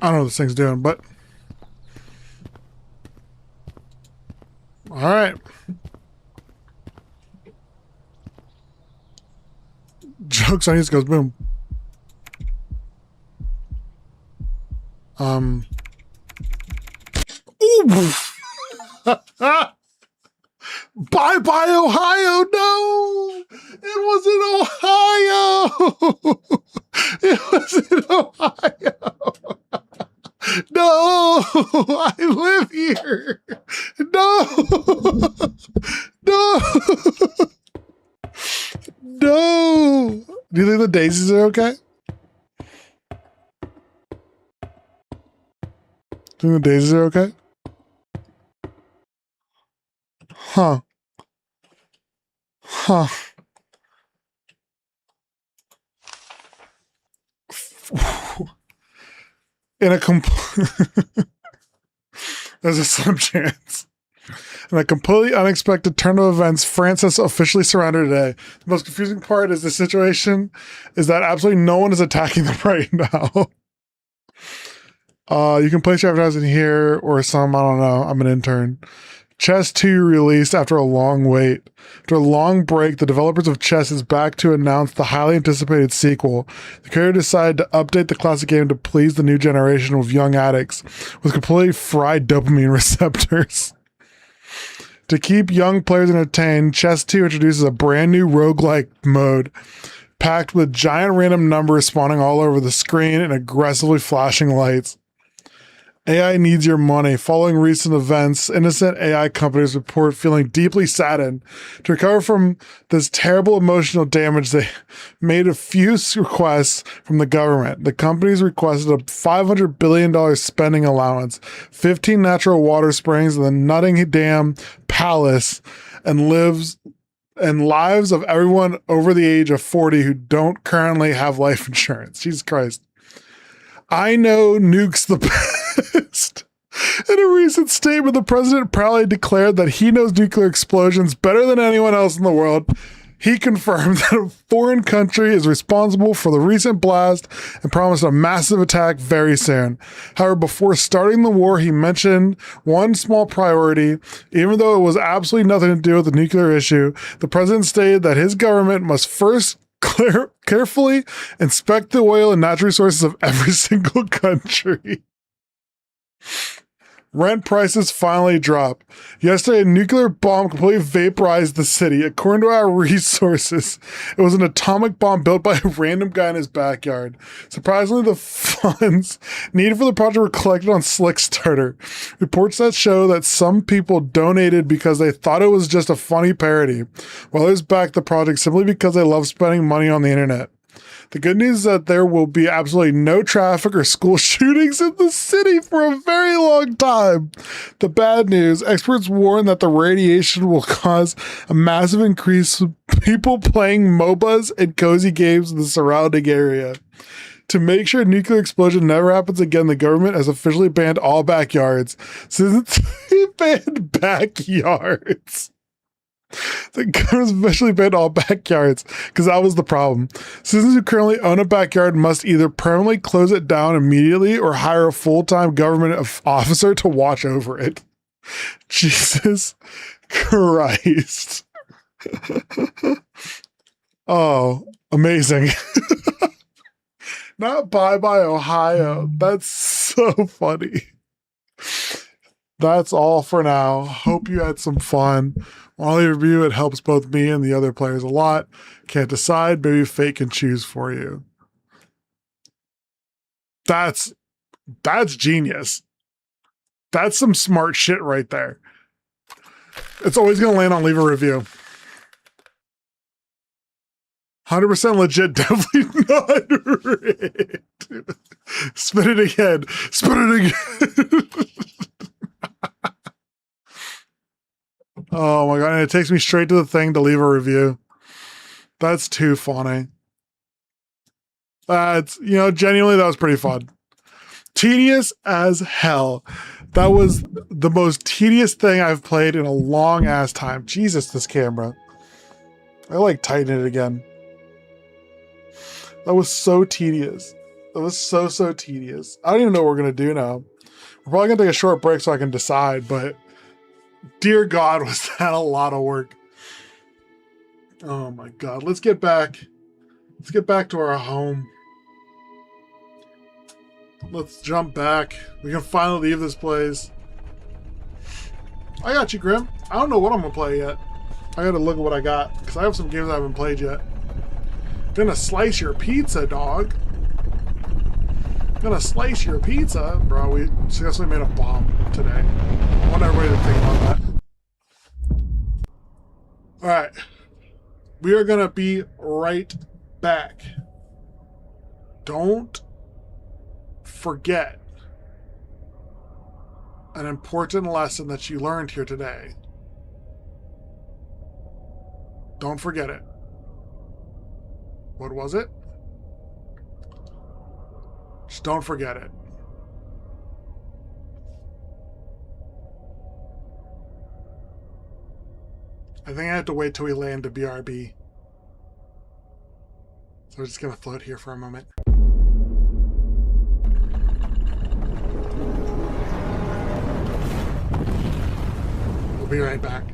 I don't know what this thing's doing, but all right. Jokes on you goes boom. Ooh. Bye bye Ohio. No, it wasn't Ohio. It wasn't Ohio. No, I live here. No. okay? Do you think the daisies are okay? Huh. Huh. In a there's a slim chance. In a completely unexpected turn of events, France has officially surrendered today. The most confusing part is the situation is that absolutely no one is attacking them right now. You can place your advertising here or some, I don't know. I'm an intern. Chess 2 released after a long wait. After a long break, the developers of Chess is back to announce the highly anticipated sequel. The creator decided to update the classic game to please the new generation of young addicts with completely fried dopamine receptors. To keep young players entertained, Chess 2 introduces a brand new roguelike mode packed with giant random numbers spawning all over the screen and aggressively flashing lights. AI needs your money. Following recent events, innocent AI companies report feeling deeply saddened. To recover from this terrible emotional damage, they made a few requests from the government. The companies requested a $500 billion spending allowance, 15 natural water springs, and the Nottingham Palace, and lives of everyone over the age of 40 who don't currently have life insurance. Jesus Christ. I know nukes the best. In a recent statement, the president proudly declared that he knows nuclear explosions better than anyone else in the world. He confirmed that a foreign country is responsible for the recent blast and promised a massive attack very soon. However, before starting the war, he mentioned one small priority. Even though it was absolutely nothing to do with the nuclear issue, the president stated that his government must first carefully inspect the oil and natural resources of every single country. Rent prices finally drop. Yesterday, a nuclear bomb completely vaporized the city. According to our resources, it was an atomic bomb built by a random guy in his backyard. Surprisingly, the funds needed for the project were collected on Slickstarter. Reports that show that some people donated because they thought it was just a funny parody, while others backed the project simply because they love spending money on the internet. The good news is that there will be absolutely no traffic or school shootings in the city for a very long time. The bad news, experts warn that the radiation will cause a massive increase of people playing MOBAs and cozy games in the surrounding area. To make sure a nuclear explosion never happens again, the government has officially banned all backyards. Since they banned backyards. The government officially banned all backyards because that was the problem. Citizens who currently own a backyard must either permanently close it down immediately or hire a full-time government officer to watch over it. Jesus Christ. Oh, amazing. Not bye-bye, Ohio. That's so funny. That's all for now. Hope you had some fun. While I review, it helps both me and the other players a lot. Can't decide, maybe fate can choose for you. That's genius. That's some smart shit right there. It's always going to land on leave a review. 100% legit, definitely not rigged. Spin it again. Spin it again. Oh my god, and it takes me straight to the thing to leave a review. That's too funny. That's, genuinely that was pretty fun. Tedious as hell. That was the most tedious thing I've played in a long ass time. Jesus, this camera. I like tighten it again. That was so tedious. That was so tedious. I don't even know what we're going to do now. We're probably going to take a short break so I can decide, but dear God, was that a lot of work. Oh my God. Let's get back to our home. Let's jump back. We can finally leave this place. I got you, Grim. I don't know what I'm going to play yet. I got to look at what I got, because I have some games I haven't played yet. Gonna slice your pizza, dog. Gonna slice your pizza. Bro, we successfully made a bomb today. I want everybody to think about that. Alright. We are gonna be right back. Don't forget an important lesson that you learned here today. Don't forget it. What was it? Just don't forget it. I think I have to wait till we land to BRB. So we're just gonna float here for a moment. We'll be right back.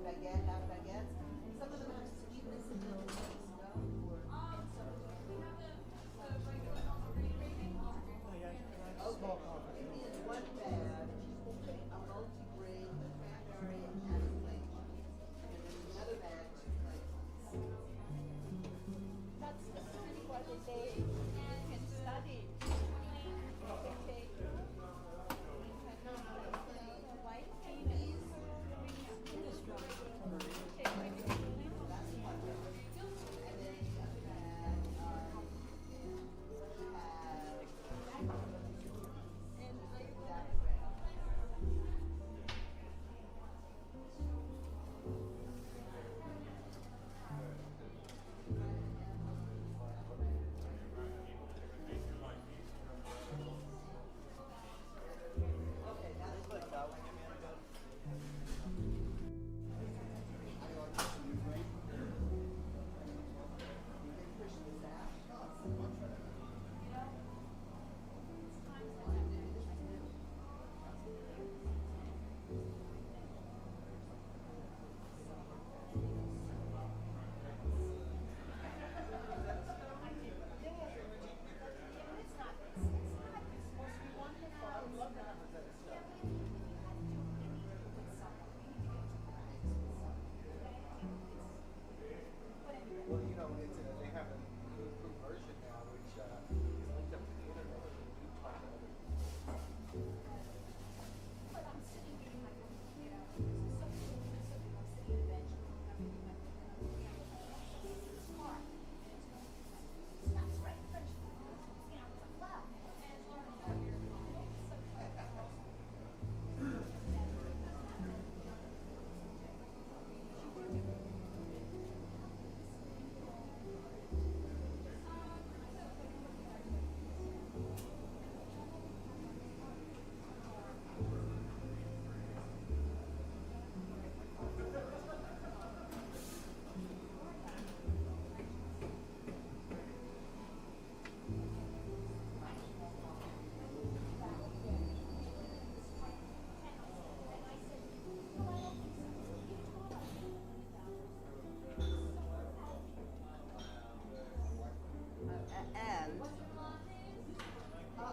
baguette, half baguettes. Some of them have sweetness in those, you know, or some of them. Okay, give me in one bag a multi-grain, a cranberry, and a plain one. And then another bag, 2 plain ones. That's really what they say. You can study. Okay. White peas. And then the other bag have that bread. Okay, now let's put Well, you know, they have an improved version now, which is linked up to the internet. You can talk to other people. But I'm sitting here in my computer. This is so cool. I'm sitting at a bench. I'm reading my book and I'm looking at this car. And it's not right. French. You know, it's a cloud. And And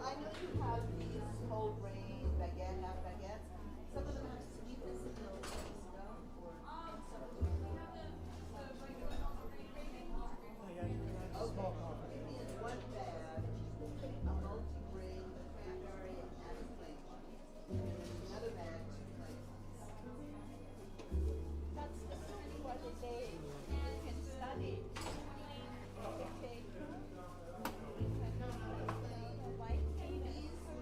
I know you have these whole grain baguette, half baguettes. Some of them have sweetness in those, you know, or some of them. Okay, give me in one bag a multi-grain, a cranberry, and a plain one. And then another bag, 2 plain ones. that's really what they say. You can study. Okay. White peas. And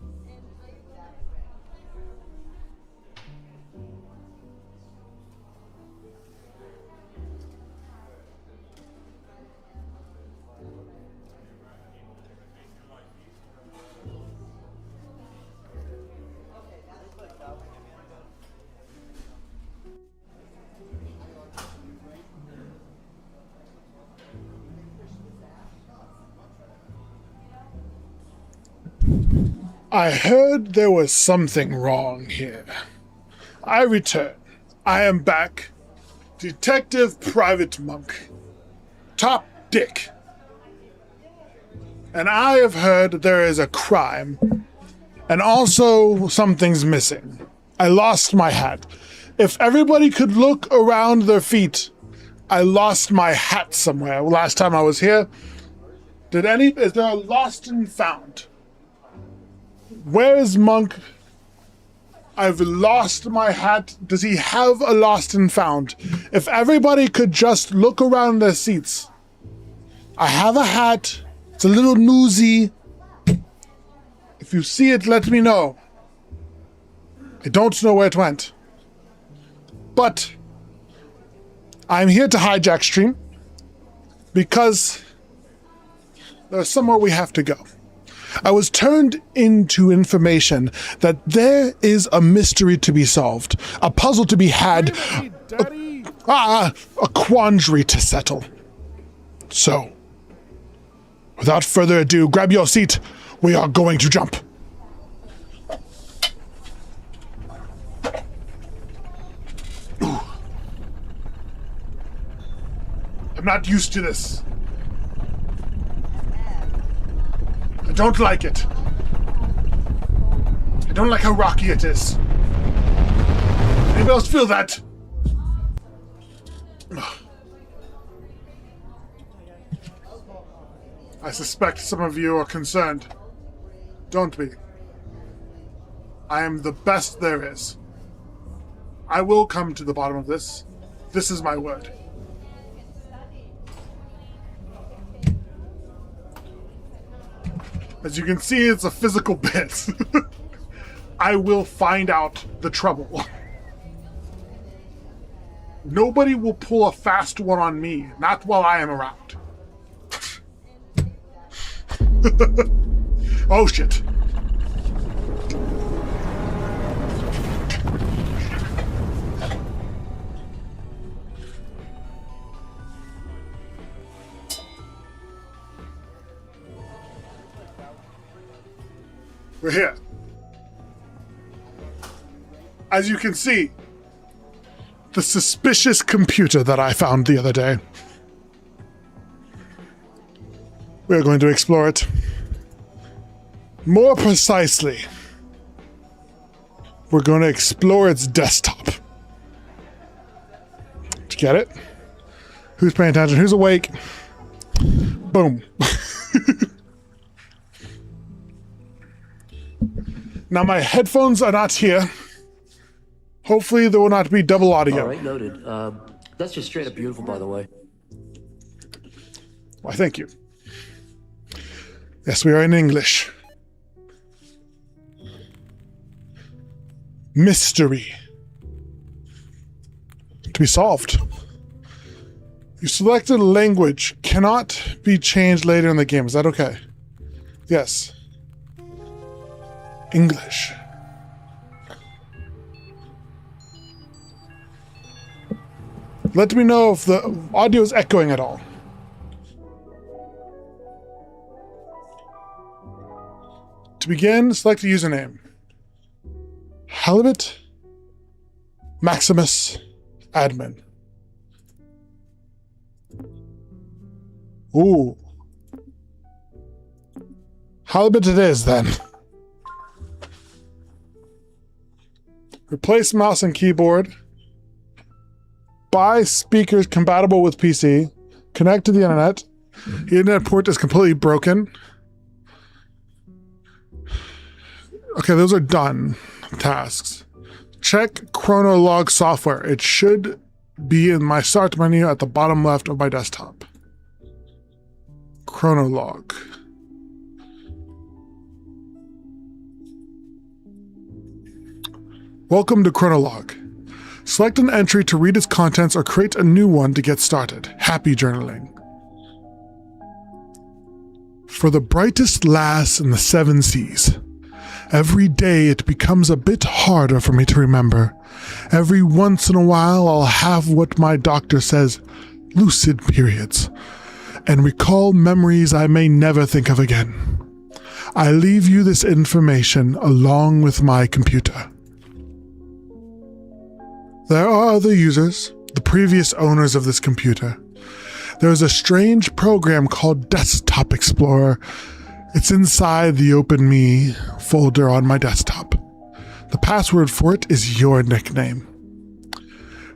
then the other bag have that bread. Okay, now let's put I heard there was something wrong here. I return. I am back. Detective Private Monk. Top Dick. And I have heard that there is a crime. And also something's missing. I lost my hat. If everybody could look around their feet, I lost my hat somewhere last time I was here. Is there a lost and found? Where is Monk? I've lost my hat. Does he have a lost and found? If everybody could just look around their seats. I have a hat. It's a little newsy. If you see it, let me know. I don't know where it went. But I'm here to hijack stream because there's somewhere we have to go. I was turned into information that there is a mystery to be solved, a puzzle to be had, a quandary to settle. So, Without further ado, grab your seat. We are going to jump. Ooh. I'm not used to this. I don't like it. I don't like how rocky it is. Anybody else feel that? I suspect some of you are concerned. Don't be. I am the best there is. I will come to the bottom of this. This is my word. As you can see, it's a physical bit. I will find out the trouble. Nobody will pull a fast one on me, not while I am around. Oh shit. We're here. As you can see, the suspicious computer that I found the other day. We're going to explore it. More precisely, we're going to explore its desktop. Did you get it? Who's paying attention? Who's awake? Boom. Now my headphones are not here. Hopefully there will not be double audio. All right, noted. That's just straight up beautiful, by the way. Why, thank you. Yes, we are in English. Mystery. To be solved. You selected a language. Cannot be changed later in the game. Is that okay? Yes. English. Let me know if the audio is echoing at all. To begin, select a username. Halibut Maximus Admin. Ooh. Halibut it is, then. Replace mouse and keyboard. Buy speakers compatible with PC. Connect to the internet. The internet port is completely broken. Okay, those are done tasks. Check Chronolog software. It should be in my start menu at the bottom left of my desktop. Chronolog. Welcome to Chronolog. Select an entry to read its contents or create a new one to get started. Happy journaling. For the brightest lass in the 7 seas. Every day it becomes a bit harder for me to remember. Every once in a while I'll have what my doctor says, lucid periods, and recall memories I may never think of again. I leave you this information along with my computer. There are other users, the previous owners of this computer. There is a strange program called Desktop Explorer. It's inside the OpenMe folder on my desktop. The password for it is your nickname.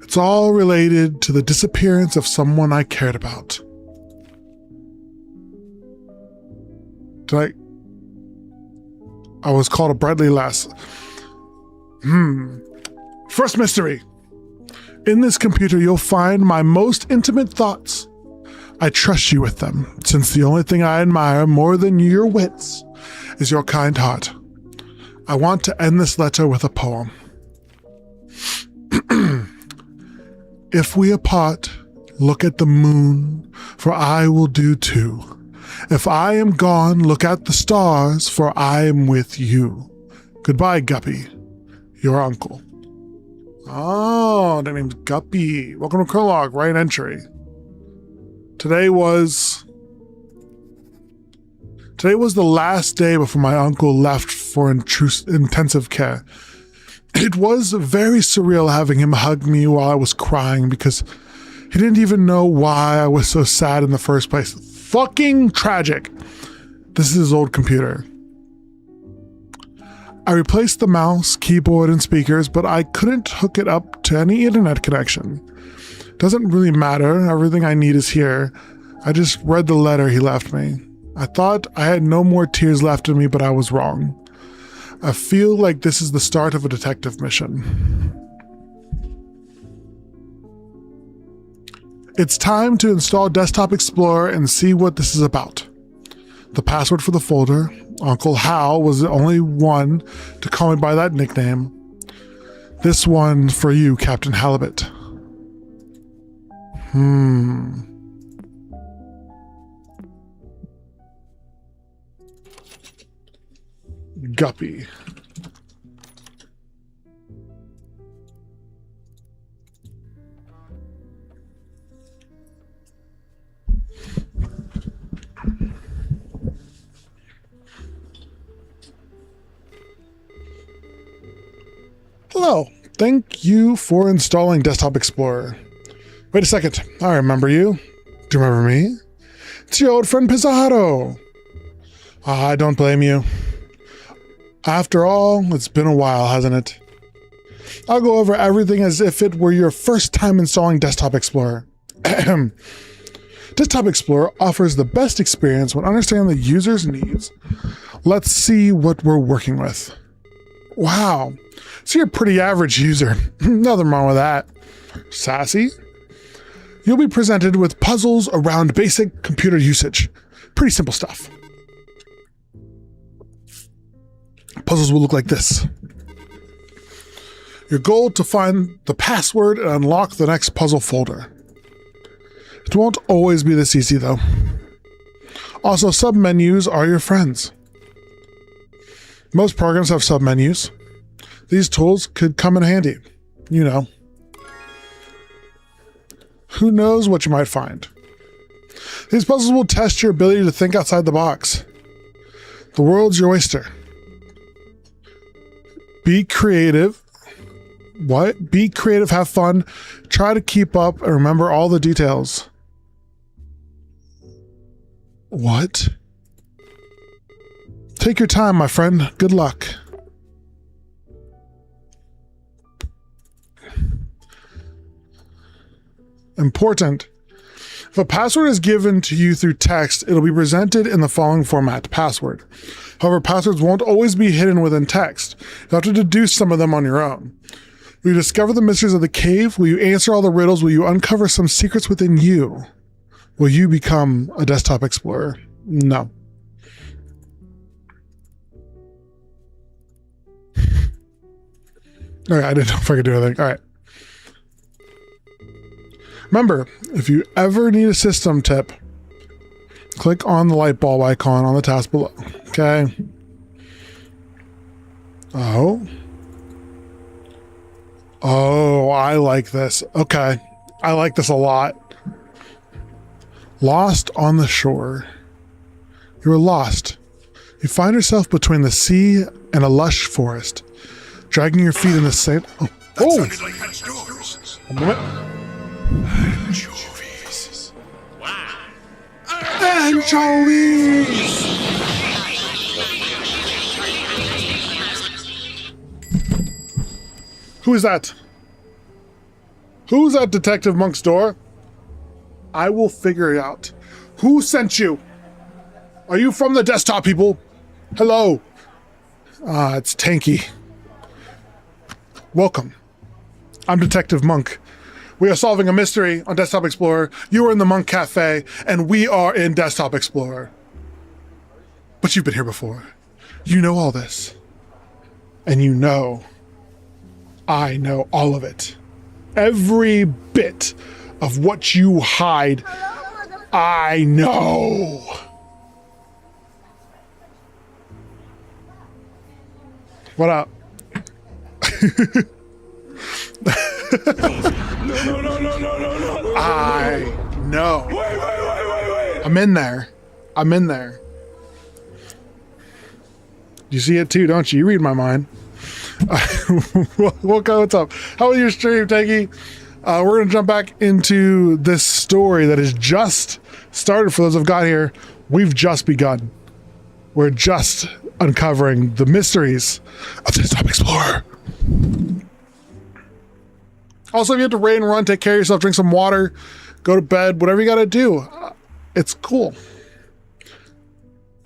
It's all related to the disappearance of someone I cared about. I was called a brightly lass. First mystery. In this computer, you'll find my most intimate thoughts. I trust you with them, since the only thing I admire more than your wits is your kind heart. I want to end this letter with a poem. If we apart, look at the moon, for I will do too. If I am gone, look at the stars, for I am with you. Goodbye, Guppy, your uncle. Oh, that name's Guppy. Welcome to Chronolog, right entry. Today was Today was the last day before my uncle left for intensive care. It was very surreal having him hug me while I was crying because he didn't even know why I was so sad in the first place. Fucking tragic. This is his old computer. I replaced the mouse, keyboard, and speakers, but I couldn't hook it up to any internet connection. Doesn't really matter. Everything I need is here. I just read the letter he left me. I thought I had no more tears left in me, but I was wrong. I feel like this is the start of a detective mission. It's time to install Desktop Explorer and see what this is about. The password for the folder, Uncle Hal was the only one to call me by that nickname. This one for you, Captain Halibut. Guppy. Hello. Thank you for installing Desktop Explorer. Wait a second. I remember you. Do you remember me? It's your old friend Pizarro. I don't blame you. After all, it's been a while, hasn't it? I'll go over everything as if it were your first time installing Desktop Explorer. Desktop Explorer offers the best experience when understanding the user's needs. Let's see what we're working with. Wow, so you're a pretty average user. Nothing wrong with that. Sassy? You'll be presented with puzzles around basic computer usage. Pretty simple stuff. Puzzles will look like this. Your goal to find the password and unlock the next puzzle folder. It won't always be this easy though. Also, submenus are your friends. Most programs have submenus. These tools could come in handy. You know. Who knows what you might find? These puzzles will test your ability to think outside the box. The world's your oyster. Be creative. What? Be creative, have fun, try to keep up, and remember all the details. What? Take your time, my friend. Good luck. Important. If a password is given to you through text, it'll be presented in the following format, password. However, passwords won't always be hidden within text. You'll have to deduce some of them on your own. Will you discover the mysteries of the cave? Will you answer all the riddles? Will you uncover some secrets within you? Will you become a desktop explorer? No. Okay, I didn't know if I could do anything. All right. Remember, if you ever need a system tip, click on the light bulb icon on the task below. Okay. Oh, I like this. Okay. I like this a lot. Lost on the shore. You are lost. You find yourself between the sea and a lush forest, dragging your feet in the sand. Oh! Sounded like hatch doors. A moment. Anchovies. Wow. Anchovies! Who is that? Who's at Detective Monk's door? I will figure it out. Who sent you? Are you from the desktop people? Hello. It's Tanky. Welcome. I'm Detective Monk. We are solving a mystery on Desktop Explorer. You are in the Monk Cafe, and we are in Desktop Explorer. But you've been here before. You know all this. And you know, I know all of it. Every bit of what you hide, I know. What up? No. I know. Wait. I'm in there. You see it too, don't you? You read my mind. What's up? How was your stream, Tanky? We're going to jump back into this story that has just started. For those who've got here, we've just begun. We're just uncovering the mysteries of this top explorer. Also, if you have to raid and run, take care of yourself, drink some water, go to bed, whatever you got to do. It's cool.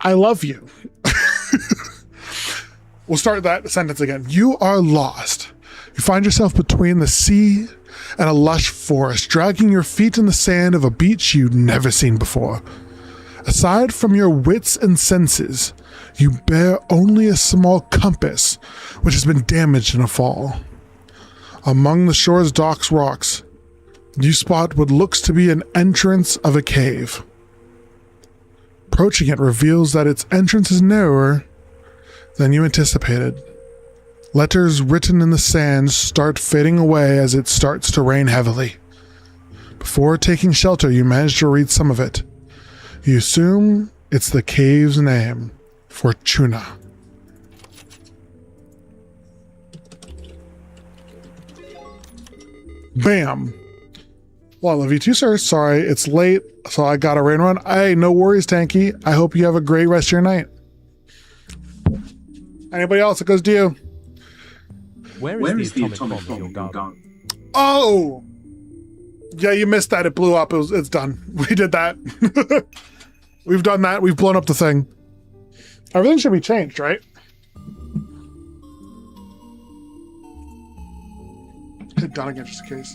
I love you. We'll start that sentence again. You are lost. You find yourself between the sea and a lush forest, dragging your feet in the sand of a beach you'd never seen before. Aside from your wits and senses, you bear only a small compass, which has been damaged in a fall. Among the shore's dark rocks, you spot what looks to be an entrance of a cave. Approaching it reveals that its entrance is narrower than you anticipated. Letters written in the sand start fading away as it starts to rain heavily. Before taking shelter, you manage to read some of it. You assume it's the cave's name, Fortuna. Bam. Well, I love you too, sir. Sorry, it's late, so I got a rain run. Hey, no worries, Tanky. I hope you have a great rest of your night. Anybody else? It goes to you. Where is the atomic bomb in your garden? Oh! Yeah, you missed that. It blew up. It's done. We did that. We've done that. We've blown up the thing. Everything should be changed, right? Hit done again, just in case.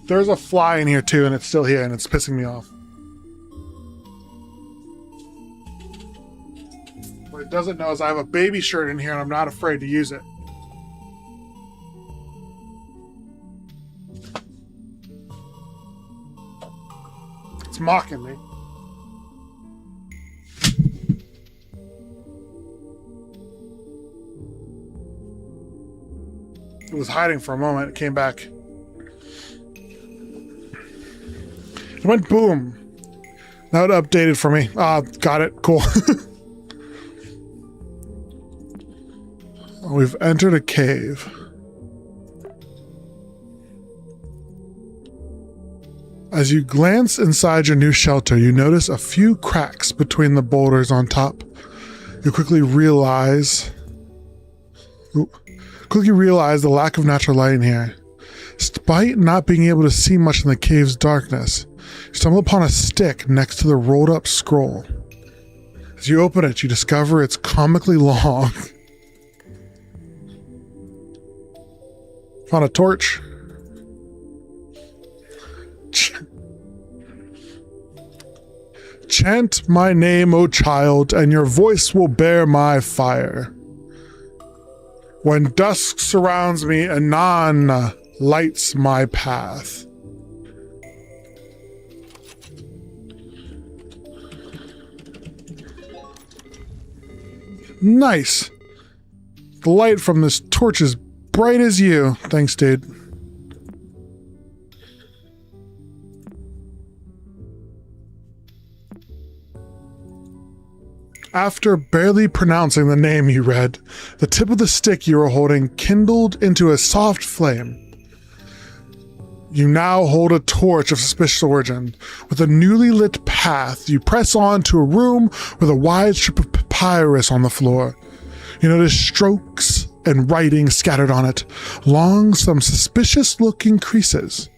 There's a fly in here too, and it's still here, and it's pissing me off. What it doesn't know is I have a baby shirt in here, and I'm not afraid to use it. It's mocking me. It was hiding for a moment. It came back. It went boom. Now it updated for me. Got it. Cool. We've entered a cave. As you glance inside your new shelter, you notice a few cracks between the boulders on top. You quickly realize the lack of natural light in here. Despite not being able to see much in the cave's darkness, you stumble upon a stick next to the rolled up scroll. As you open it, you discover it's comically long. Found a torch. Chant my name, O child, and your voice will bear my fire. When dusk surrounds me, anon lights my path. Nice. The light from this torch is bright as you. Thanks, dude. After barely pronouncing the name you read, the tip of the stick you were holding kindled into a soft flame. You now hold a torch of suspicious origin. With a newly lit path, you press on to a room with a wide strip of papyrus on the floor. You notice strokes and writing scattered on it, along some suspicious-looking creases.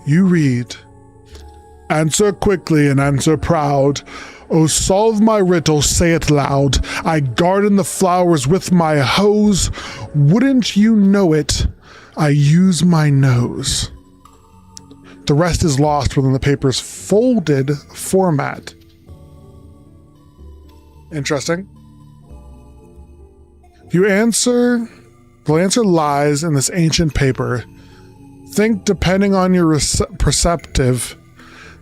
You read, "Answer quickly and answer proud. Oh, solve my riddle, say it loud. I garden the flowers with my hose. Wouldn't you know it? I use my nose." The rest is lost within the paper's folded format. Interesting. The answer lies in this ancient paper. Think depending on your perceptive.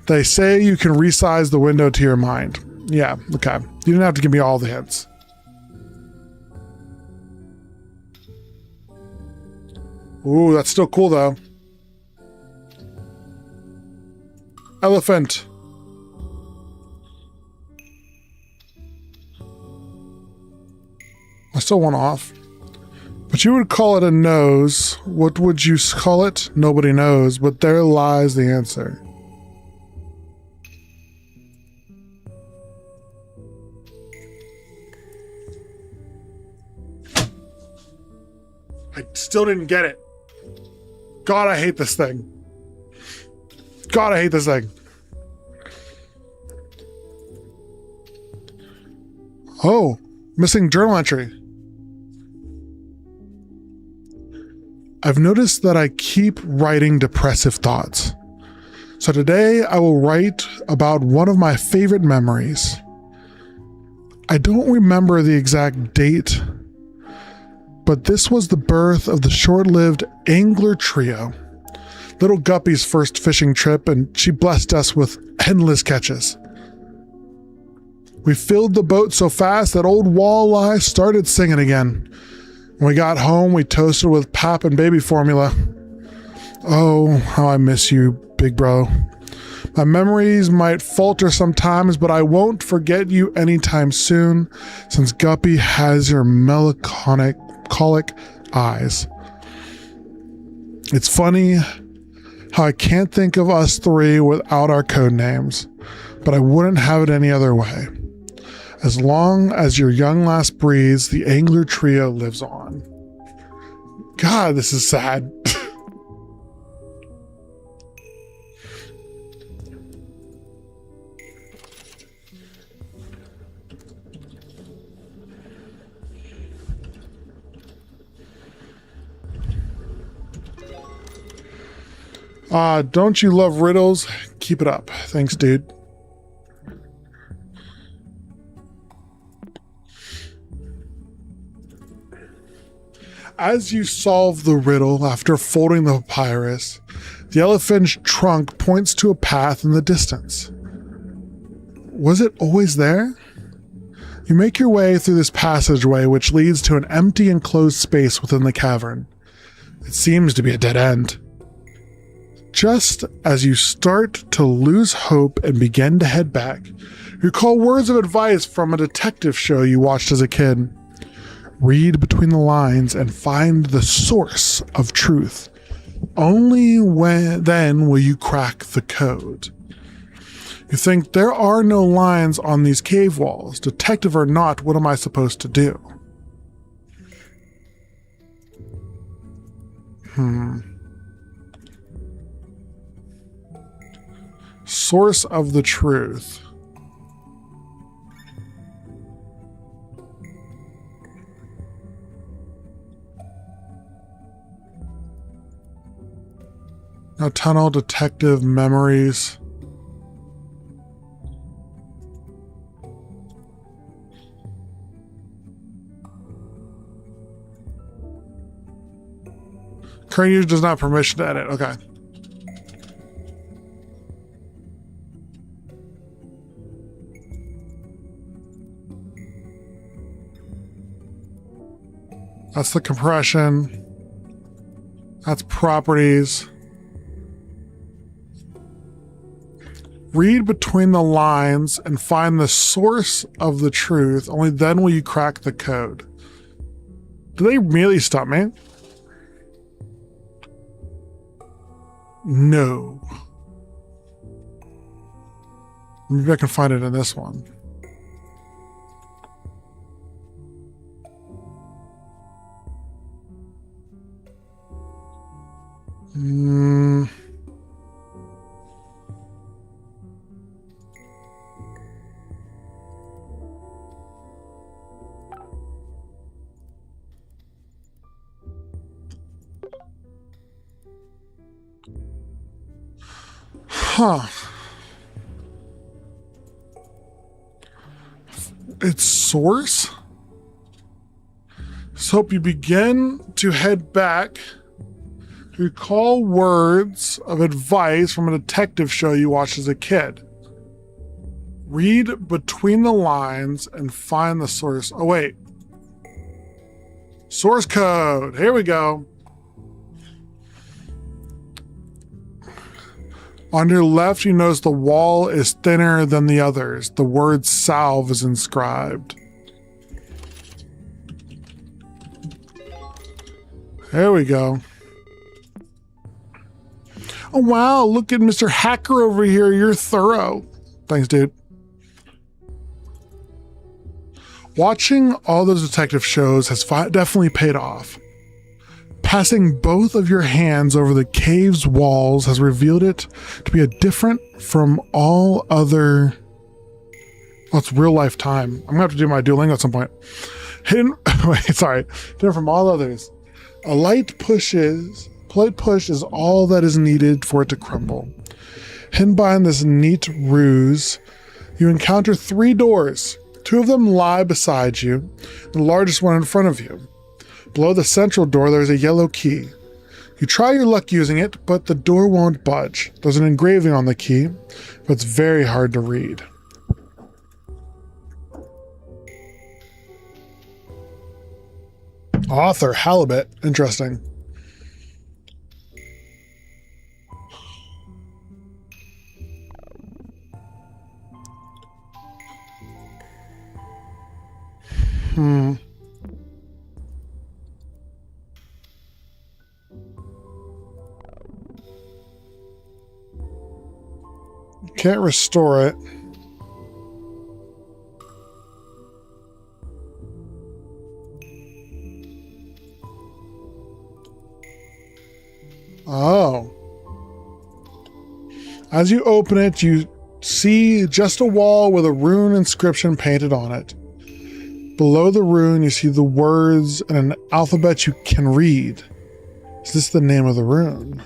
They say you can resize the window to your mind. Yeah, okay. You didn't have to give me all the hints. Ooh, that's still cool though. Elephant. still one off. But you would call it a nose. What would you call it? Nobody knows, but there lies the answer. I still didn't get it. God, I hate this thing. God, I hate this thing. Oh, missing journal entry. I've noticed that I keep writing depressive thoughts. So today I will write about one of my favorite memories. I don't remember the exact date, but this was the birth of the short-lived Angler Trio, little Guppy's first fishing trip, and she blessed us with endless catches. We filled the boat so fast that old Walleye started singing again. When we got home, we toasted with pap and baby formula. Oh, how I miss you, big bro. My memories might falter sometimes, but I won't forget you anytime soon, since Guppy has your melancholic eyes. It's funny how I can't think of us three without our code names, but I wouldn't have it any other way. As long as your young lass breathes, the Angler Trio lives on. God, this is sad. Don't you love riddles? Keep it up. Thanks, dude. As you solve the riddle after folding the papyrus, the elephant's trunk points to a path in the distance. Was it always there? You make your way through this passageway, which leads to an empty enclosed space within the cavern. It seems to be a dead end. Just as you start to lose hope and begin to head back, you recall words of advice from a detective show you watched as a kid. Read between the lines and find the source of truth. Only then will you crack the code. You think, there are no lines on these cave walls. Detective or not, what am I supposed to do? Source of the truth. No tunnel, detective, memories. Current user does not have permission to edit. Okay. That's the compression. That's properties. Read between the lines and find the source of the truth. Only then will you crack the code. Do they really stop me? No. Maybe I can find it in this one. Huh. Its source? So hope you begin to head back. Recall words of advice from a detective show you watched as a kid. Read between the lines and find the source. Oh, wait. Source code. Here we go. On your left, you notice the wall is thinner than the others. The word salve is inscribed. There we go. Oh, wow. Look at Mr. Hacker over here. You're thorough. Thanks, dude. Watching all those detective shows has definitely paid off. Passing both of your hands over the cave's walls has revealed it to be a different from all other... Oh, it's real life time. I'm going to have to do my Duolingo at some point. Different from all others. A light push is all that is needed for it to crumble. Hidden behind this neat ruse, you encounter 3 doors. 2 of them lie beside you, the largest one in front of you. Below the central door, there's a yellow key. You try your luck using it, but the door won't budge. There's an engraving on the key, but it's very hard to read. Author Halibut. Interesting. Can't restore it. Oh. As you open it, you see just a wall with a rune inscription painted on it. Below the rune, you see the words and an alphabet you can read. Is this the name of the rune?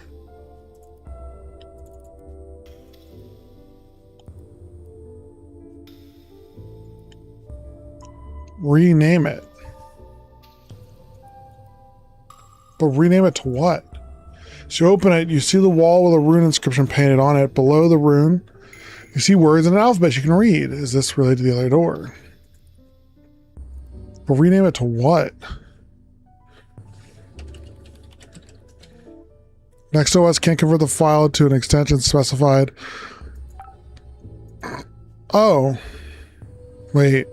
Rename it. But rename it to what? So you open it, you see the wall with a rune inscription painted on it. Below the rune, you see words and an alphabet you can read. Is this related to the other door? But rename it to what? NextOS can't convert the file to an extension specified. Oh. Wait.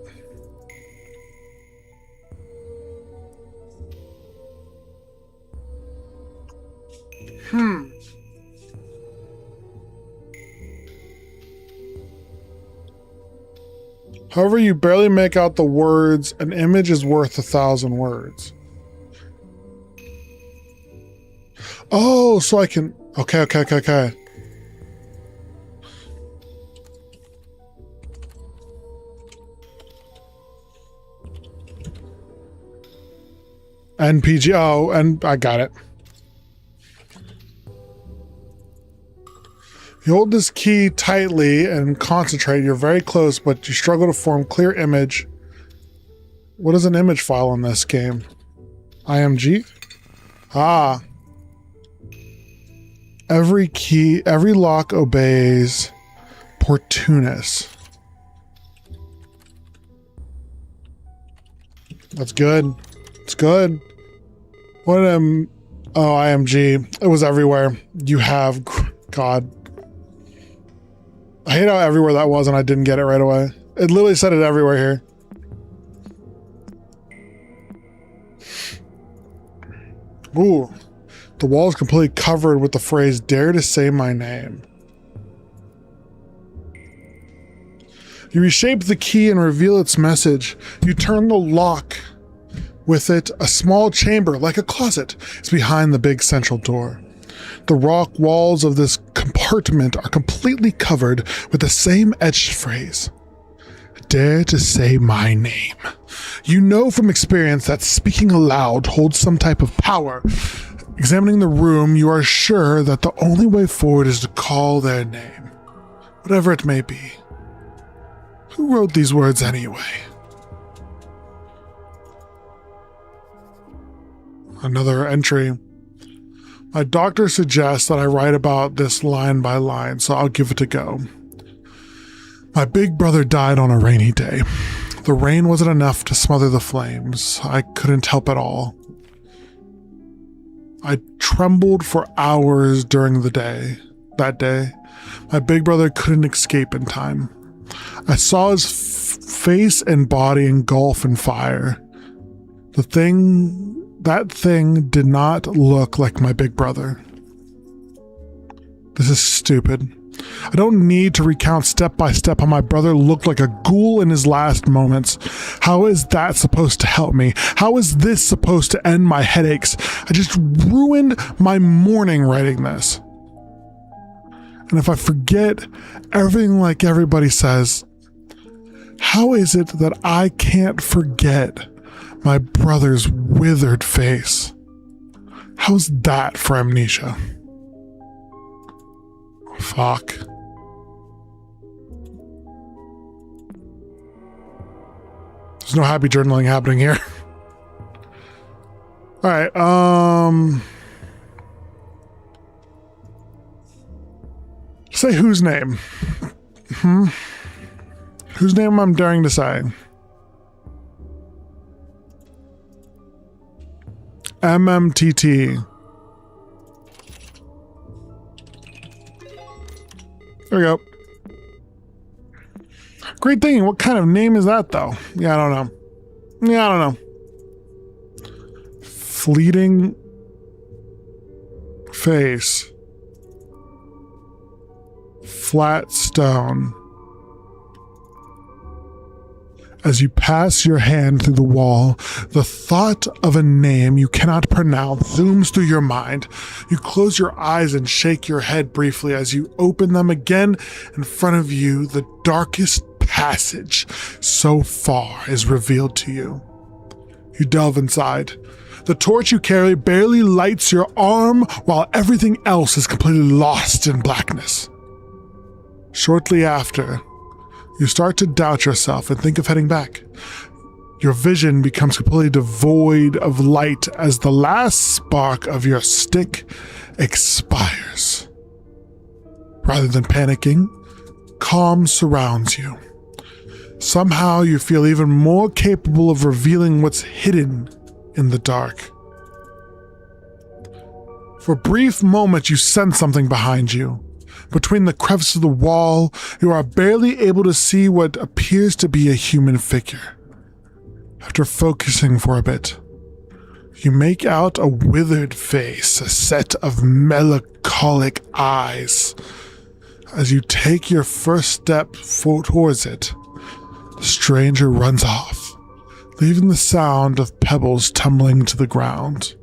However, you barely make out the words, an image is worth 1,000 words. Oh, so I can... Okay. NPG, oh, and I got it. You hold this key tightly and concentrate. You're very close, but you struggle to form clear image. What is an image file in this game? IMG? Ah. Every lock obeys Portunus. That's good. It's good. What oh, IMG. It was everywhere. You have... God. I hate how everywhere that was and I didn't get it right away. It literally said it everywhere here. Ooh. The wall is completely covered with the phrase, "Dare to say my name." You reshape the key and reveal its message. You turn the lock. With it, a small chamber, like a closet, is behind the big central door. The rock walls of this compartment are completely covered with the same etched phrase. Dare to say my name. You know from experience that speaking aloud holds some type of power. Examining the room, you are sure that the only way forward is to call their name, whatever it may be. Who wrote these words anyway? Another entry. My doctor suggests that I write about this line by line, so I'll give it a go. My big brother died on a rainy day. The rain wasn't enough to smother the flames. I couldn't help at all. I trembled for hours during the day. That day, my big brother couldn't escape in time. I saw his face and body engulf in fire. The thing That thing did not look like my big brother. This is stupid. I don't need to recount step by step how my brother looked like a ghoul in his last moments. How is that supposed to help me? How is this supposed to end my headaches? I just ruined my morning writing this. And if I forget everything like everybody says, how is it that I can't forget my brother's withered face? How's that for amnesia? Fuck. There's no happy journaling happening here. All right, say whose name? Whose name I'm daring to say? MMTT. There we go. Great thinking. What kind of name is that, though? Yeah, I don't know. Fleeting face. Flat stone. As you pass your hand through the wall, the thought of a name you cannot pronounce zooms through your mind. You close your eyes and shake your head briefly as you open them again. In front of you, the darkest passage so far is revealed to you. You delve inside. The torch you carry barely lights your arm while everything else is completely lost in blackness. Shortly after, you start to doubt yourself and think of heading back. Your vision becomes completely devoid of light as the last spark of your stick expires. Rather than panicking, calm surrounds you. Somehow you feel even more capable of revealing what's hidden in the dark. For a brief moment, you sense something behind you. Between the crevices of the wall, you are barely able to see what appears to be a human figure. After focusing for a bit, you make out a withered face, a set of melancholic eyes. As you take your first step towards it, the stranger runs off, leaving the sound of pebbles tumbling to the ground.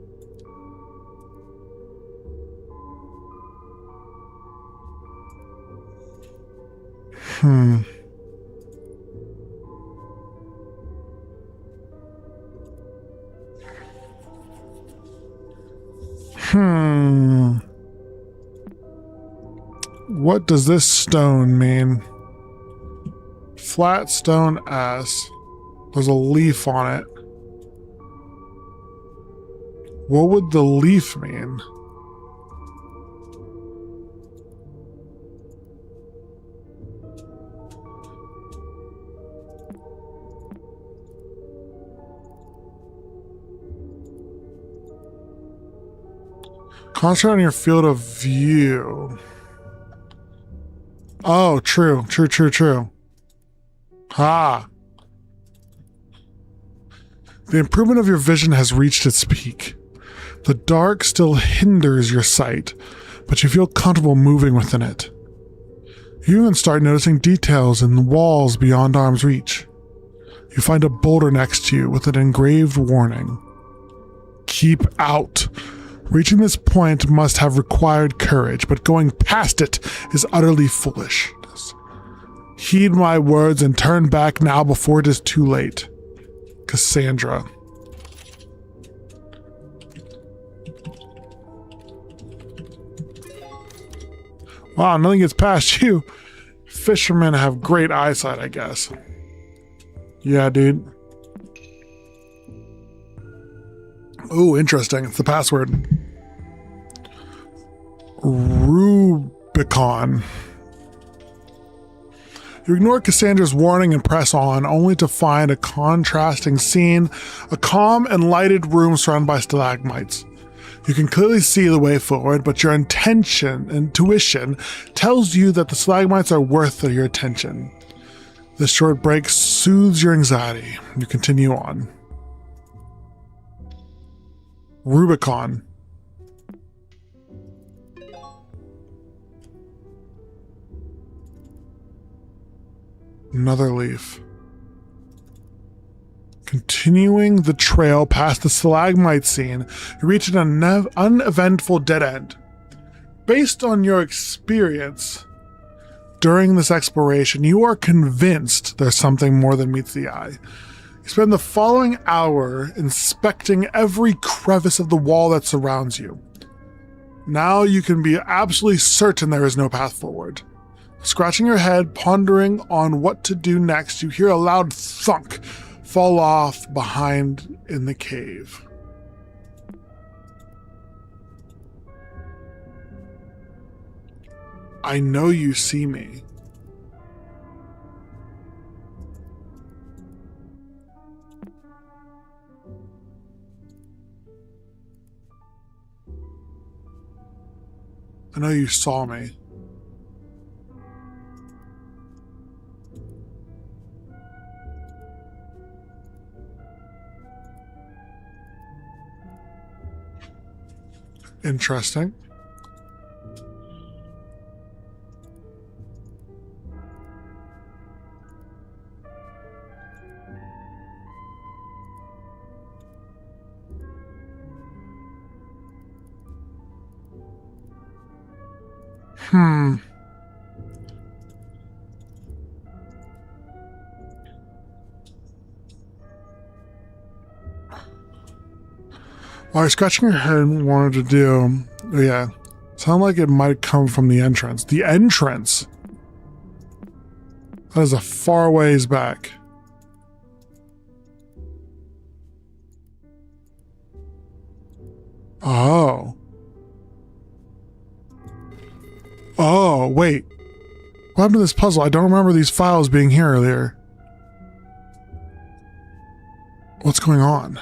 What does this stone mean? Flat stone S. There's a leaf on it. What would the leaf mean? Concentrate on your field of view. Oh, true. Ha! The improvement of your vision has reached its peak. The dark still hinders your sight, but you feel comfortable moving within it. You even start noticing details in the walls beyond arm's reach. You find a boulder next to you with an engraved warning. Keep out. Reaching this point must have required courage, but going past it is utterly foolish. Heed my words and turn back now before it is too late. Cassandra. Wow, nothing gets past you. Fishermen have great eyesight, I guess. Yeah, dude. Oh, interesting. It's the password. Rubicon. You ignore Cassandra's warning and press on, only to find a contrasting scene, a calm and lighted room surrounded by stalagmites. You can clearly see the way forward, but your intuition tells you that the stalagmites are worth your attention. This short break soothes your anxiety. You continue on. Rubicon. Another leaf. Continuing the trail past the stalagmite scene, you reach an uneventful dead end. Based on your experience during this exploration, you are convinced there's something more than meets the eye. You spend the following hour inspecting every crevice of the wall that surrounds you. Now you can be absolutely certain there is no path forward. Scratching your head, pondering on what to do next, you hear a loud thunk fall off behind in the cave. I know you see me. I know you saw me. Interesting. While you're scratching your head, wanted to do, yeah, sound like it might come from the entrance. The entrance. That is a far ways back. Oh. Oh, wait. What happened to this puzzle? I don't remember these files being here earlier. What's going on?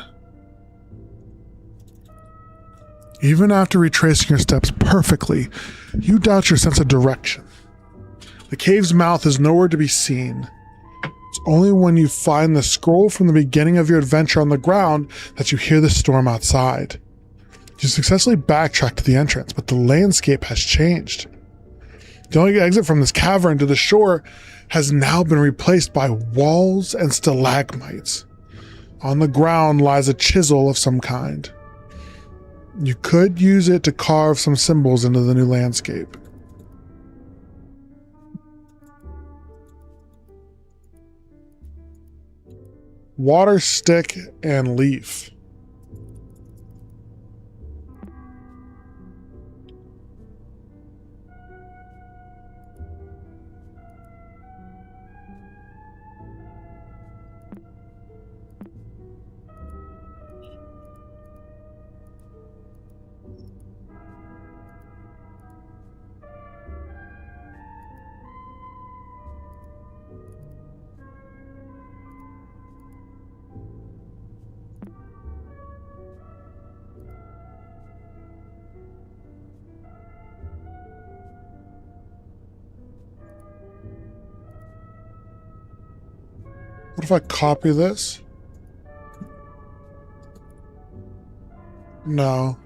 Even after retracing your steps perfectly, you doubt your sense of direction. The cave's mouth is nowhere to be seen. It's only when you find the scroll from the beginning of your adventure on the ground that you hear the storm outside. You successfully backtrack to the entrance, but the landscape has changed. The only exit from this cavern to the shore has now been replaced by walls and stalagmites. On the ground lies a chisel of some kind. You could use it to carve some symbols into the new landscape. Water stick and leaf. What if I copy this? No.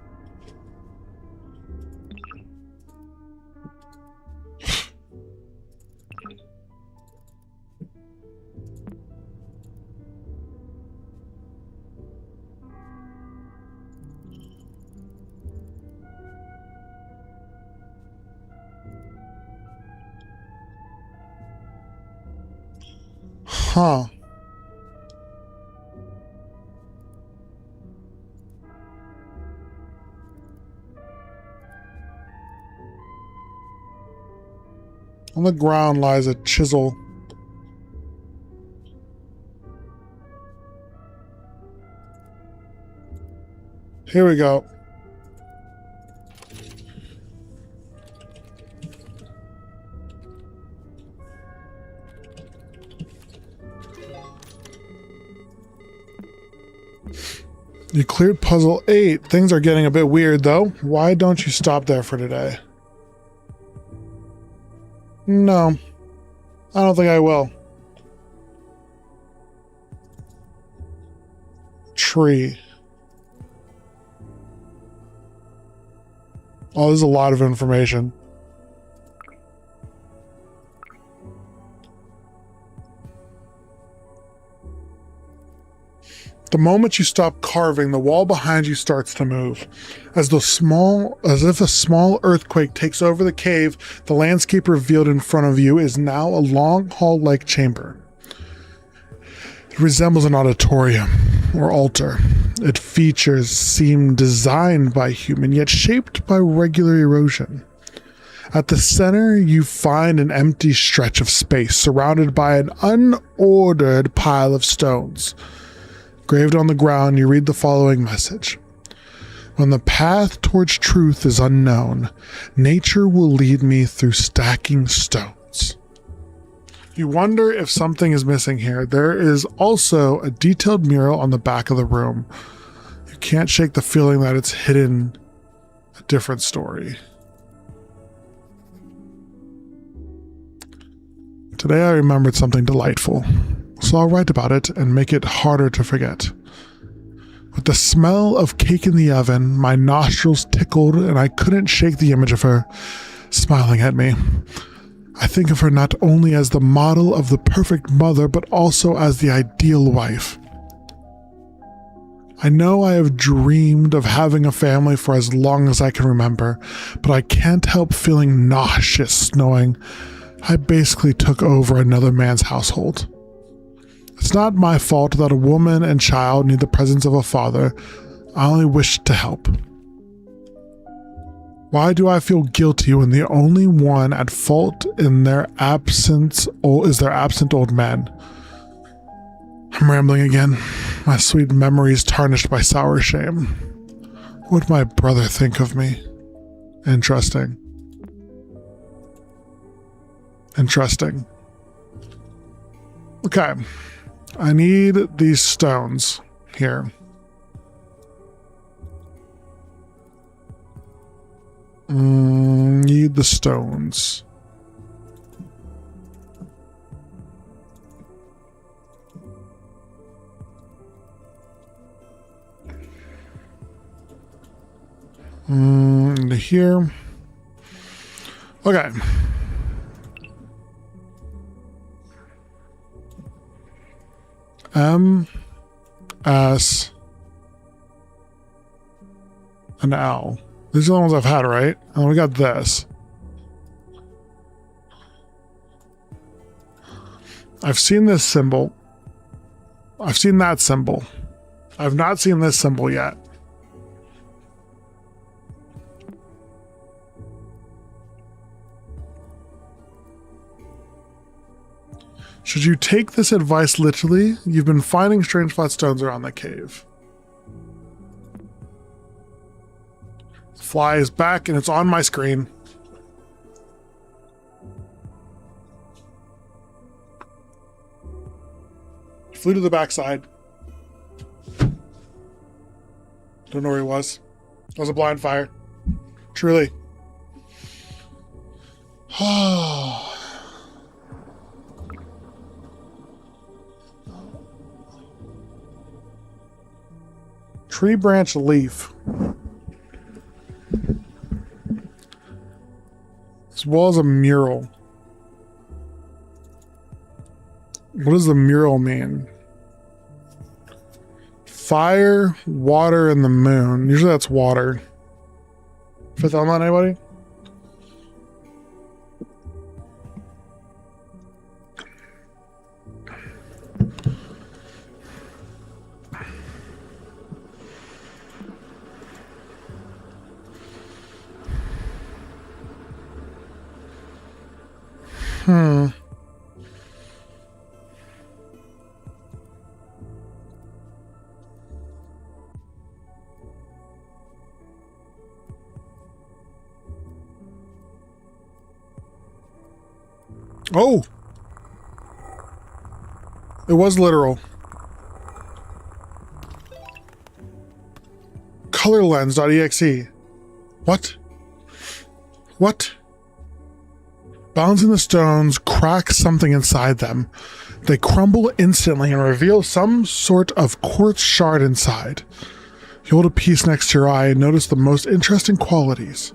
Huh. On the ground lies a chisel. Here we go. You cleared puzzle 8. Things are getting a bit weird though. Why don't you stop there for today? No, I don't think I will. Tree. Oh, this is a lot of information. The moment you stop carving, the wall behind you starts to move. As if a small earthquake takes over the cave, the landscape revealed in front of you is now a long hall-like chamber. It resembles an auditorium or altar. Its features seem designed by human, yet shaped by regular erosion. At the center, you find an empty stretch of space surrounded by an unordered pile of stones. Graved on the ground, you read the following message. When the path towards truth is unknown, nature will lead me through stacking stones. You wonder if something is missing here. There is also a detailed mural on the back of the room. You can't shake the feeling that it's hidden a different story. Today I remembered something delightful, so I'll write about it and make it harder to forget. With the smell of cake in the oven, my nostrils tickled and I couldn't shake the image of her smiling at me. I think of her not only as the model of the perfect mother, but also as the ideal wife. I know I have dreamed of having a family for as long as I can remember, but I can't help feeling nauseous knowing I basically took over another man's household. It's not my fault that a woman and child need the presence of a father. I only wish to help. Why do I feel guilty when the only one at fault in their absence is their absent old man? I'm rambling again. My sweet memories tarnished by sour shame. What would my brother think of me? Interesting. Okay. I need these stones here. Need the stones. Into here. Okay. M, S, and L. These are the ones I've had, right? And we got this. I've seen this symbol. I've seen that symbol. I've not seen this symbol yet. Should you take this advice literally? You've been finding strange flat stones around the cave. The fly is back and it's on my screen. He flew to the backside. Don't know where he was. It was a blind fire. Truly. Tree branch leaf. As well as a mural. What does the mural mean? Fire, water, and the moon. Usually that's water. Fifth element, anybody? Oh! It was literal. Colorlens.exe. What? What? Balancing the stones cracks something inside them. They crumble instantly and reveal some sort of quartz shard inside. You hold a piece next to your eye and notice the most interesting qualities.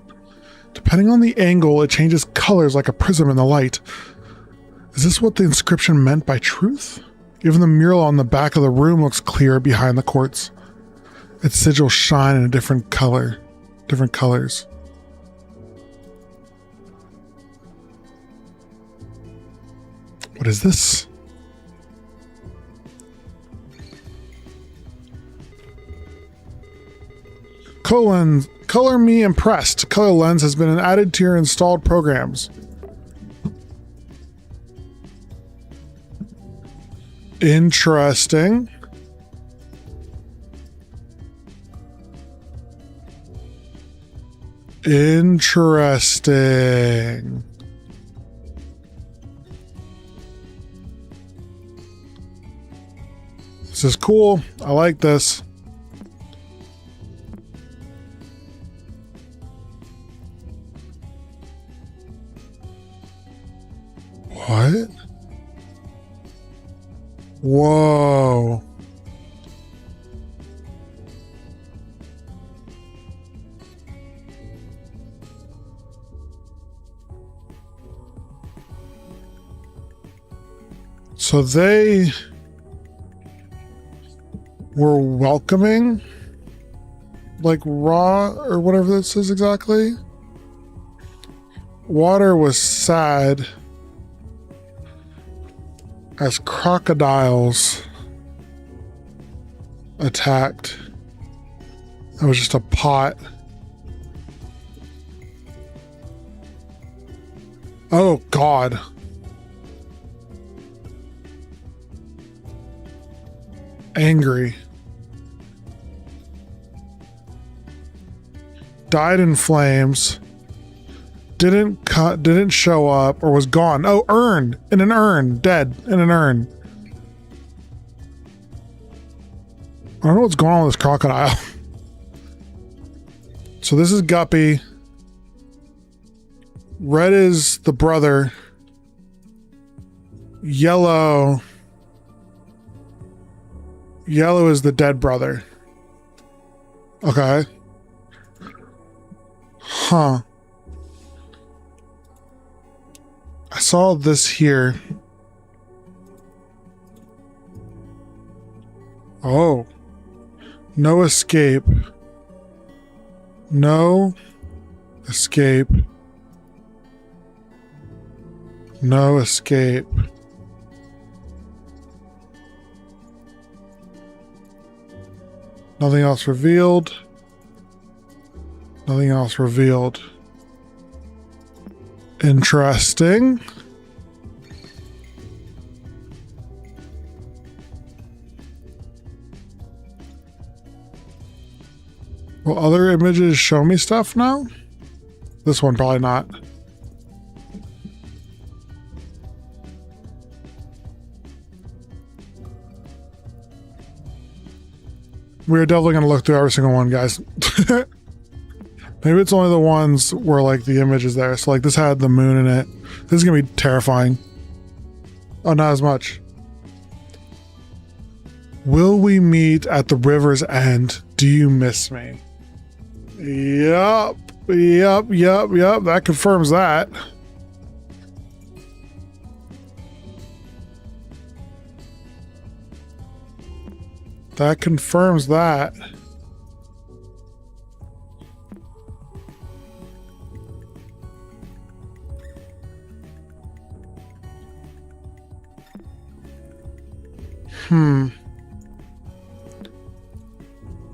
Depending on the angle, it changes colors like a prism in the light. Is this what the inscription meant by truth? Even the mural on the back of the room looks clear behind the quartz. Its sigils shine in a different colors. What is this? Color me impressed. Color Lens has been added to your installed programs. Interesting. Interesting. This is cool. I like this. What? Whoa. So they were welcoming, like Ra or whatever this is exactly. Water was sad as crocodiles attacked. It was just a pot. Oh God. Angry. Died in flames. Didn't show up or was gone. Oh, urn. In an urn. Dead in an urn. I don't know what's going on with this crocodile. So this is Guppy. Red is the brother. Yellow is the dead brother. Okay. Huh. I saw this here. Oh. No escape. No escape. No escape. Nothing else revealed. Nothing else revealed. Interesting. Will other images show me stuff now? This one probably not. We're definitely going to look through every single one, guys. Maybe it's only the ones where like the image is there. So like this had the moon in it. This is going to be terrifying. Oh, not as much. Will we meet at the river's end? Do you miss me? Yup. That confirms that. That confirms that.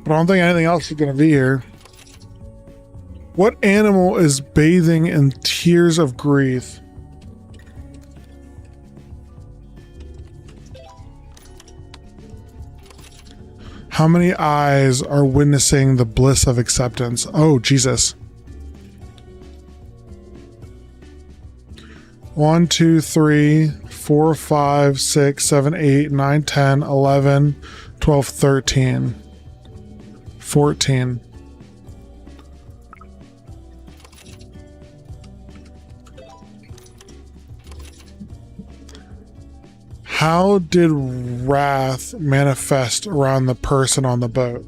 But I don't think anything else is going to be here. What animal is bathing in tears of grief? How many eyes are witnessing the bliss of acceptance? Oh, Jesus. 1, 2, 3, 4, 5, 6, 7, 8, 9, 10, 11, 12, 13, 14. How did wrath manifest around the person on the boat?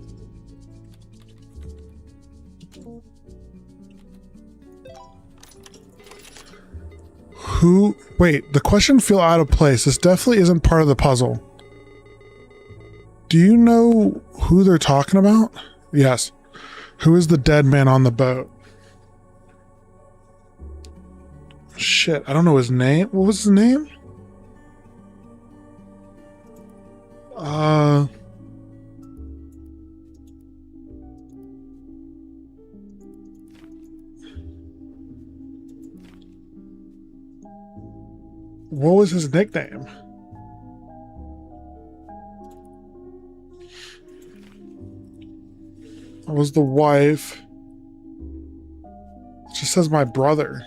Who? Wait, the question feel out of place. This definitely isn't part of the puzzle. Do you know who they're talking about? Yes. Who is the dead man on the boat? Shit, I don't know his name. What was his name? What was his nickname? It was the wife. It just says my brother.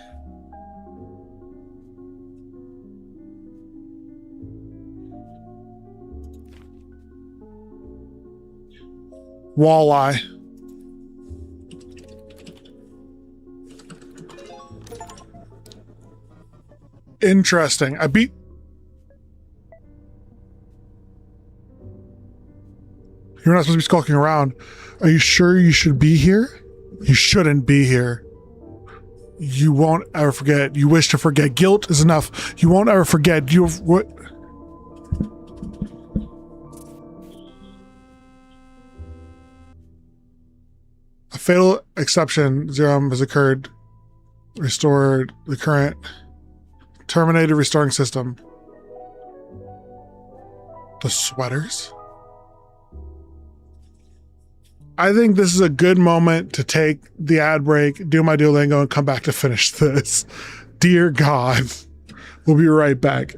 Walleye. Interesting. I beat... You're not supposed to be skulking around. Are you sure you should be here? You shouldn't be here. You won't ever forget. You wish to forget. Guilt is enough. You won't ever forget. You've... What? A fatal exception, Zerum, has occurred. Restored the current... Terminated restoring system. The sweaters? I think this is a good moment to take the ad break, do my Duolingo, and come back to finish this. Dear God. We'll be right back.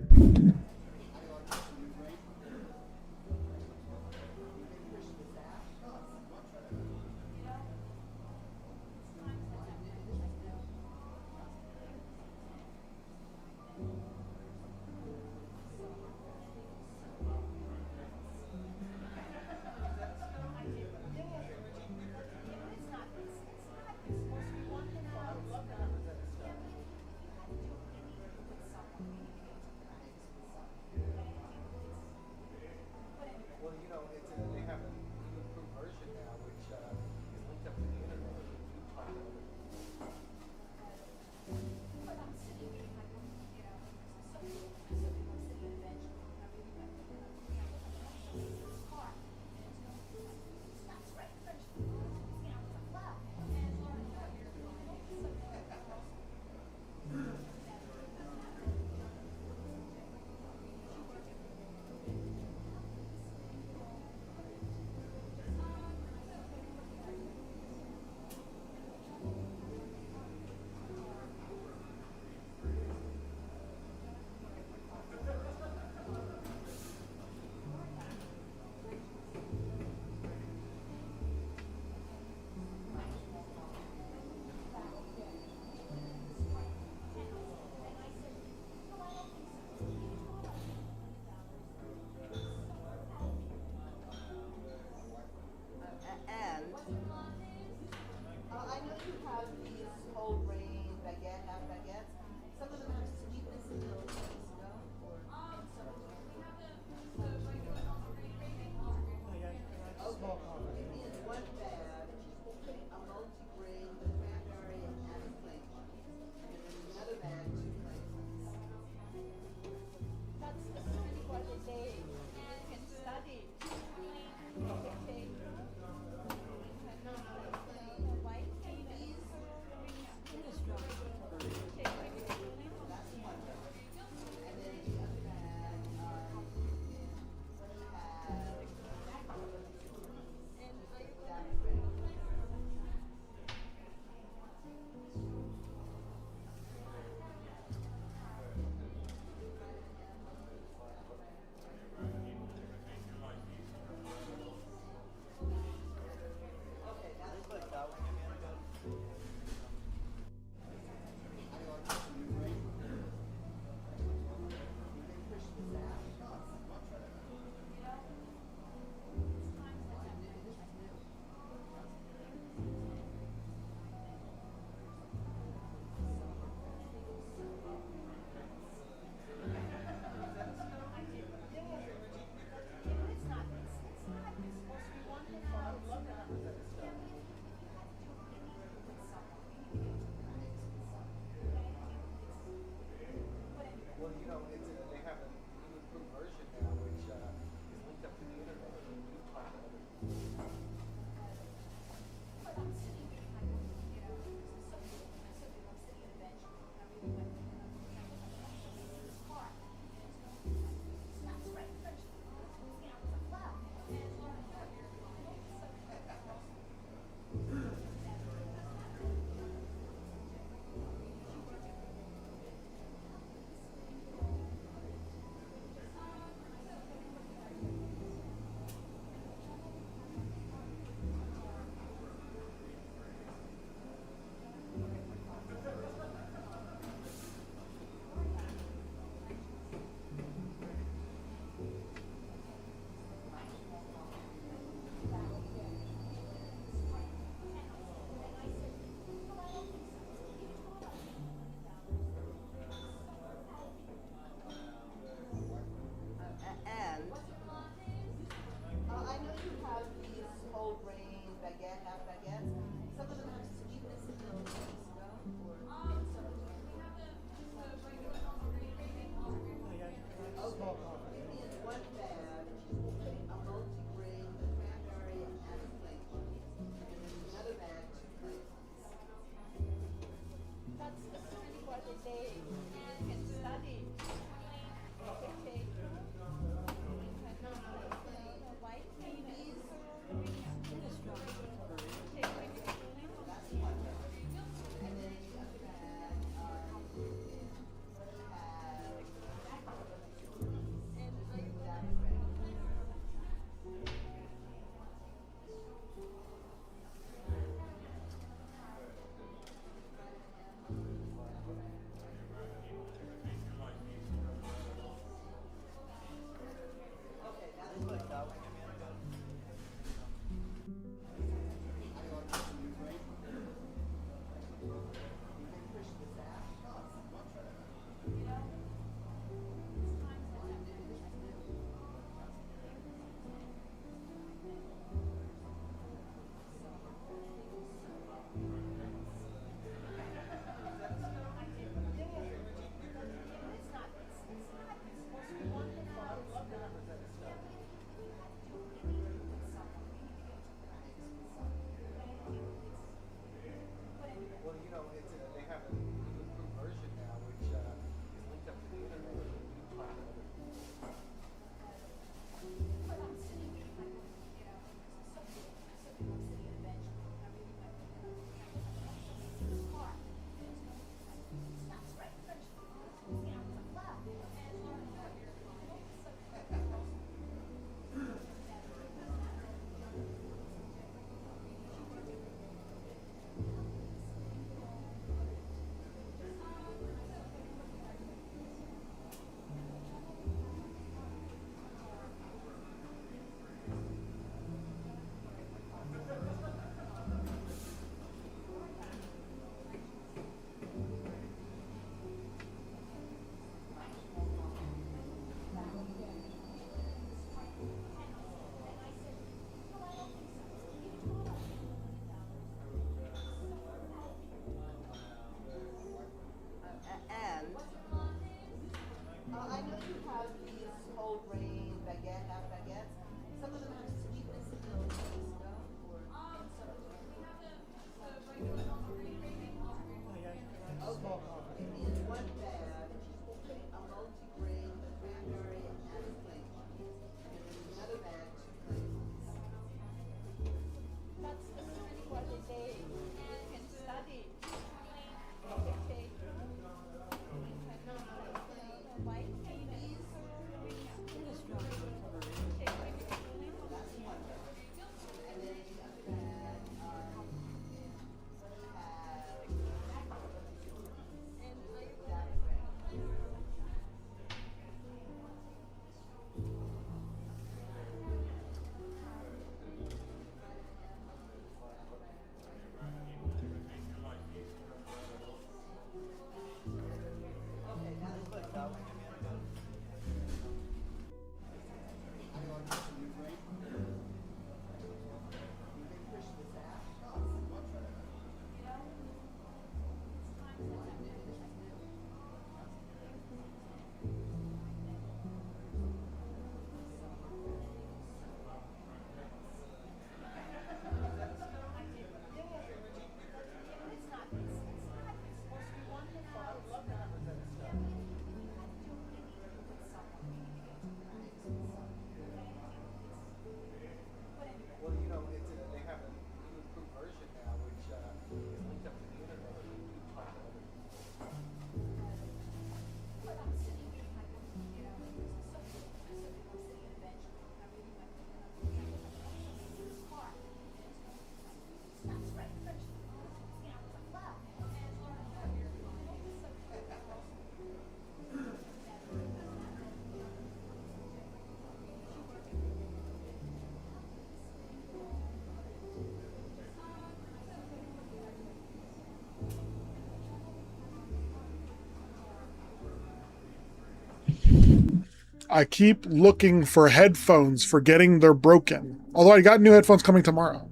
I keep looking for headphones, forgetting they're broken. Although I got new headphones coming tomorrow.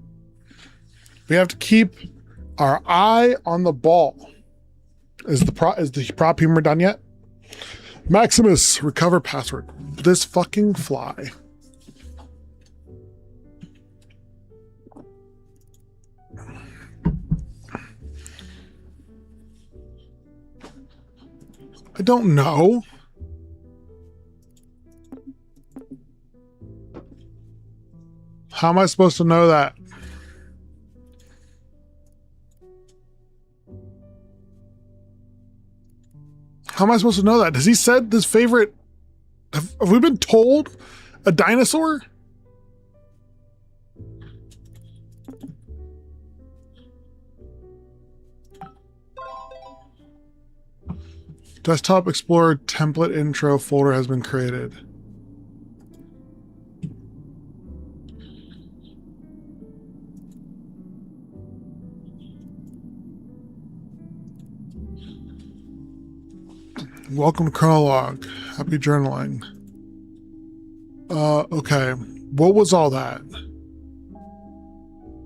We have to keep our eye on the ball. Is the prop humor done yet? Maximus, recover password. This fucking fly. I don't know. How am I supposed to know that? How am I supposed to know that? Has he said his favorite? Have we been told a dinosaur? Desktop Explorer template intro folder has been created. Welcome to Chronolog. Happy journaling. Okay. What was all that?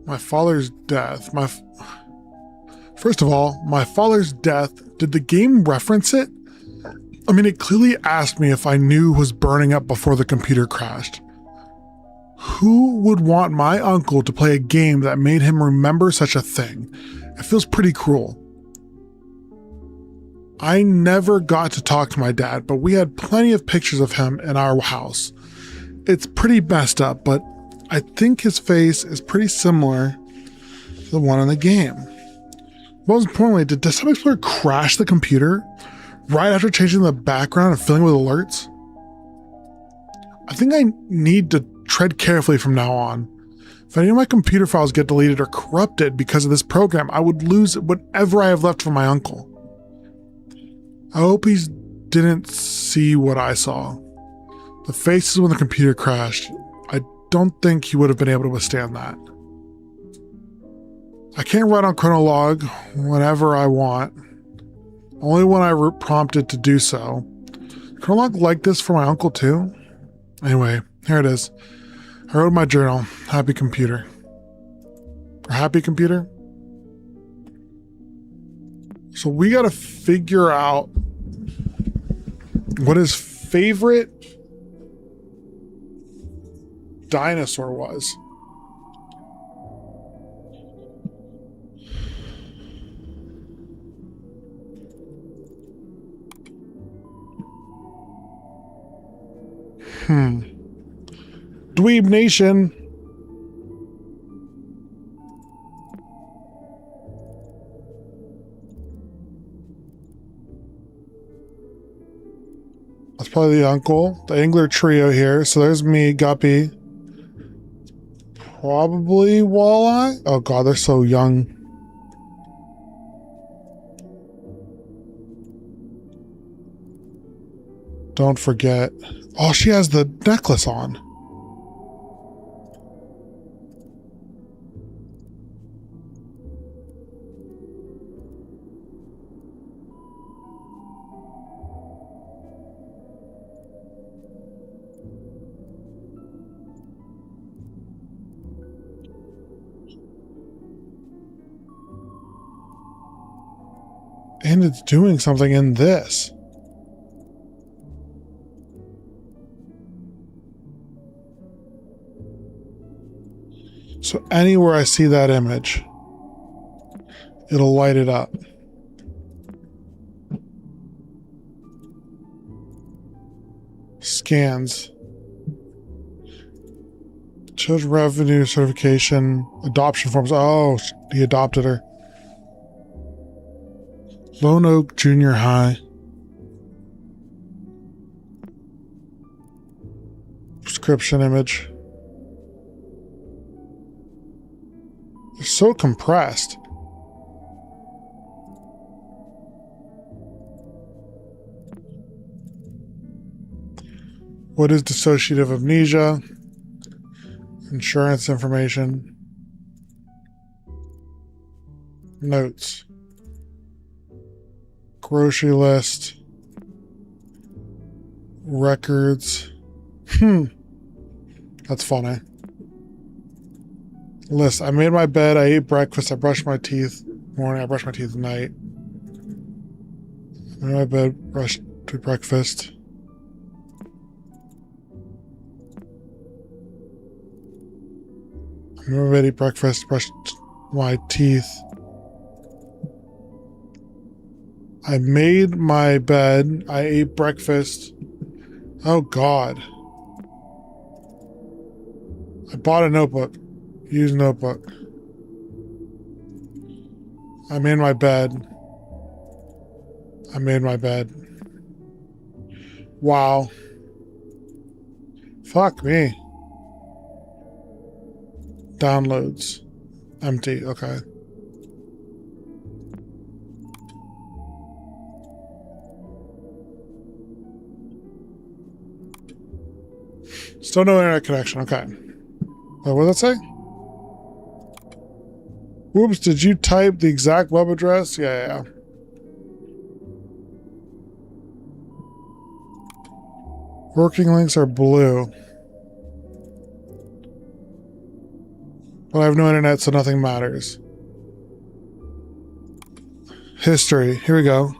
My father's death. First of all, my father's death. Did the game reference it? I mean, it clearly asked me if I knew it was burning up before the computer crashed. Who would want my uncle to play a game that made him remember such a thing? It feels pretty cruel. I never got to talk to my dad, but we had plenty of pictures of him in our house. It's pretty messed up, but I think his face is pretty similar to the one in the game. Most importantly, did Desktop Explorer crash the computer right after changing the background and filling with alerts? I think I need to tread carefully from now on. If any of my computer files get deleted or corrupted because of this program, I would lose whatever I have left from my uncle. I hope he didn't see what I saw. The faces when the computer crashed. I don't think he would have been able to withstand that. I can't write on Chronolog whenever I want. Only when I prompted to do so. Chronolog like this for my uncle too? Anyway, here it is. I wrote in my journal, happy computer. Or happy computer? So we gotta figure out what his favorite dinosaur was. Dweeb Nation. That's probably the uncle. The Angler trio here. So there's me, Guppy. Probably Walleye. Oh god, they're so young. Don't forget. Oh, she has the necklace on. And it's doing something in this. So anywhere I see that image, it'll light it up. Scans. Shows revenue certification, adoption forms. Oh, he adopted her. Lone Oak Junior High. Prescription image. They're so compressed. What is dissociative amnesia? Insurance information. Notes. Grocery list. Records. That's funny. List. I made my bed. I ate breakfast. I brushed my teeth. Morning. I brushed my teeth at night. I made my bed. Brushed to breakfast. I made my bed. Ate breakfast. Brushed my teeth. I made my bed. I ate breakfast. Oh, God. I bought a notebook. Used notebook. I made my bed. I made my bed. Wow. Fuck me. Downloads. Empty. Okay. Still no internet connection. Okay. What does that say? Whoops, did you type the exact web address? Yeah. Working links are blue. But I have no internet, so nothing matters. History. Here we go.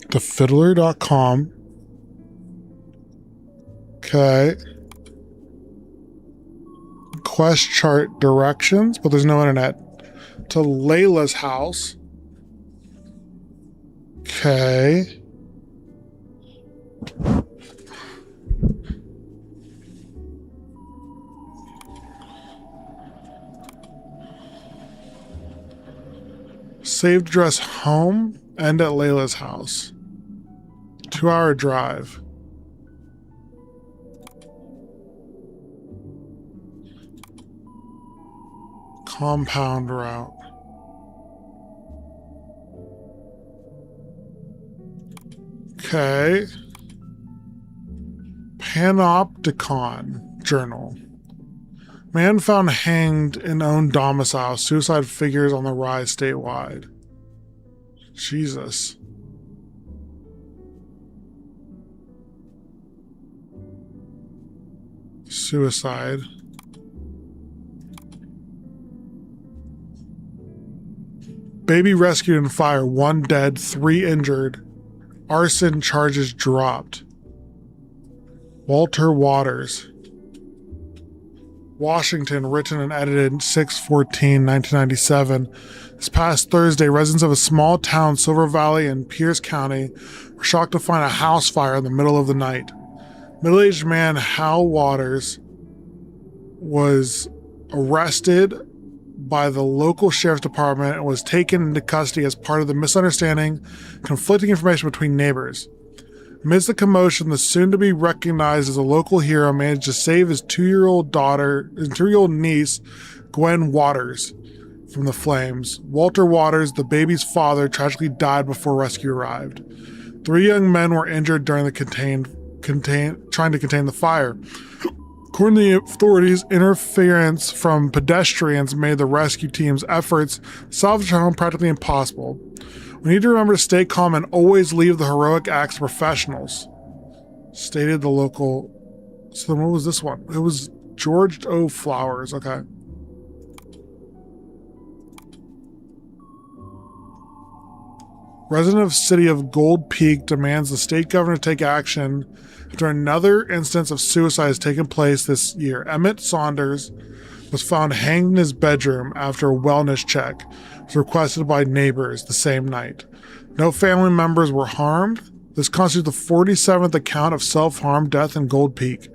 TheFiddler.com. Okay. Quest chart directions, but there's no internet. To Layla's house. Okay. Saved address home and at Layla's house. 2-hour drive. Compound route. Okay. Panopticon journal. Man found hanged in own domicile. Suicide figures on the rise statewide. Jesus. Suicide. Baby rescued in fire. 1 dead, 3 injured. Arson charges dropped. Walter Waters. Washington, written and edited 6/14/1997. This past Thursday, residents of a small town, Silver Valley in Pierce County, were shocked to find a house fire in the middle of the night. Middle-aged man Hal Waters was arrested by the local sheriff's department and was taken into custody as part of the misunderstanding, conflicting information between neighbors. Amidst the commotion, the soon-to-be recognized as a local hero managed to save his 2-year-old niece, Gwen Waters, from the flames. Walter Waters, the baby's father, tragically died before rescue arrived. 3 young men were injured during the trying to contain the fire. According to the authorities, interference from pedestrians made the rescue team's efforts to salvage the home practically impossible. We need to remember to stay calm and always leave the heroic acts to professionals, stated the local. So then what was this one? It was George O. Flowers. Okay. Resident of city of Gold Peak demands the state governor take action after another instance of suicide has taken place this year. Emmett Saunders was found hanged in his bedroom after a wellness check was requested by neighbors the same night. No family members were harmed. This constitutes the 47th account of self-harm death in Gold Peak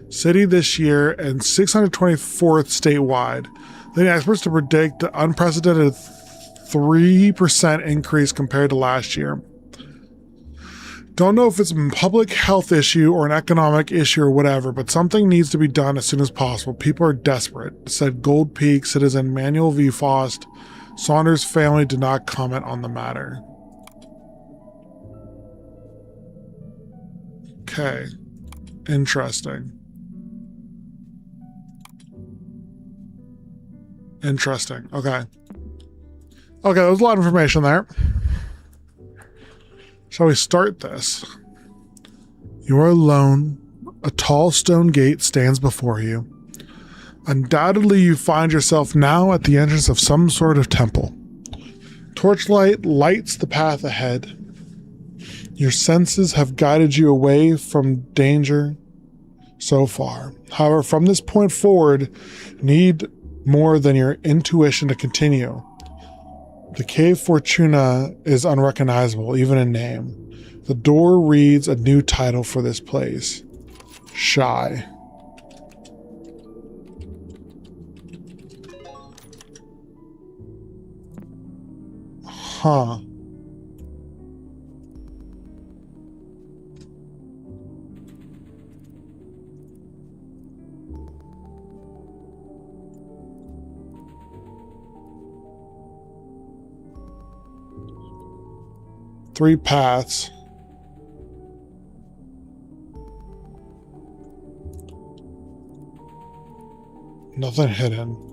City this year and 624th statewide, leading experts to predict the unprecedented 3% increase compared to last year. Don't know if it's a public health issue or an economic issue or whatever, but something needs to be done as soon as possible. People are desperate, said Gold Peak citizen Manuel V. Faust. Saunders' family did not comment on the matter. Okay. Interesting. Okay. Okay, there was a lot of information there. Shall we start this? You are alone. A tall stone gate stands before you. Undoubtedly, you find yourself now at the entrance of some sort of temple. Torchlight lights the path ahead. Your senses have guided you away from danger so far. However, from this point forward, you need more than your intuition to continue. The Cave Fortuna is unrecognizable, even in name. The door reads a new title for this place. Shy. Huh. Three paths. Nothing hidden.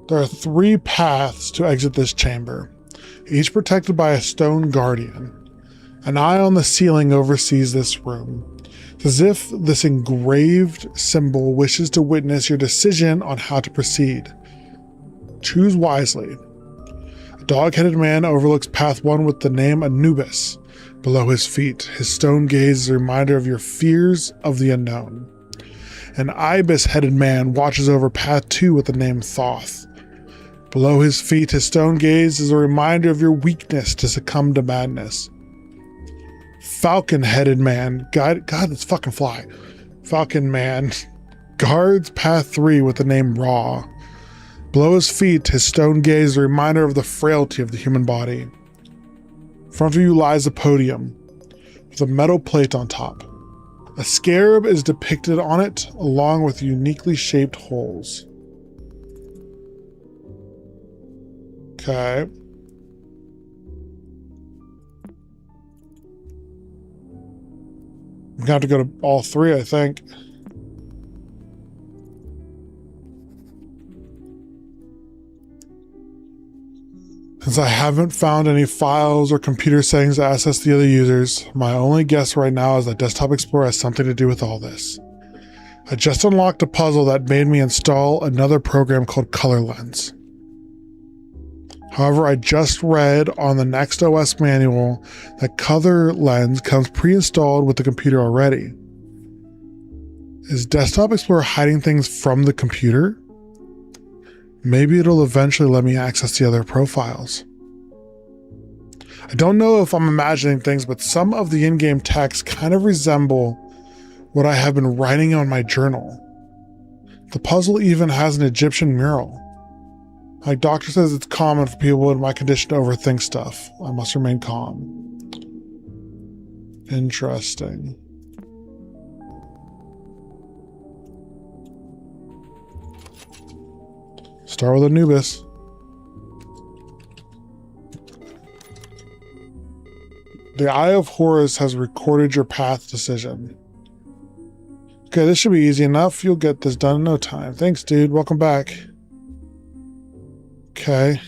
There are 3 paths to exit this chamber, each protected by a stone guardian. An eye on the ceiling oversees this room. It's as if this engraved symbol wishes to witness your decision on how to proceed. Choose wisely. A dog-headed man overlooks path 1 with the name Anubis below his feet. His stone gaze is a reminder of your fears of the unknown. An ibis-headed man watches over path 2 with the name Thoth. Below his feet, his stone gaze is a reminder of your weakness to succumb to madness. Falcon-headed man, God, that's fucking fly. Falcon man guards path 3 with the name Ra. Below his feet, his stone gaze is a reminder of the frailty of the human body. In front of you lies a podium with a metal plate on top. A scarab is depicted on it, along with uniquely shaped holes. Okay. I'm gonna have to go to all 3, I think. Since I haven't found any files or computer settings to access the other users, my only guess right now is that Desktop Explorer has something to do with all this. I just unlocked a puzzle that made me install another program called Color Lens. However, I just read on the Next OS manual that Color Lens comes pre-installed with the computer already. Is Desktop Explorer hiding things from the computer? Maybe it'll eventually let me access the other profiles. I don't know if I'm imagining things, but some of the in-game texts kind of resemble what I have been writing on my journal. The puzzle even has an Egyptian mural. My doctor says it's common for people in my condition to overthink stuff. I must remain calm. Interesting. Start with Anubis. The Eye of Horus has recorded your path decision. Okay, this should be easy enough. You'll get this done in no time. Thanks, dude. Welcome back. Okay.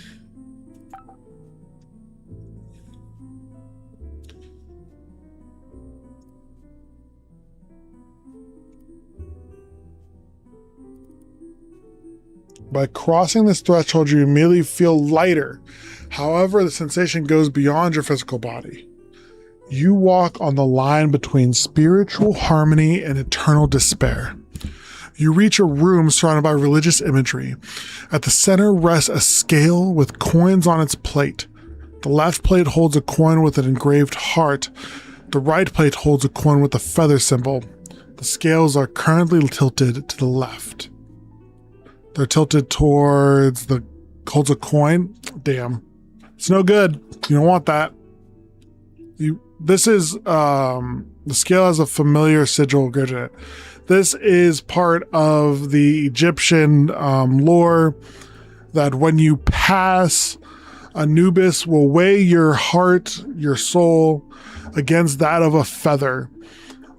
By crossing this threshold, you immediately feel lighter. However, the sensation goes beyond your physical body. You walk on the line between spiritual harmony and eternal despair. You reach a room surrounded by religious imagery. At the center rests a scale with coins on its plate. The left plate holds a coin with an engraved heart. The right plate holds a coin with a feather symbol. The scales are currently tilted to the left. They're tilted towards the holds a coin. Damn. It's no good. You don't want that. This is, the scale has a familiar sigil grid in it. This is part of the Egyptian lore that when you pass, Anubis will weigh your heart, your soul, against that of a feather.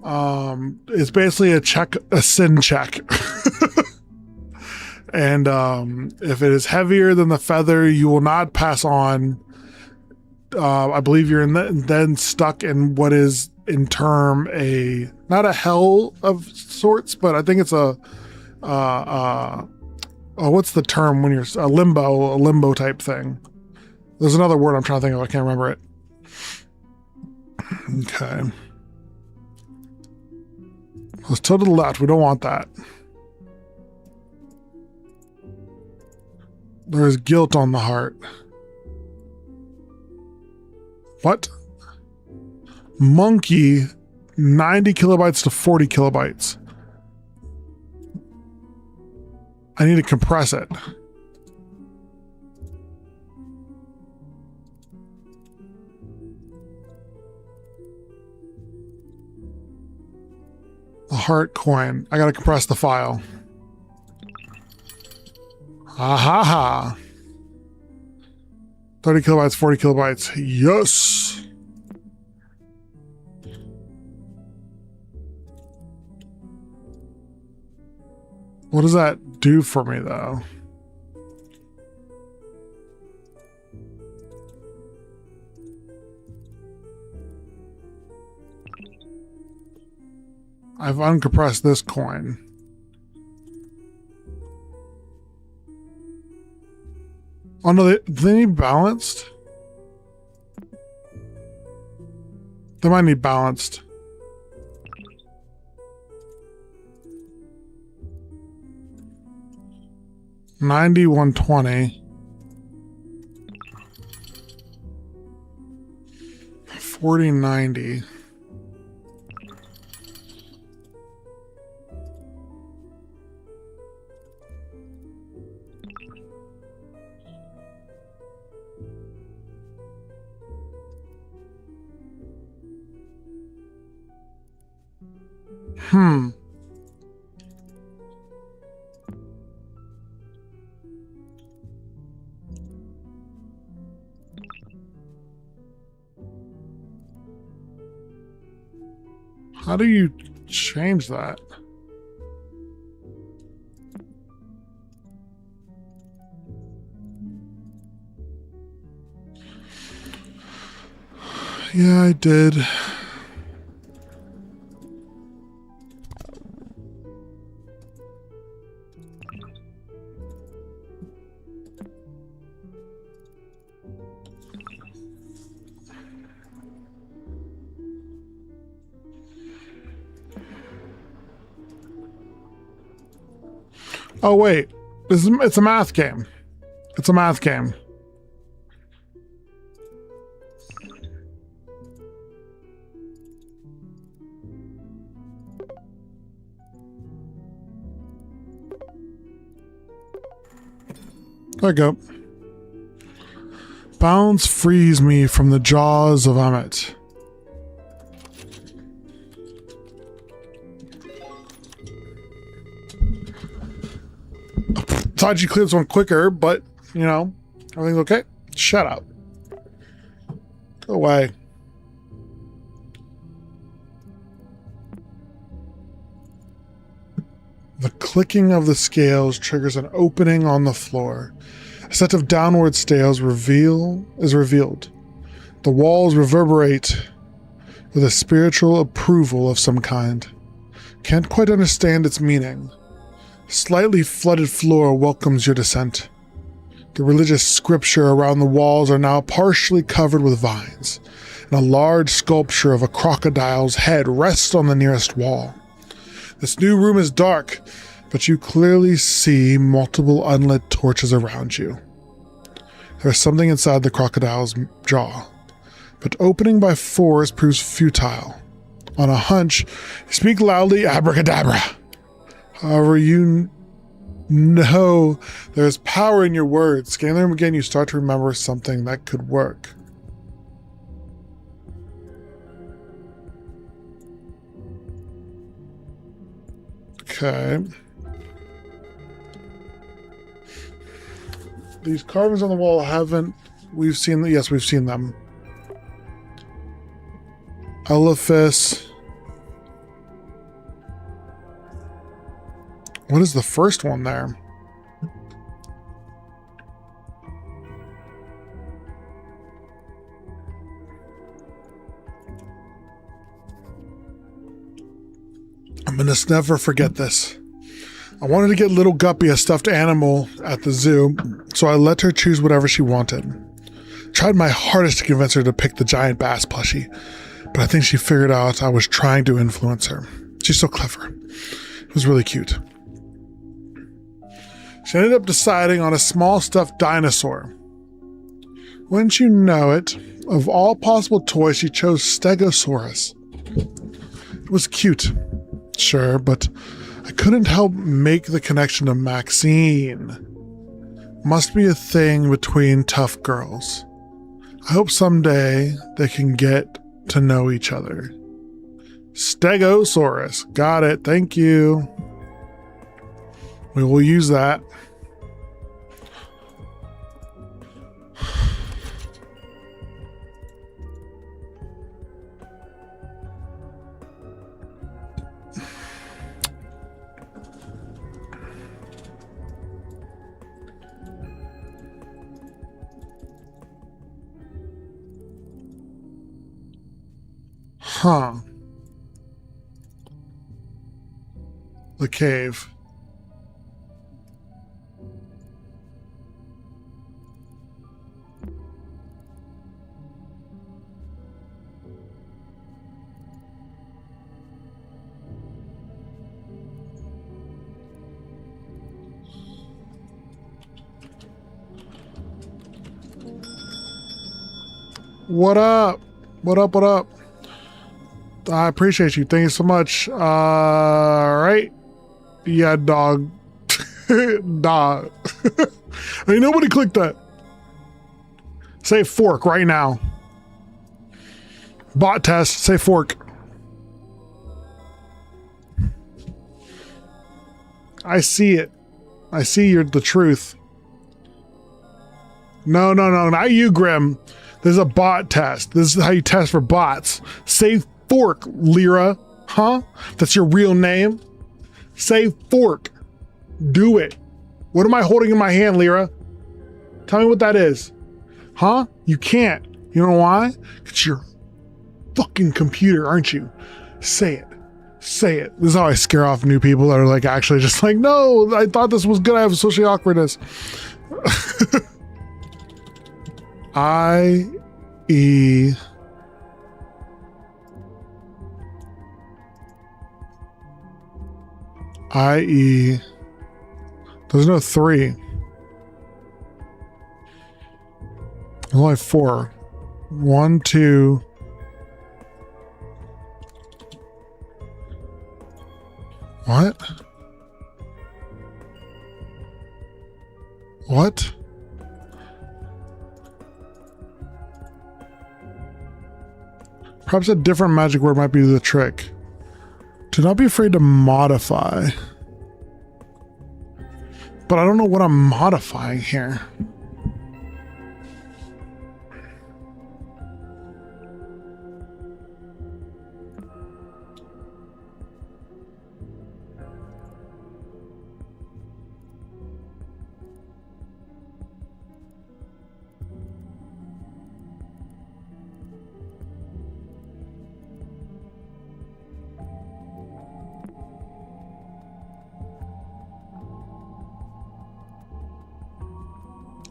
It's basically a sin check. And if it is heavier than the feather, you will not pass on. I believe you're then stuck in what is in term not a hell of sorts, but I think it's what's the term when you're a limbo type thing. There's another word I'm trying to think of. I can't remember it. Okay. Let's tilt to the left. We don't want that. There's guilt on the heart. What? Monkey, 90 kilobytes to 40 kilobytes. I need to compress it. The heart coin. I gotta compress the file. Ha. 30 kilobytes, 40 kilobytes. Yes. What does that do for me, though? I've uncompressed this coin. Oh no, they need balanced? They might need balanced. $90, $120. $40.90. How do you change that? Yeah, I did. Oh wait, it's a math game. It's a math game. There we go. Bounds frees me from the jaws of Ammit. Thought you cleared this one quicker, but, you know, everything's okay. Shut up. Go away. The clicking of the scales triggers an opening on the floor. A set of downward stairs is revealed. The walls reverberate with a spiritual approval of some kind. Can't quite understand its meaning. Slightly flooded floor welcomes your descent. The religious scripture around the walls are now partially covered with vines, and a large sculpture of a crocodile's head rests on the nearest wall. This new room is dark, but you clearly see multiple unlit torches around you. There is something inside the crocodile's jaw, but opening by force proves futile. On a hunch, you speak loudly, abracadabra. However, you know there's power in your words. Scanning them again, you start to remember something that could work. Okay. These carvings on the wall we've seen them. Yes, we've seen them. Elephas. What is the first one there? I'm gonna never forget this. I wanted to get little Guppy a stuffed animal at the zoo, so I let her choose whatever she wanted. Tried my hardest to convince her to pick the giant bass plushie, but I think she figured out I was trying to influence her. She's so clever. It was really cute. She ended up deciding on a small stuffed dinosaur. Wouldn't you know it, of all possible toys, she chose Stegosaurus. It was cute, sure, but I couldn't help make the connection to Maxine. Must be a thing between tough girls. I hope someday they can get to know each other. Stegosaurus. Got it. Thank you. We will use that. Huh. The cave. What up? What up? What up? I appreciate you. Thank you so much. Right? Yeah, dog. Dog. Ain't nobody clicked that. Say fork right now. Bot test. Say fork. I see it. I see the truth. No, not you, Grim. This is a bot test. This is how you test for bots. Say fork, Lyra. Huh? That's your real name? Say fork. Do it. What am I holding in my hand, Lyra? Tell me what that is. Huh? You can't. You know why? It's your fucking computer, aren't you? Say it. Say it. This is how I scare off new people that are like actually just like, no, I thought this was good. I have social awkwardness. I-E... I-E... There's no 3. There's only 4. 1, 2... What? What? Perhaps a different magic word might be the trick. Do not be afraid to modify. But I don't know what I'm modifying here.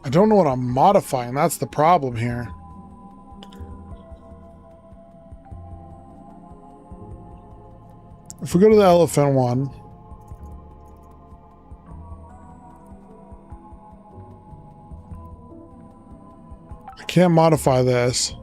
I don't know what I'm modifying. That's the problem here. If we go to the elephant one. I can't modify this.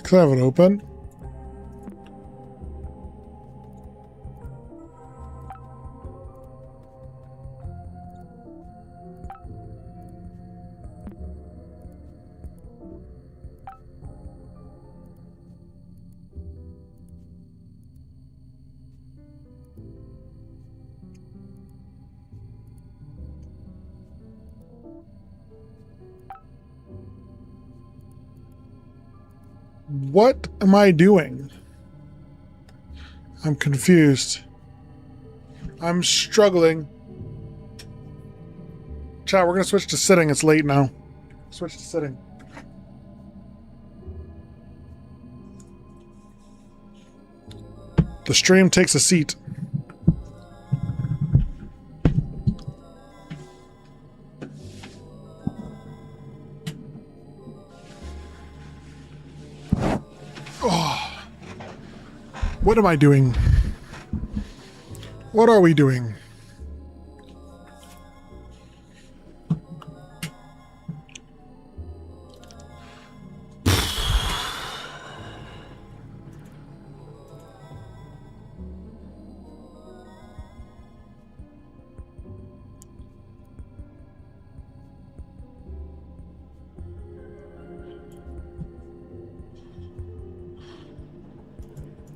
Could I have it open? What am I doing? I'm confused. I'm struggling. Chat, we're gonna switch to sitting. It's late now. Switch to sitting. The stream takes a seat. Oh. What am I doing? What are we doing?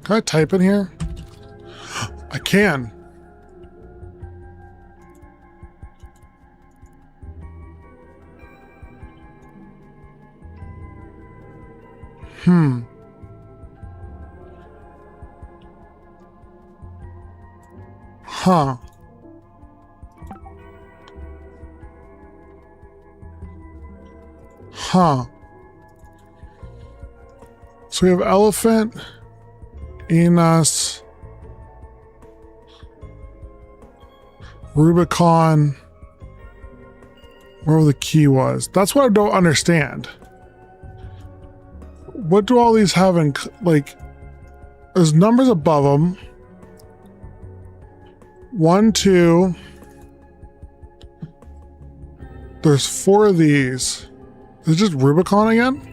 Can I type in here? I can. Huh. Huh. So we have elephant, Enos, Rubicon, where the key was. That's what I don't understand. What do all these have in, like, there's numbers above them. 1, 2. There's 4 of these. Is it just Rubicon again?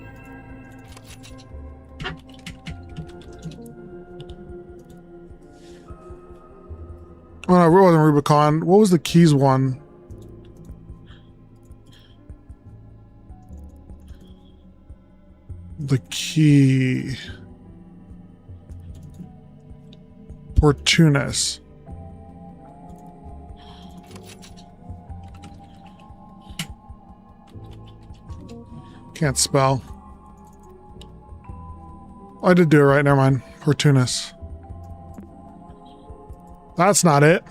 Oh no, it wasn't Rubicon. What was the keys one? The key. Portunus. Can't spell. I did do it right, never mind. Portunus. That's not it.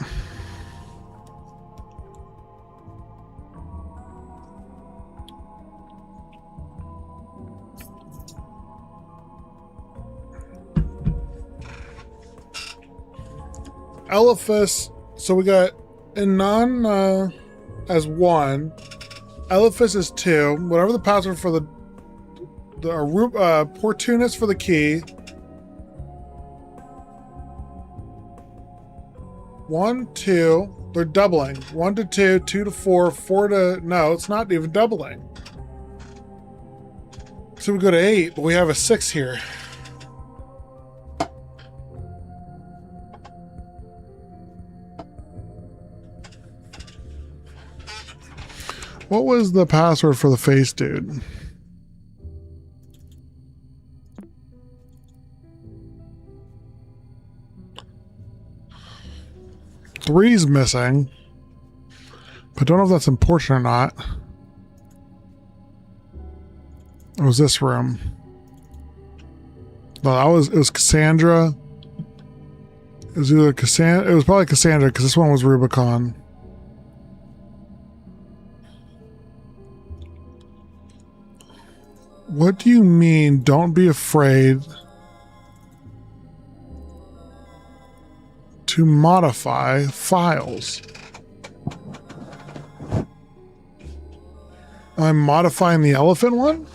Elephas, so we got Inan as 1. Elephas is 2. Whatever the password for the Portunus for the key. 1, 2. They're doubling. 1 to 2, 2 to 4, 4 to... No, it's not even doubling. So we go to 8, but we have a 6 here. What was the password for the face dude? Three's missing, but don't know if that's important or not. It was this room. No, it was Cassandra. It was either Cassandra. It was probably Cassandra because this one was Rubicon. What do you mean? Don't be afraid to modify files. I'm modifying the elephant one?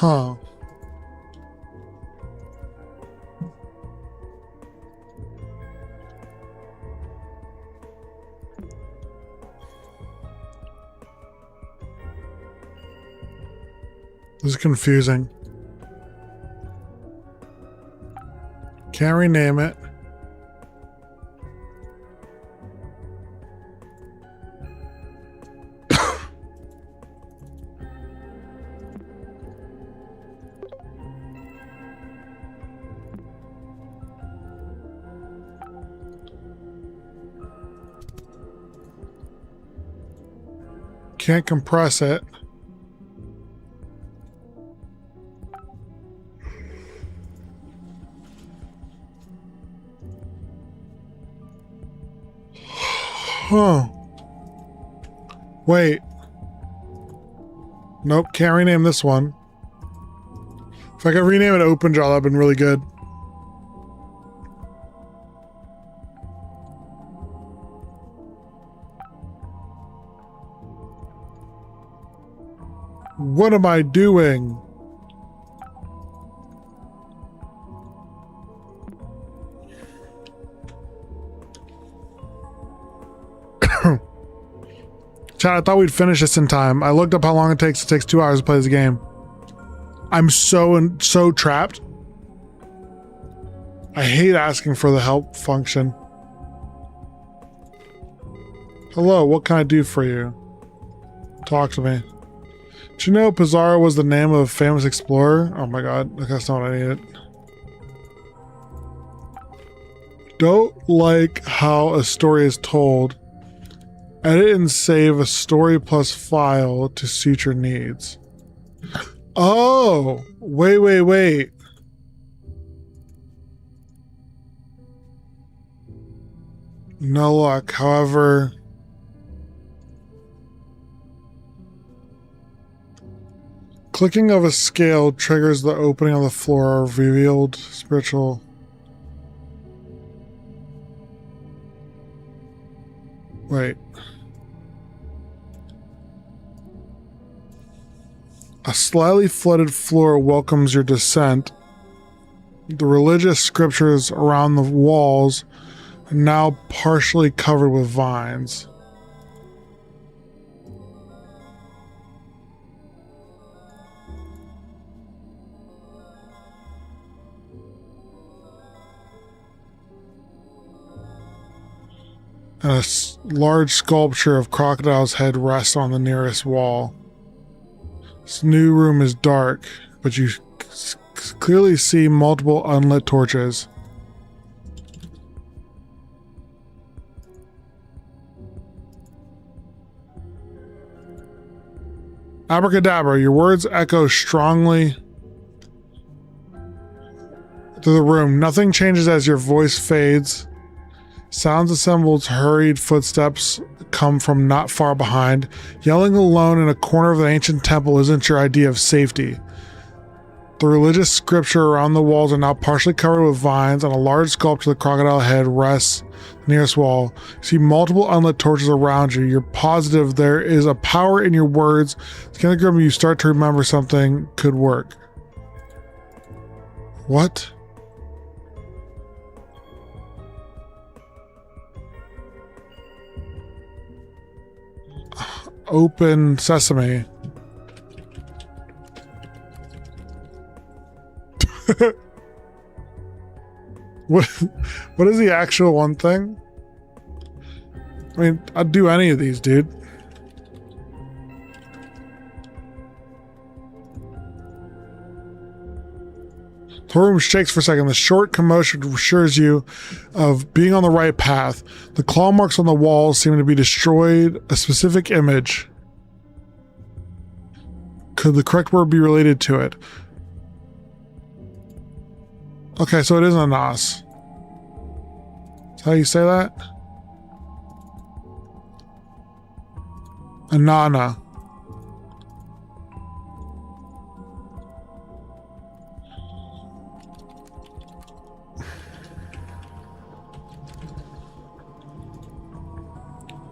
Huh. This is confusing. Can't rename it. Can't compress it. Huh. Wait. Nope, can't rename this one. If I could rename it OpenJaw, that'd have been really good. What am I doing? Chad, I thought we'd finish this in time. I looked up how long it takes. It takes 2 hours to play this game. I'm so trapped. I hate asking for the help function. Hello, what can I do for you? Talk to me. Did you know Pizarro was the name of a famous explorer? Oh my god, that's not what I needed. Don't like how a story is told. Edit and save a story plus file to suit your needs. Oh, wait. No luck, however. Clicking of a scale triggers the opening of the floor of revealed spiritual. Wait. A slightly flooded floor welcomes your descent. The religious scriptures around the walls are now partially covered with vines. And a large sculpture of crocodile's head rests on the nearest wall. This new room is dark, but you clearly see multiple unlit torches. Abracadabra, your words echo strongly through the room. Nothing changes as your voice fades. Sounds assembled, hurried footsteps come from not far behind. Yelling alone in a corner of an ancient temple isn't your idea of safety. The religious scripture around the walls are now partially covered with vines, and a large sculpture of the crocodile head rests nearest wall. You see multiple unlit torches around you. You're positive there is a power in your words. Scan the grim, you start to remember something could work. What? Open sesame. What is the actual one thing? I mean, I'd do any of these, dude. The room shakes for a second. The short commotion assures you of being on the right path. The claw marks on the walls seem to be destroyed. A specific image. Could the correct word be related to it? Okay, so it is Anas. Is how you say that? Anana.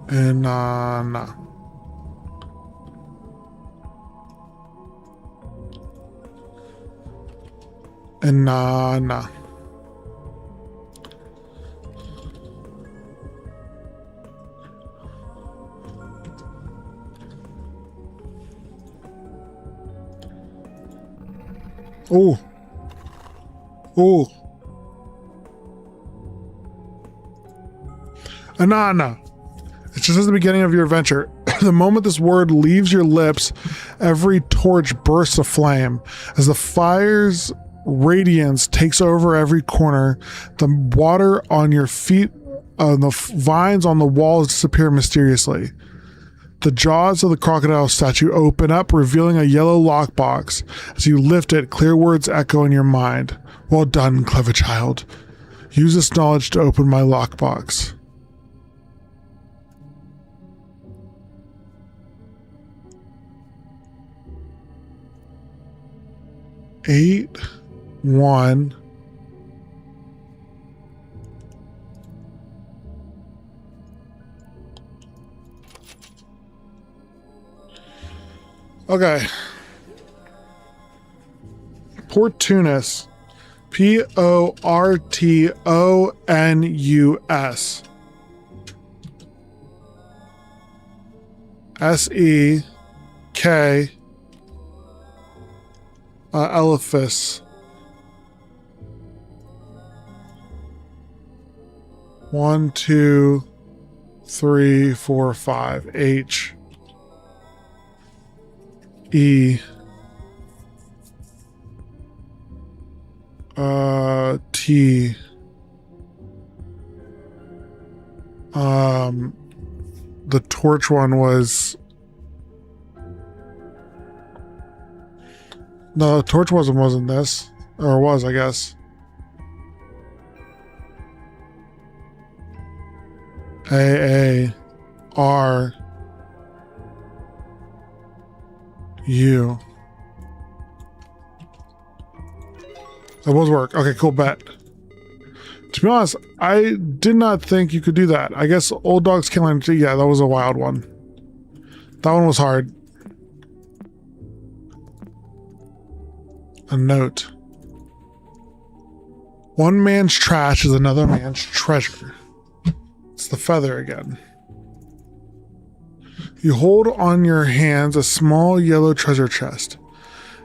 Anana. Inanna. Oh. Oh. Inanna. It's just at the beginning of your adventure. The moment this word leaves your lips, every torch bursts aflame. As the fire's radiance takes over every corner, the water on your feet, the vines on the walls disappear mysteriously. The jaws of the crocodile statue open up, revealing a yellow lockbox. As you lift it, clear words echo in your mind. Well done, clever child. Use this knowledge to open my lockbox. Eight, 1. Okay. Portunus. Portonus. SEK. Elephas. 1, 2, 3, 4, 5. H. E. T. The torch one was. No, the torch wasn't this. Or was, I guess. A R U. That was work. Okay, cool, bet. To be honest, I did not think you could do that. I guess Old Dog's Killing, yeah, that was a wild one. That one was hard. A note. One man's trash is another man's treasure. It's the feather again. You hold on your hands a small yellow treasure chest.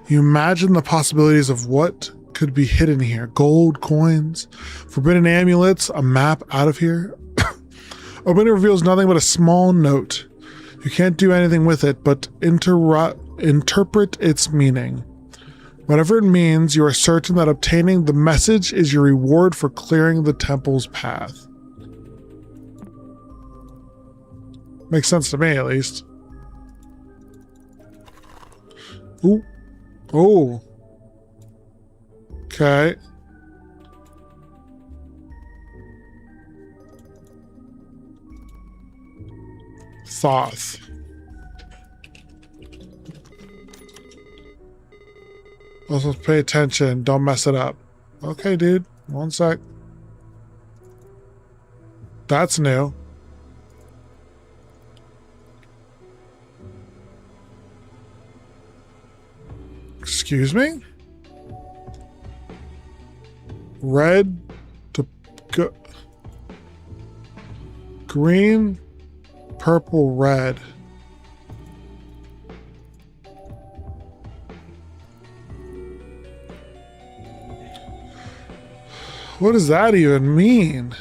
You imagine the possibilities of what could be hidden here. Gold, coins, forbidden amulets, a map out of here. Opening reveals nothing but a small note. You can't do anything with it, but interpret its meaning. Whatever it means, you are certain that obtaining the message is your reward for clearing the temple's path. Makes sense to me, at least. Ooh. Oh. Okay. Thoth. Also pay attention. Don't mess it up. Okay, dude. One sec. That's new. Excuse me? Red to green, purple, red. What does that even mean?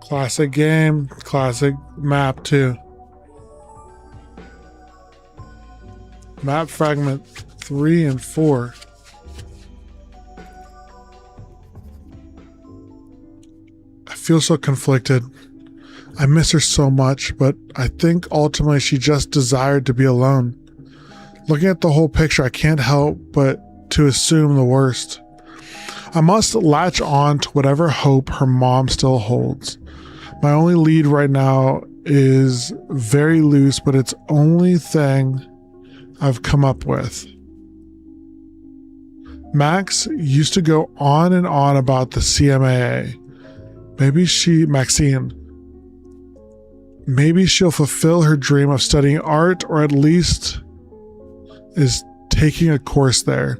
Classic game, classic map too. Map fragment 3 and 4. I feel so conflicted. I miss her so much, but I think ultimately she just desired to be alone. Looking at the whole picture, I can't help but to assume the worst. I must latch on to whatever hope her mom still holds. My only lead right now is very loose, but it's only thing I've come up with. Max used to go on and on about the CMAA. Maybe she'll fulfill her dream of studying art, or at least is taking a course there.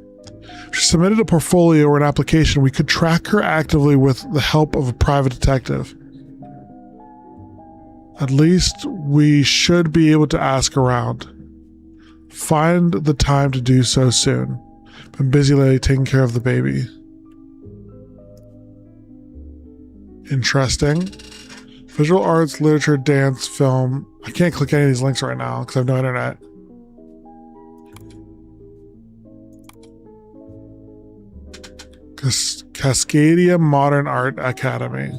If she submitted a portfolio or an application, we could track her actively with the help of a private detective. At least we should be able to ask around. Find the time to do so soon. Been busy lately taking care of the baby. Interesting. Visual arts, literature, dance, film. I can't click any of these links right now because I have no internet. Cascadia Modern Art Academy.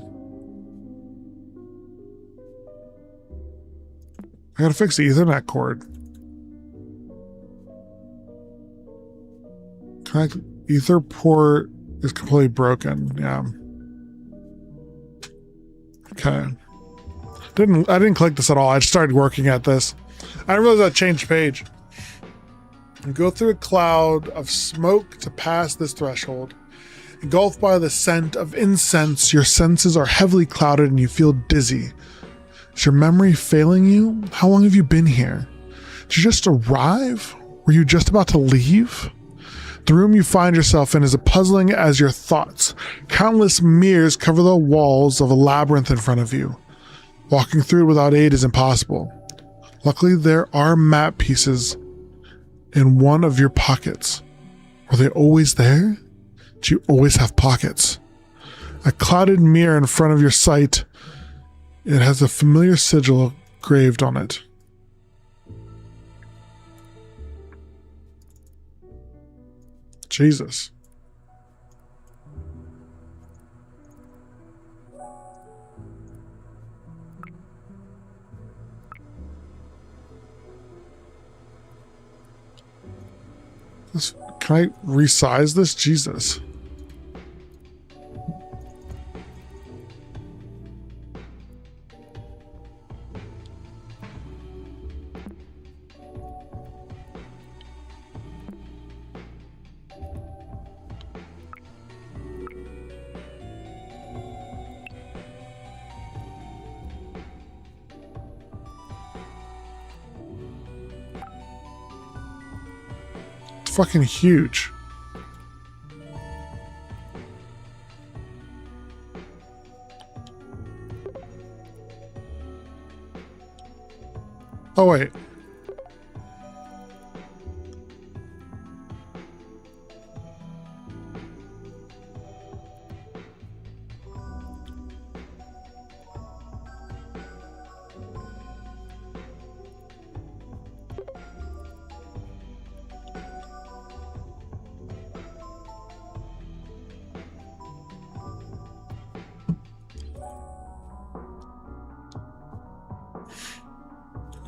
I gotta fix the Ethernet cord. Ether port is completely broken. Yeah. Okay. I didn't click this at all. I just started working at this. I didn't realize I changed page. You go through a cloud of smoke to pass this threshold. Engulfed by the scent of incense, your senses are heavily clouded and you feel dizzy. Is your memory failing you? How long have you been here? Did you just arrive? Were you just about to leave? The room you find yourself in is as puzzling as your thoughts. Countless mirrors cover the walls of a labyrinth in front of you. Walking through it without aid is impossible. Luckily, there are map pieces in one of your pockets. Were they always there? Do you always have pockets? A clouded mirror in front of your sight. It has a familiar sigil engraved on it. Jesus. Can I resize this? Jesus. Fucking huge. Oh wait.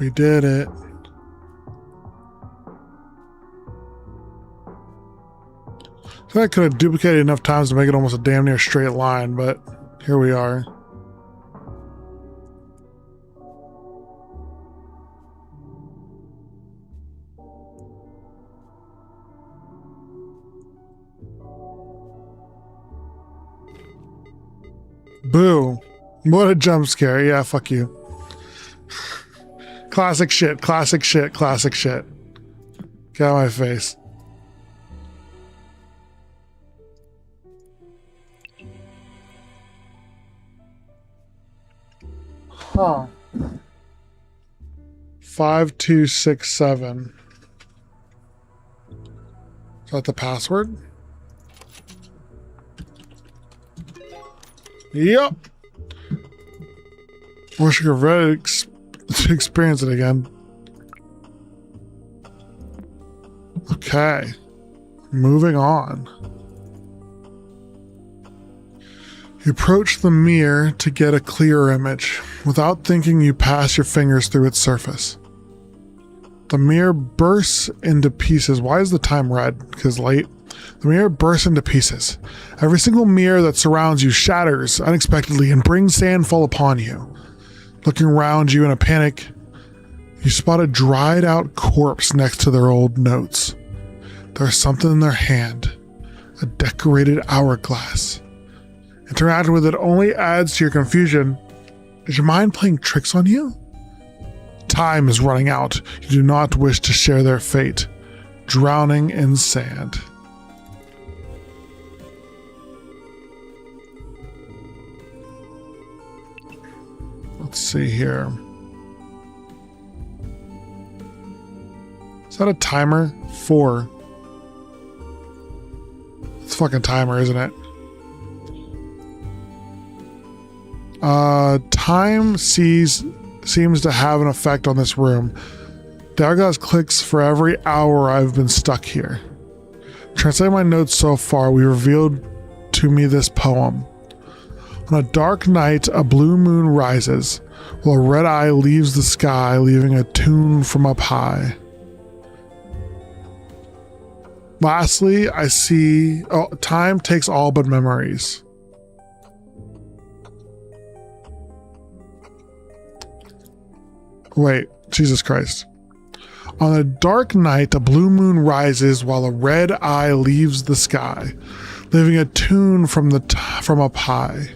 We did it. I could have duplicated enough times to make it almost a damn near straight line, but here we are. Boo. What a jump scare. Yeah, fuck you. Classic shit, classic shit, classic shit. Get out of my face. Huh. 5267. Is that the password? Yep. Wish I could read it to experience it again. Okay. Moving on. You approach the mirror to get a clearer image. Without thinking, you pass your fingers through its surface. The mirror bursts into pieces. Why is the time red? Because late. The mirror bursts into pieces. Every single mirror that surrounds you shatters unexpectedly and brings sandfall upon you. Looking around you in a panic, you spot a dried out corpse next to their old notes. There's something in their hand, a decorated hourglass. Interacting with it only adds to your confusion. Is your mind playing tricks on you? Time is running out. You do not wish to share their fate, drowning in sand. Let's see here. Is that a timer? 4. It's a fucking timer, isn't it? Time seems to have an effect on this room. The hourglass clicks for every hour I've been stuck here. Translating my notes so far, we revealed to me this poem. On a dark night, a blue moon rises, while a red eye leaves the sky, leaving a tune from up high. Lastly, I see... Oh, time takes all but memories. Wait, Jesus Christ. On a dark night, a blue moon rises while a red eye leaves the sky, leaving a tune from up high.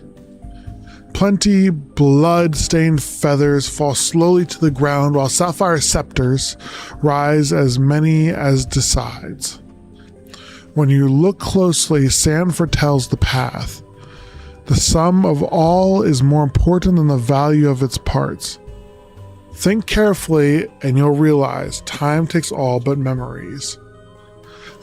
Plenty blood-stained feathers fall slowly to the ground while sapphire scepters rise as many as decides. When you look closely, sand foretells the path. The sum of all is more important than the value of its parts. Think carefully and you'll realize time takes all but memories.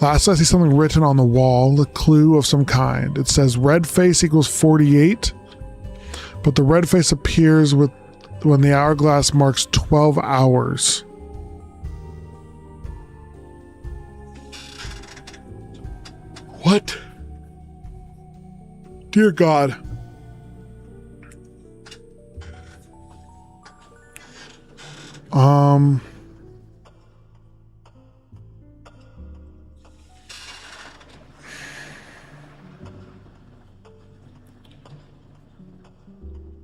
Last, I see something written on the wall, a clue of some kind. It says red face equals 48, but the red face appears when the hourglass marks 12 hours. What? Dear God.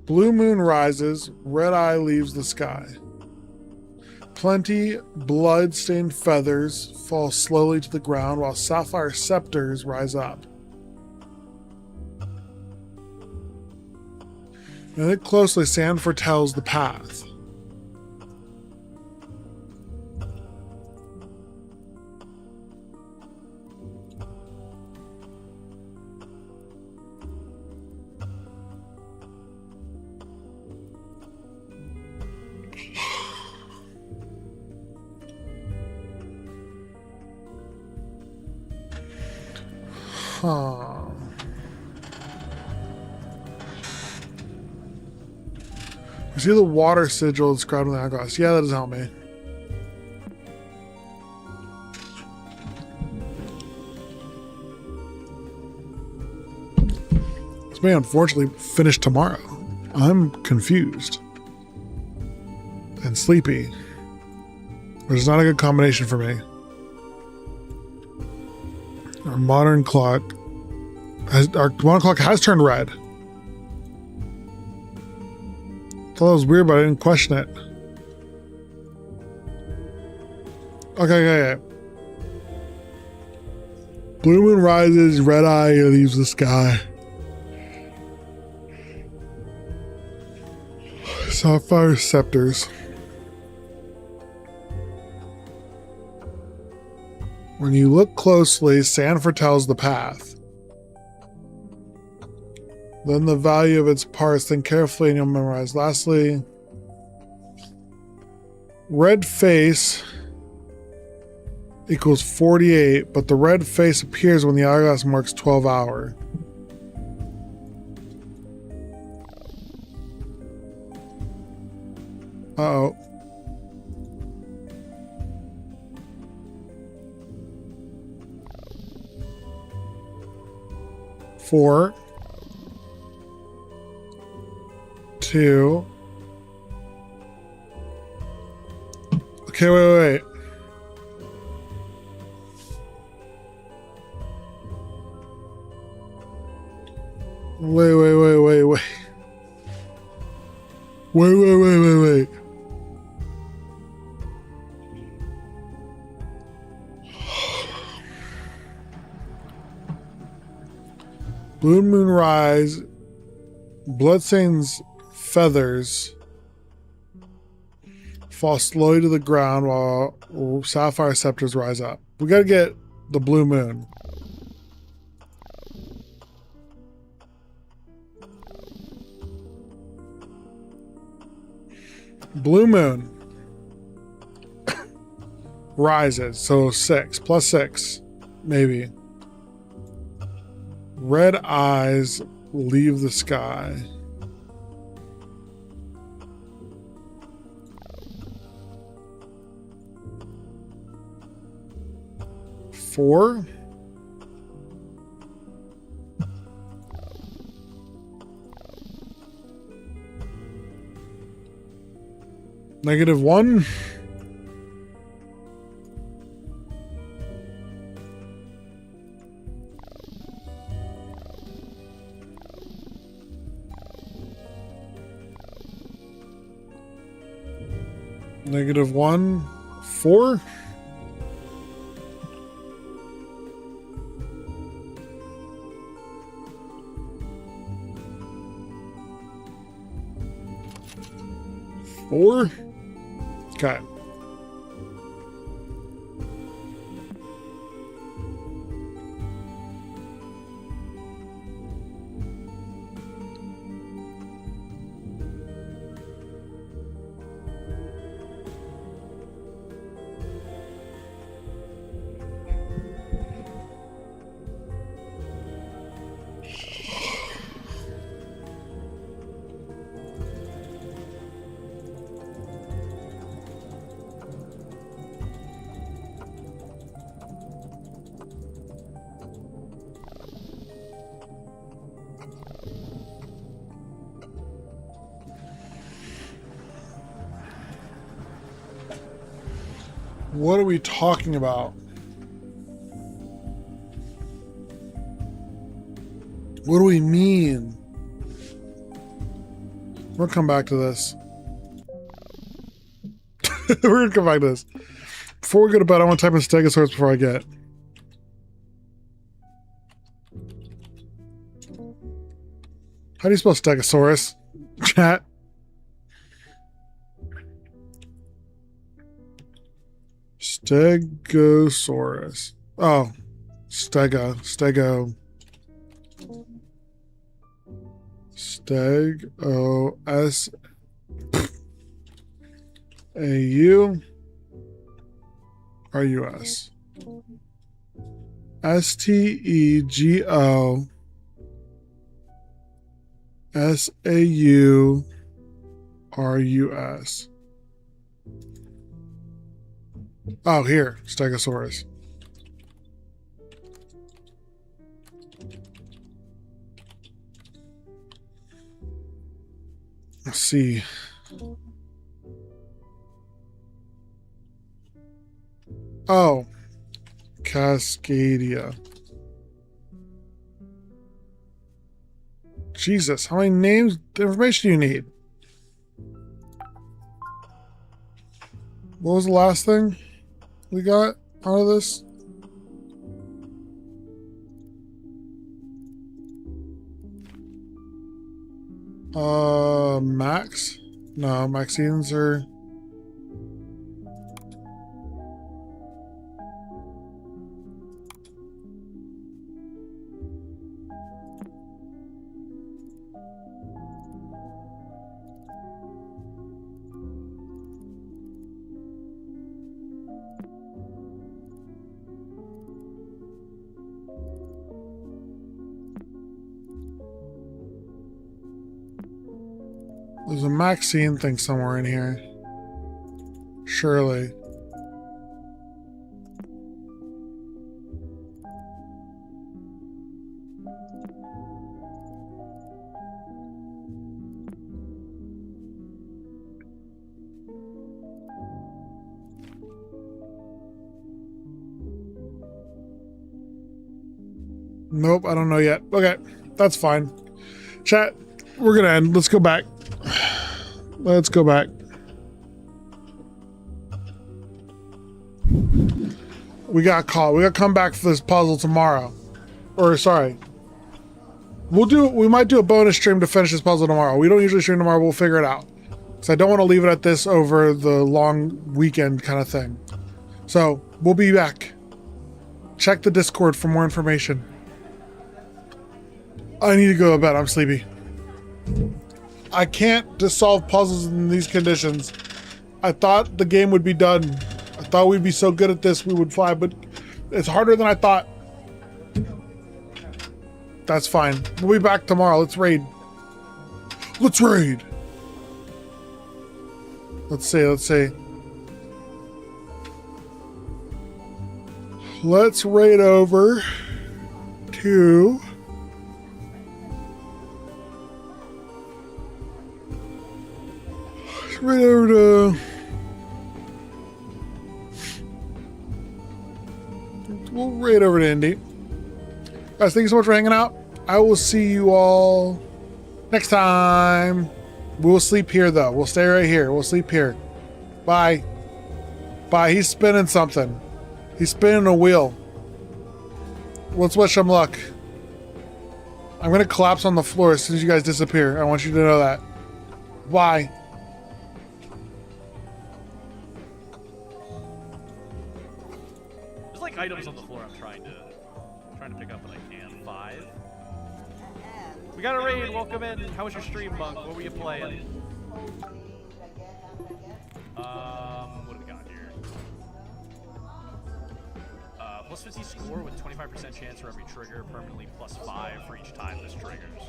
Blue moon rises, red eye leaves the sky. Plenty blood-stained feathers fall slowly to the ground while sapphire scepters rise up. And look closely, sand foretells the path. You see the water sigil described in the hourglass. Yeah, that doesn't help me. This may unfortunately finish tomorrow. I'm confused. And sleepy. Which is not a good combination for me. Our modern clock has turned red. I thought that was weird, but I didn't question it. Okay. Blue moon rises, red eye leaves the sky. Sapphire scepters. When you look closely, sand foretells the path. Then the value of its parts, think carefully and you'll memorize. Lastly, red face equals 48, but the red face appears when the hourglass marks 12 hour. Uh-oh. Four. 2. Okay, wait. Wait. Wait. Blue Moon Rise, Bloodstain's feathers fall slowly to the ground while sapphire scepters rise up. We gotta get the Blue Moon. Blue Moon rises, so 6 plus 6, maybe. Red eyes leave the sky. Four. -1. -1. 4. Okay. What are we talking about? What do we mean? We'll come back to this. We're gonna come back to this. Before we go to bed, I want to type in Stegosaurus before I get. How do you spell Stegosaurus? Chat. Stegosaurus. Oh, Stego. Stego-S-A-U. R-U-S. S-T-E-G-O-S-A-U-R-U-S. Oh, here, Stegosaurus. Let's see. Oh, Cascadia. Jesus, how many names, information do you need? What was the last thing we got out of this? Max? No, Maxines are... There's a Maxine thing somewhere in here. Surely. Nope, I don't know yet. Okay, that's fine. Chat, we're gonna end. Let's go back. Let's go back. We got caught. We got to come back for this puzzle tomorrow. Or sorry. We might do a bonus stream to finish this puzzle tomorrow. We don't usually stream tomorrow, we'll figure it out. Because I don't want to leave it at this over the long weekend kind of thing. So, we'll be back. Check the Discord for more information. I need to go to bed. I'm sleepy. I can't just solve puzzles in these conditions. I thought the game would be done. I thought we'd be so good at this we would fly, but it's harder than I thought. That's fine. We'll be back tomorrow. Let's raid. Let's raid. Let's see. Let's raid over to... Right over to... We'll raid over to Indy. Guys, thank you so much for hanging out. I will see you all next time. We'll sleep here, though. We'll stay right here. We'll sleep here. Bye. Bye. He's spinning something. He's spinning a wheel. Let's wish him luck. I'm going to collapse on the floor as soon as you guys disappear. I want you to know that. Bye. There's like items on the floor I'm trying to pick up, but I can't. 5. We got a raid. Welcome in. How was your stream, Monk? What were you playing? What do we got here? Plus 50 score with 25% chance for every trigger, permanently plus 5 for each time this triggers.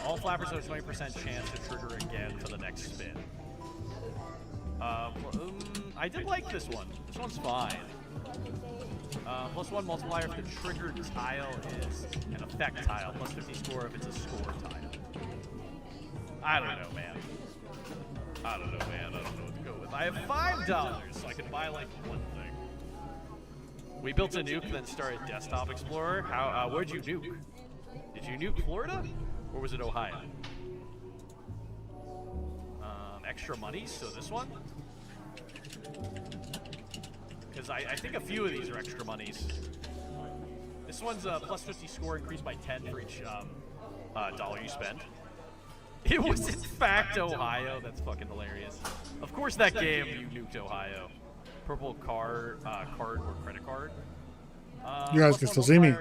All flappers have a 20% chance to trigger again for the next spin. I did like this one. This one's fine. Plus 1 multiplier if the triggered tile is an effect tile. Plus 50 score if it's a score tile. I don't know, man. I don't know what to go with. I have $5, so I can buy like one thing. We built a nuke, then started Desktop Explorer. Where'd you nuke? Did you nuke Florida? Or was it Ohio? Extra money, so this one? Because I think a few of these are extra monies. This one's a plus 50 score increased by 10 for each dollar you spend. It was in fact Ohio. That's fucking hilarious. Of course that game you nuked Ohio. Purple card or credit card. You guys can still see me.